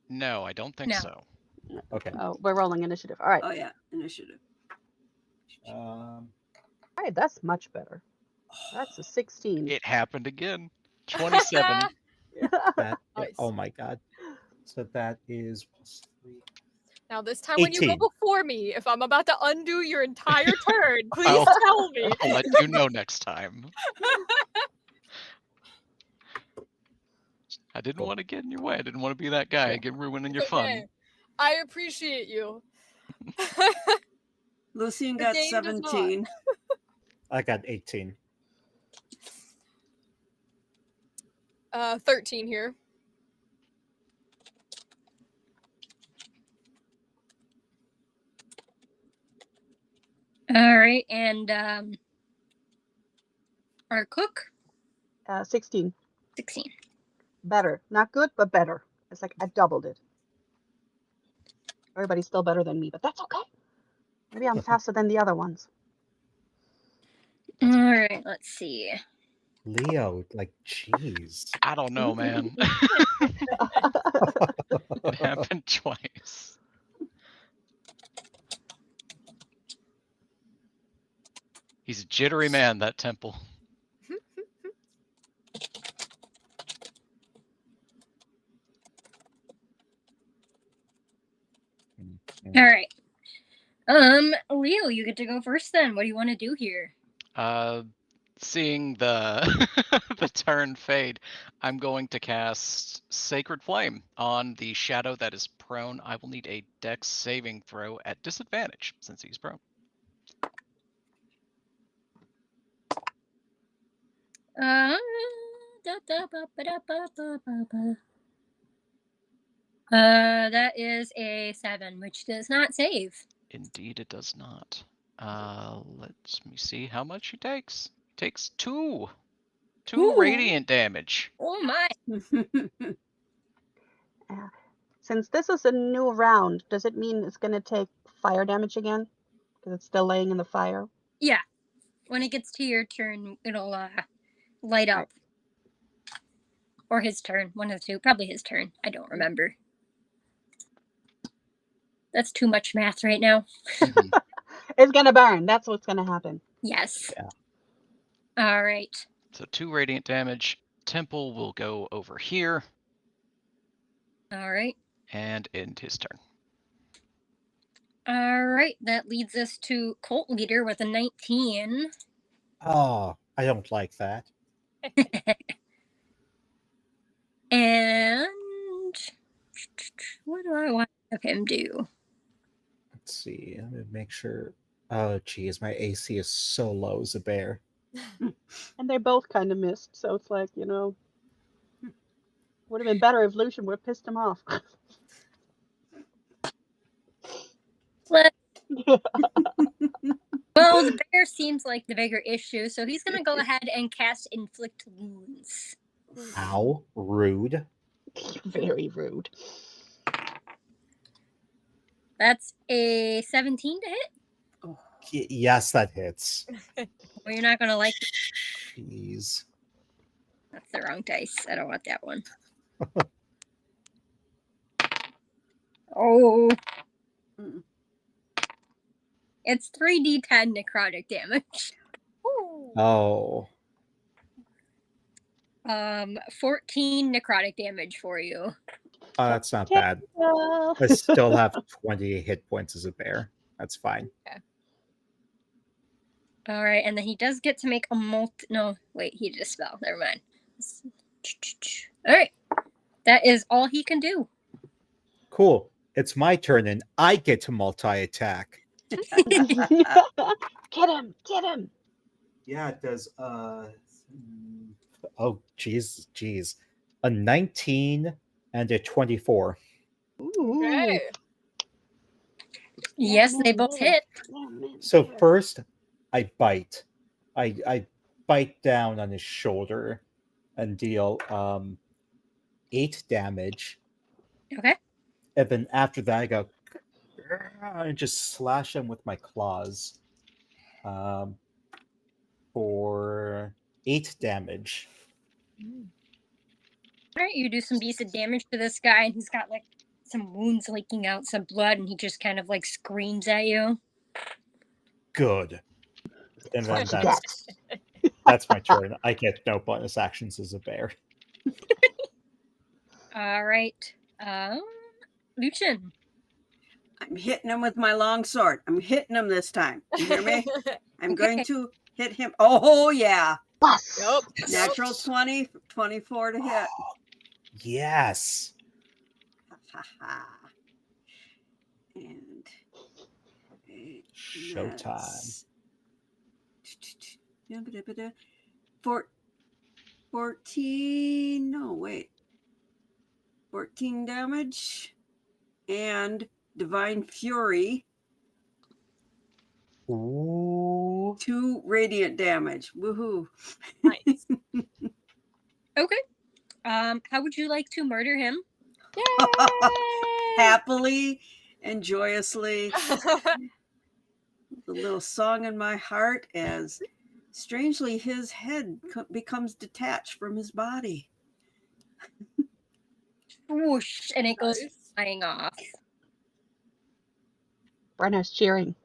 No, I don't think No. so. Okay. Oh, we're rolling initiative. All right. Oh yeah, initiative. All right, that's much better. That's a 16. It happened again. 27. That, Nice. oh my god. So that is plus 3. Now this time when you go 18. before me, if I'm about to undo your entire turn, please I'll- tell me. I'll let you know next time. I didn't Cool. want to get in your way. I didn't want to be that guy. Yeah. Get ruining your It's fun. okay. I appreciate you. Lucian The got game does not. 17. I got 18. 13 here. All right, and our cook 16. 16. Better. Not good, but better. It's like I doubled it. Everybody's still better than me, but that's okay. Maybe I'm faster than the other ones. All right, let's see. Leo, like, jeez. I don't know, man. It happened twice. He's a jittery man, that temple. All right. Leo, you get to go first then. What do you want to do here? Seeing the the turn fade, I'm going to cast Sacred Flame on the shadow that is prone. I will need a Dex saving throw at disadvantage since he's prone. That is a 7, which does not save. Indeed, it does not. Let me see how much he takes. He takes 2 Ooh. radiant damage. Oh my! Since this is a new round, does it mean it's going to take fire damage again? Because it's still laying in the fire? Yeah. When it gets to your turn, it'll light up. Or his turn. One of the two. Probably his turn. I don't remember. That's too much math right now. Mhm. It's going to burn. That's what's going to happen. Yes. Yeah. All right. So 2 radiant damage. Temple will go over here All right. and end his turn. All right. That leads us to Cult Leader with a 19. Oh, I don't like that. And what do I want to have him do? Let's see. Let me make sure. Oh, geez, my AC is so low as a bear. And they both kind of missed. So it's like, you know, would have been better if Lucian would have pissed him off. Let- Well, the bear seems like the bigger issue, so he's going to go ahead and cast Inflict Wounds. How rude. Very rude. That's a 17 to hit. Oh, Yes, that hits. Well, you're not gonna like. Jeez. That's the wrong dice. I don't want that one. Oh. Mm. It's 3d10 necrotic damage. Ooh. Oh. 14 necrotic damage for you. That's not bad. Well, I still have 20 hit points as a bear. That's fine. All right, and then he does get to make a No, wait, he did a spell. Never mind. All right, that is all he can do. Cool. It's my turn, and I get to multi-attack. Get him! Get him! Yeah, it does. Oh, jeez. A 19 and a 24. Ooh. Okay. Yes, they both hit. So first, I bite. I bite down on his shoulder and deal 8 damage. Okay. And then after that, I go and just slash him with my claws for 8 damage. All right, you do some decent damage to this guy, and he's got like some wounds leaking out some blood, and he just kind of like screams at you. Good. And then What you got? that's my turn. I get no bonus actions as a bear. All right, Lucien. I'm hitting him with my long sword. I'm hitting him this time. You hear me? I'm going to hit him. Oh, yeah. Yes. Yup. Natural 20, 24 to hit. Yes. Ha, ha. And Showtime. 14. No, wait. 14 damage and Divine Fury. Ooh. 2 radiant damage. Woohoo. Nice. Okay. How would you like to murder him? Happily and joyously. The little song in my heart as strangely his head becomes detached from his body. Whoosh, and it goes Nice. flying off. Brenna's cheering.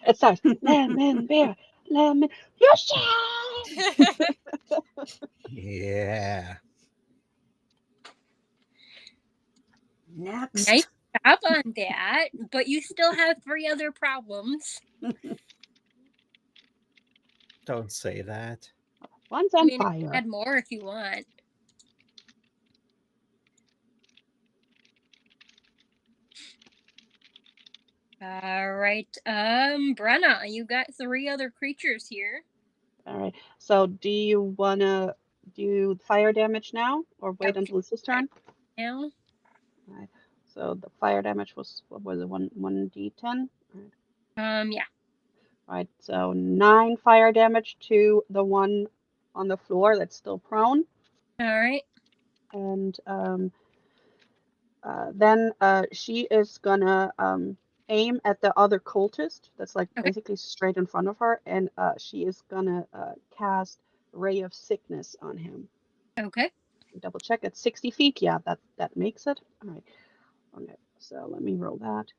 It starts. Lemon bear, lemon. Yoshi! Yeah. Next. Nice job on that, but you still have 3 other problems. Don't say that. One's I on mean, fire. add more if you want. All right, Brenna, you got 3 other creatures here. All right. So, do you wanna do fire damage now, or wait Yep. until it's his turn? Now, All right. So the fire damage was, what was it, 1d10? yeah. All right. So 9 fire damage to the one on the floor that's still prone, All right. and then she is gonna aim at the other cultist that's like Okay. basically straight in front of her, and she is gonna cast Ray of Sickness on him. Okay. Double check at 60 feet. Yeah, that makes it. All right. Okay. So let me roll that.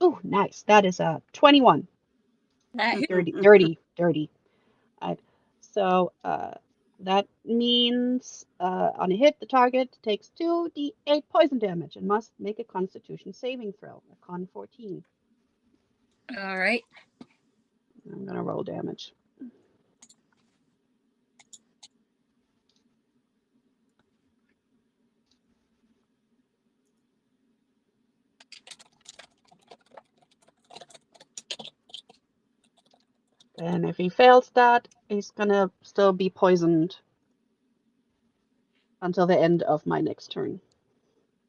Oh, nice. That is a 21. That hit. Dirty. All right. So that means on a hit, the target takes 2d8 poison damage and must make a Constitution saving throw. A con 14. All right. I'm gonna roll damage. And if he fails that, he's gonna still be poisoned until the end of my next turn.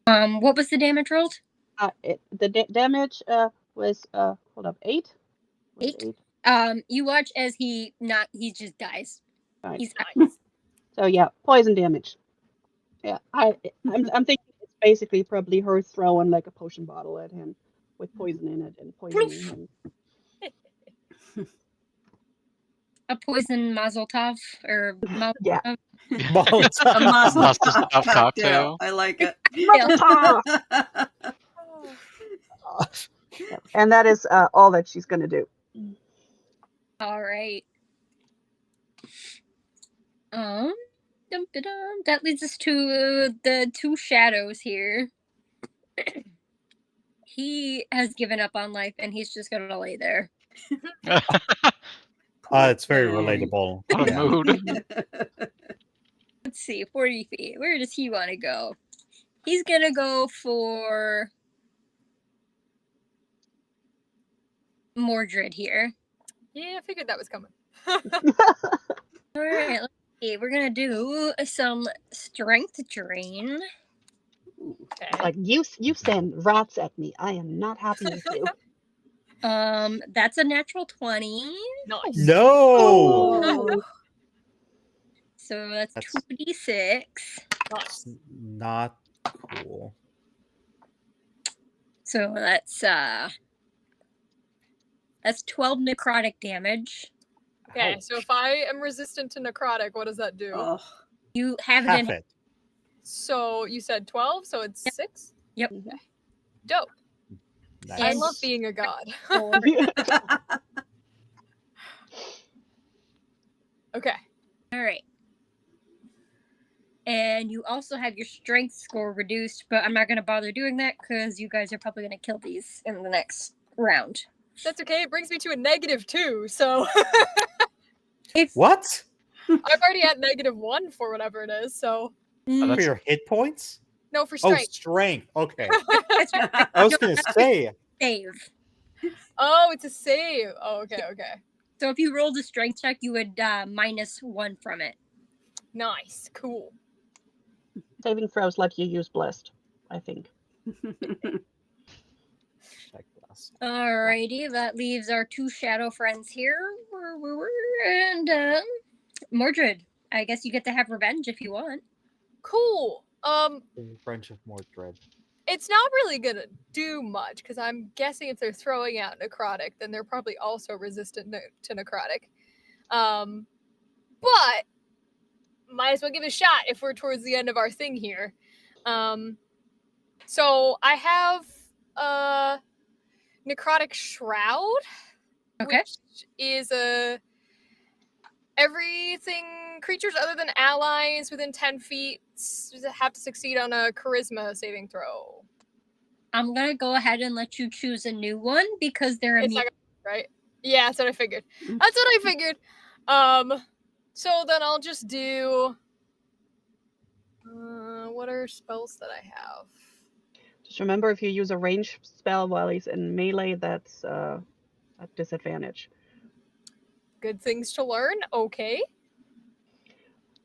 What was the damage rolled? The damage was hold up, 8. Was it 8. You watch as he just dies. Right. He's Nice. So yeah, poison damage. Yeah, I'm thinking it's basically probably her throwing like a potion bottle at him with poison in it and poisoning him. A poison Mazel Tov or Yeah. Molotov. A Mazel Mazel Tov Tov cocktail. I like it. Mazel Yep. And that is all that she's going to do. All right. Dum-da-dum. That leads us to the two shadows here. He has given up on life, and he's just gonna lay there. It's very Dang. relatable. What a Yeah. mood. Let's see, 40 feet. Where does he want to go? He's gonna go for Mordred here. Yeah, I figured that was coming. All right, let's see. We're gonna do some strength drain. Okay. Like, you send rats at me. I am not happy with you. That's a natural 20. Nice. No. Oh. So that's That's- 2d6. Nice. Not cool. So that's 12 necrotic damage. Okay, Ouch. so if I am resistant to necrotic, what does that do? Oh. You have it Half in it. So you said 12, so it's 6? Yep. Dope. Nice. I love being a god. Okay. All right. And you also have your strength score reduced, but I'm not going to bother doing that because you guys are probably going to kill these in the next round. That's okay. It brings me to a -2, so If What? I'm already at -1 for whatever it is, so For your hit points? no, for Oh, strength. strength. Okay. That's right. I was gonna say. Save. Oh, it's a save. Oh, okay, okay. So if you rolled a strength check, you would -1 from it. Nice. Cool. Saving throws let you use blessed, I think. Alrighty, that leaves our two shadow friends here. And Mordred, I guess you get to have revenge if you want. Cool. French of Mordred. It's not really gonna do much because I'm guessing if they're throwing out necrotic, then they're probably also resistant to necrotic. But might as well give it a shot if we're towards the end of our thing here. So I have necrotic shroud, Okay. which is everything creatures other than allies within 10 feet have to succeed on a charisma saving throw. I'm gonna go ahead and let you choose a new one because they're It's immune. not right. Yeah, that's what I figured. That's what I figured. So then I'll just do. What are spells that I have? Just remember, if you use a range spell while he's in melee, that's a disadvantage. Good things to learn. Okay.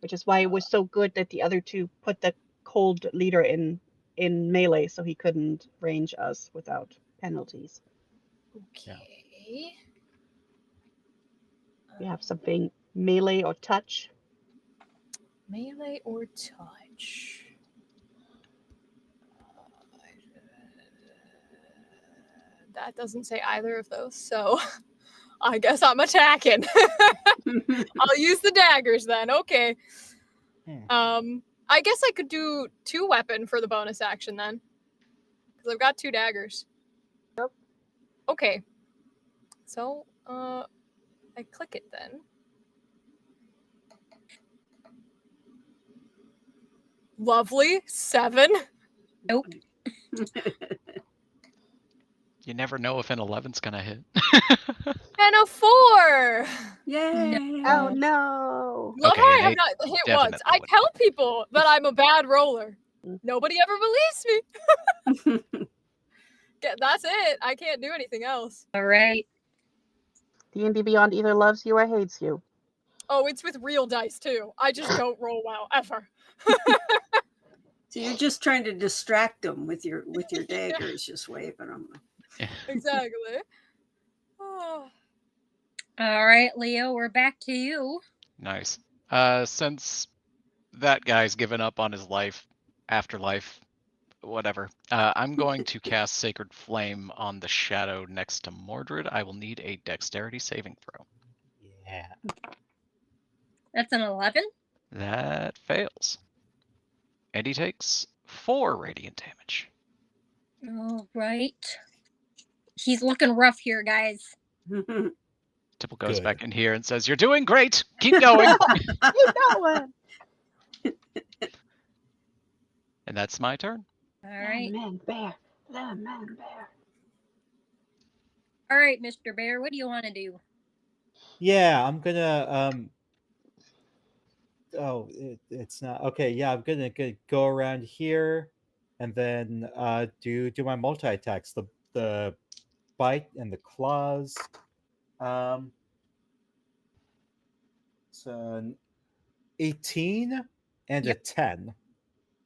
Which is why it was so good that the other two put the cold leader in melee, so he couldn't range us without penalties. Okay. You have something melee or touch. Melee or touch? That doesn't say either of those, so I guess I'm attacking. I'll use the daggers then. Okay. I guess I could do 2 weapon for the bonus action then, because I've got 2 daggers. Yep. Okay. So I click it then. Lovely. 7. Nope. You never know if an 11's gonna hit. And a 4. Yay. Oh no! Love Okay, how I and have it not hit definitely once. I wouldn't. tell people that I'm a bad roller. Nobody ever believes me. That's it. I can't do anything else. All right. D&D Beyond either loves you or hates you. Oh, it's with real dice too. I just don't roll well ever. So you're just trying to distract them with your daggers, just waving them. Exactly. Oh. All right, Leo, we're back to you. Nice. Since that guy's given up on his afterlife, Whatever. I'm going to cast Sacred Flame on the shadow next to Mordred. I will need a dexterity saving throw. Yeah. That's an 11. That fails. And he takes 4 radiant damage. All right. He's looking rough here, guys. Tipple goes Good. back in here and says, "You're doing great. Keep going." Keep going. And that's my turn. All right. The man bear. The man bear. All right, Mr. Bear, what do you want to do? Yeah, I'm gonna oh, it's not okay. Yeah, I'm gonna go around here, and then do my multi attacks. The bite and the claws. It's an 18 and Yep. a 10.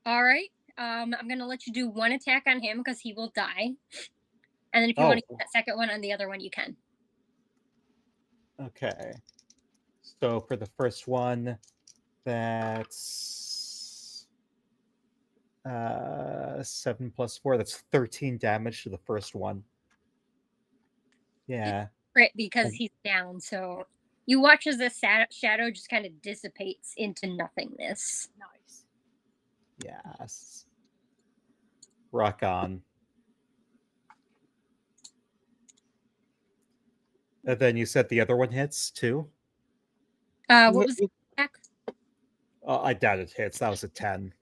All right. I'm gonna let you do one attack on him because he will die, and then if you want to Oh, get that second one on the other one, you can. okay. So for the first one, that's 7 plus 4. That's 13 damage to the first one. Yeah. Right, because he's down. So you watch as the shadow just kind of dissipates into nothingness. Nice. Yes. Rock on. And then you said the other one hits too? What was the attack? I doubt it hits. That was a 10.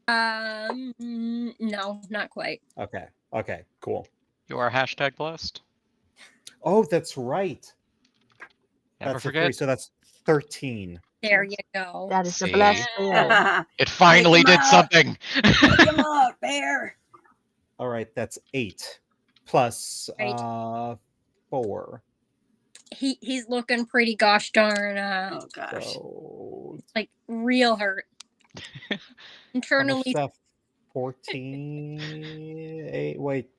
No, not quite. Okay. Okay, cool. You are hashtag blessed. Oh, that's right. Never That's a 3, forget. so that's 13. There you go. That is the See? blessed bear. It finally him did out. something. Take him out, bear. All right, that's 8 plus Right. 4. He's looking pretty gosh darn Oh gosh. So like real hurt. how much Internally is that? 14. 8. Wait.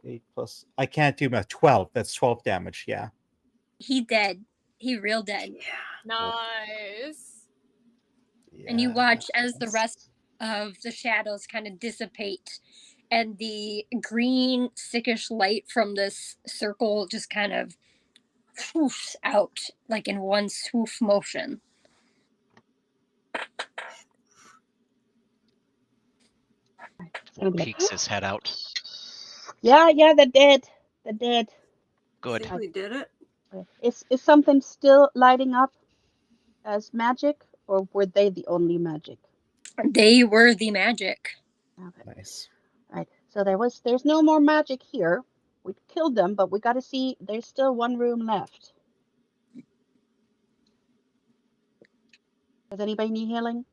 8 plus. I can't do math. 12. That's 12 damage. Yeah. he dead. He real dead. Nice. And you watch as the Yes. rest of the shadows kind of dissipate, and the green sickish light from this circle just kind of swoofs out like in one swoof motion. Well, peeks his head out. Yeah, they're dead. They're dead. Good. I think we did it. Is something still lighting up as magic, or were they the only magic? They were the magic. Okay. Nice. Right. So there's no more magic here. We killed them, but we got to see. There's still one room left. Does anybody need healing?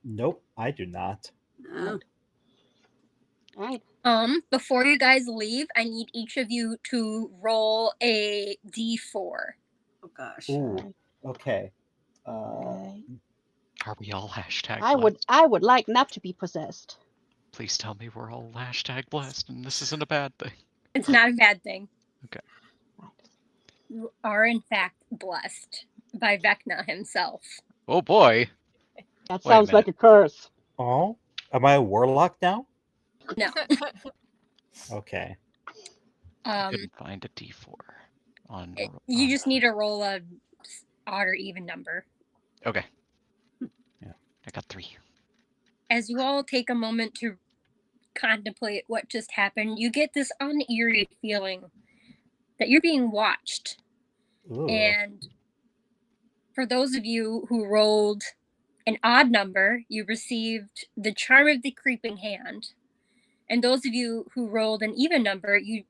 Nope, I do not. No. All right. Before you guys leave, I need each of you to roll a d4. Oh gosh. Ooh. Right. Okay. Okay. Are we all hashtag I blessed? would like not to be possessed. Please tell me we're all hashtag blessed and this isn't a bad thing. It's not a bad thing. Okay. You are in fact blessed by Vecna himself. Oh boy. That Wait a sounds like minute. a curse. Oh, am I a warlock now? No. Okay. I couldn't find a D4 on. You just need to roll a odd or even number. Okay. Yeah. I got 3. As you all take a moment to contemplate what just happened, you get this uneery feeling that you're being watched. Ooh. And for those of you who rolled an odd number, you received the charm of the creeping hand. And those of you who rolled an even number, you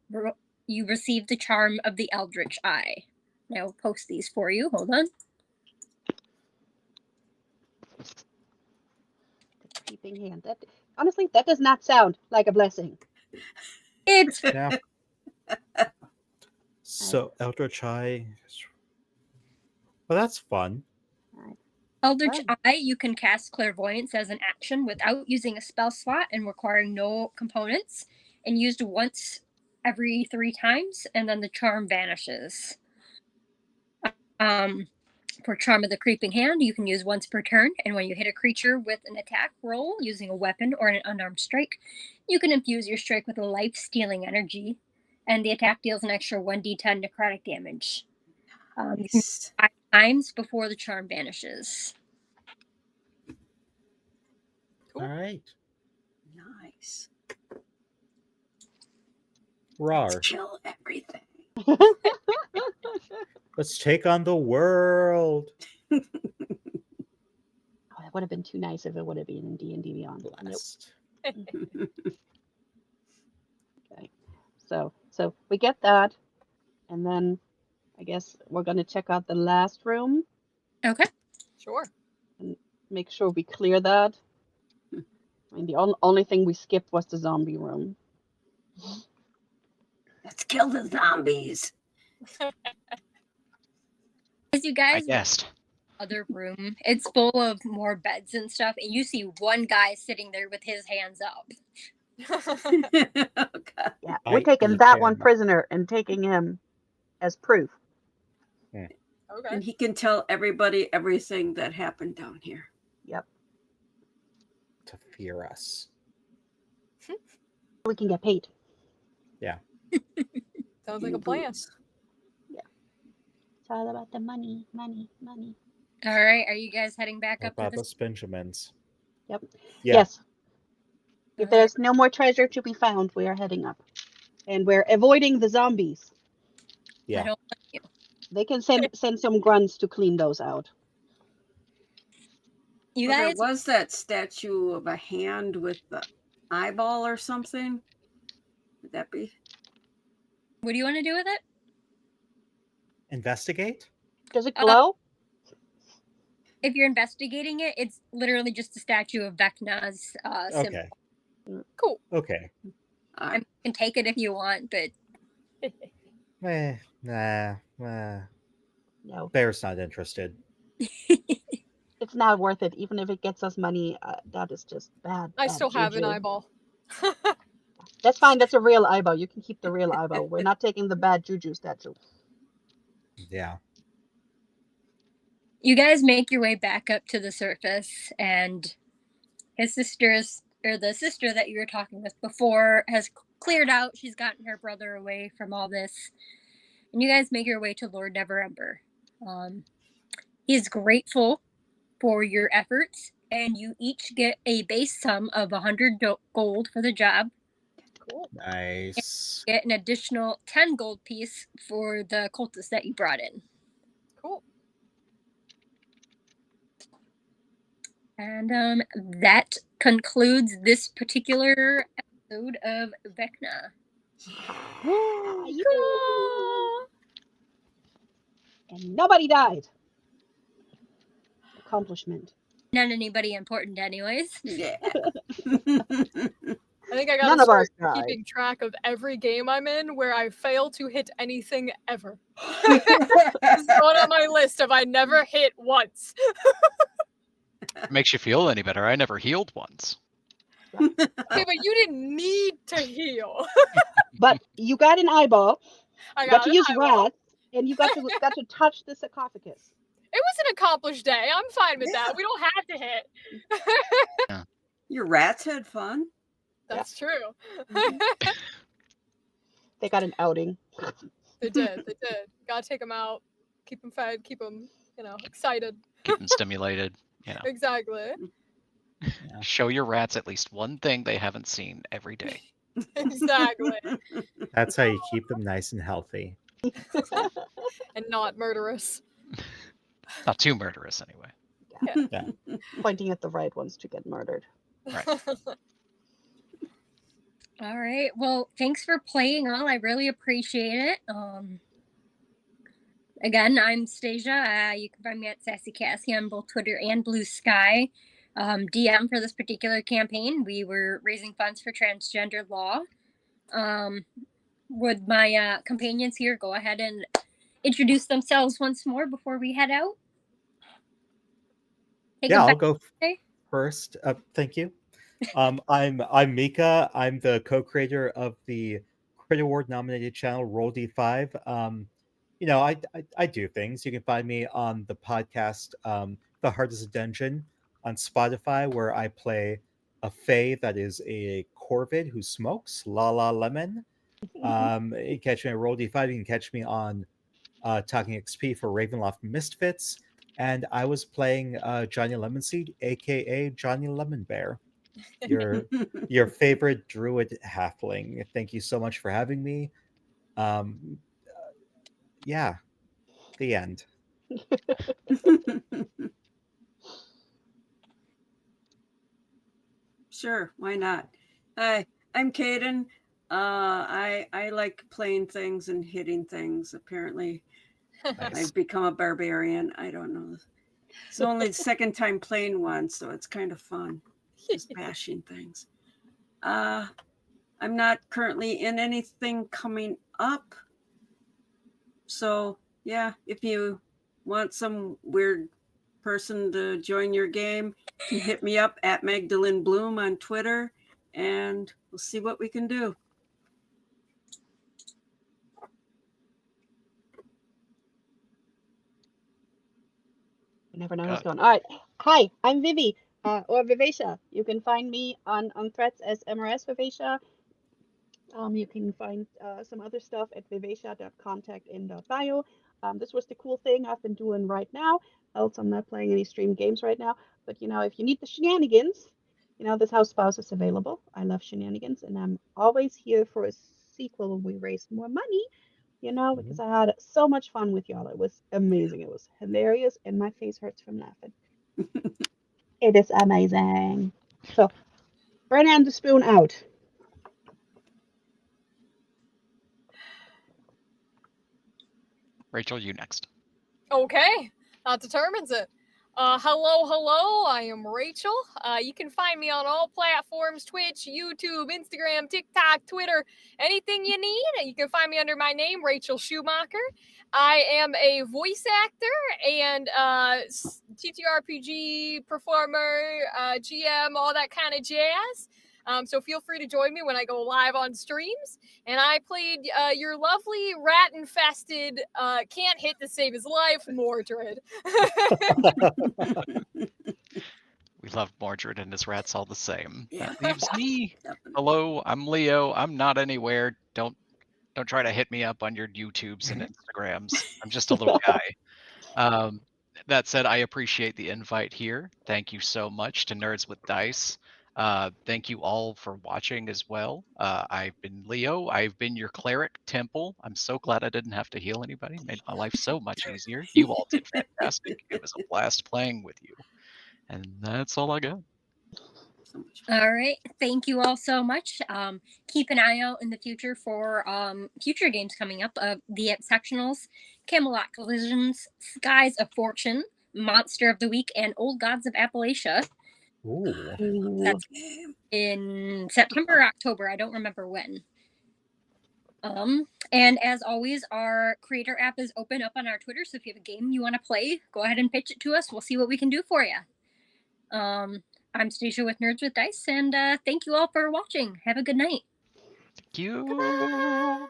received the charm of the Eldritch eye. Now I'll post these for you. Hold on. The creeping hand. That honestly, that does not sound like a blessing. It's Yeah. So Eldritch Eye. Well, that's fun. Eldritch Eye. You can cast Clairvoyance as an action without using a spell slot and requiring no components, and used once every 3 times, and then the charm vanishes. For Charm of the Creeping Hand, you can use once per turn, and when you hit a creature with an attack roll using a weapon or an unarmed strike, you can infuse your strike with a life-stealing energy, and the attack deals an extra 1d10 necrotic damage. You can Nice. 5 times before the charm vanishes. Cool. All right. Nice. Rar. Kill everything. Let's take on the world. Oh, that would have been too nice if it would have been in D&D Beyond. Nope. Blessed. Okay. So we get that, and then I guess we're gonna check out the last room. Okay. Sure. Make sure we clear that. I mean, the only thing we skipped was the zombie room. Let's kill the zombies. As you I guys guessed. other room, it's full of more beds and stuff, and you see one guy sitting there with his hands up. Oh, God. Yeah, I we're taking eat that one him. prisoner and taking him as proof. Okay. And he can tell everybody everything that happened down here. Yep. To fear us. We can get paid. Sounds like a plan. It's all about the money. All right, are you guys heading back up to the Barbados Benjamins. Yep. Yeah. Yes. If there's no more treasure to be found, we are heading up. And we're avoiding the zombies. Yeah. I don't like you. They can send some grunts to clean those out. You Well, guys, there was that statue of a hand with the eyeball or something. Would that be? what do you want to do with it? Investigate? Does it glow? If you're investigating it, it's literally just a statue of Vecna's symbol. Okay. Cool. Okay. I mean, you can take it if you want, but Nah. No. Bear's not interested. It's not worth it. Even if it gets us money, that is just bad. I bad still have an juju. eyeball. That's fine. That's a real eyeball. You can keep the real eyeball. We're not taking the bad juju statue. Yeah. you guys make your way back up to the surface, and his sister's, or the sister that you were talking with before, has cleared out. She's gotten her brother away from all this, and you guys make your way to Lord Neverember. He's grateful for your efforts, and you each get a base sum of 100 gold for the job. Cool. Nice. Get an additional 10 gold piece for the cultists that you brought in. Cool. And that concludes this particular episode of Vecna. Cool. And nobody died. Accomplishment. Not anybody important, anyways. Yeah. I think I None gotta of us start died. keeping track of every game I'm in where I fail to hit anything ever. It's going on my list of I never hit once. Makes you feel any better. I never healed once. Okay, but you didn't need to heal. But you got an eyeball. I You got got to an use eyeball. rats, and you got to touch the sarcophagus. It was an accomplished day. I'm fine with that. We don't have to hit. Your rats had fun. That's true. They got an outing. They did. Gotta take them out, keep them fed, keep them, excited. Keep them stimulated. Exactly. Show your rats at least one thing they haven't seen every day. Exactly. That's how you keep them nice and healthy. And not murderous. Not too murderous, anyway. Yeah. Pointing at the right ones to get murdered. Right. All right. Well, thanks for playing all. I really appreciate it. Again, I'm Stasia. You can find me at Sassy Cassie on both Twitter and Blue Sky. DM for this particular campaign, we were raising funds for transgender law. Would my companions here go ahead and introduce themselves once more before we head out? Yeah, I'll go first. Thank you. I'm Mika. I'm the co-creator of the Crit Award nominated channel Roll D5. I do things. You can find me on the podcast, The Heart is a Dungeon, on Spotify, where I play a fae that is a corvid who smokes, La La Lemon. You can catch me at Roll D5. You can catch me on Talking XP for Ravenloft Misfits. And I was playing Johnny Lemonseed, aka Johnny Lemon Bear, your favorite druid halfling. Thank you so much for having me. Yeah, the end. Sure, why not? Hi, I'm Caden. I like playing things and hitting things. Apparently, Nice. I've become a barbarian. I don't know. It's only the second time playing one, so it's kind of fun, just bashing things. I'm not currently in anything coming up. So yeah, if you want some weird person to join your game, you can hit me up at Magdalene Bloom on Twitter, and we'll see what we can do. You never know who's going. All right. Hi, I'm Vivi, or Vivacia. You can find me on Threads as MRS Vivacia. You can find some other stuff at vivacia.contact in bio. This was the cool thing I've been doing right now. Else, I'm not playing any stream games right now. But if you need the shenanigans, this house spouse is available. I love shenanigans, and I'm always here for a sequel when we raise more money. Because I had so much fun with y'all. It was amazing. It was hilarious, and my face hurts from laughing. It is amazing. So, Brennan the Spoon out. Rachel, you next. Okay, that determines it. Hello, I am Rachel. You can find me on all platforms: Twitch, YouTube, Instagram, TikTok, Twitter, anything you need. You can find me under my name, Rachel Schumacher. I am a voice actor and TTRPG performer, GM, all that kind of jazz. So feel free to join me when I go live on streams. And I played your lovely rat-infested, can't hit to save his life, Mordred. We love Mordred and his rats all the same. Yeah. That leaves me. Hello, I'm Leo. I'm not anywhere. Don't try to hit me up on your YouTubes and Instagrams. I'm just a little guy. That said, I appreciate the invite here. Thank you so much to Nerds with Dice. Thank you all for watching as well. I've been Leo. I've been your cleric, Temple. I'm so glad I didn't have to heal anybody. It made my life so much easier. You all did fantastic. It was a blast playing with you. And that's all I got. All right. Thank you all so much. Keep an eye out in the future for future games coming up. The Sectionals, Camelot Collisions, Skies of Fortune, Monster of the Week, and Old Gods of Appalachia. Ooh. That's in September or October. I don't remember when. And as always, our creator app is open up on our Twitter. So if you have a game you want to play, go ahead and pitch it to us. We'll see what we can do for you. I'm Stacia with Nerds with Dice, and thank you all for watching. Have a good night. Thank you.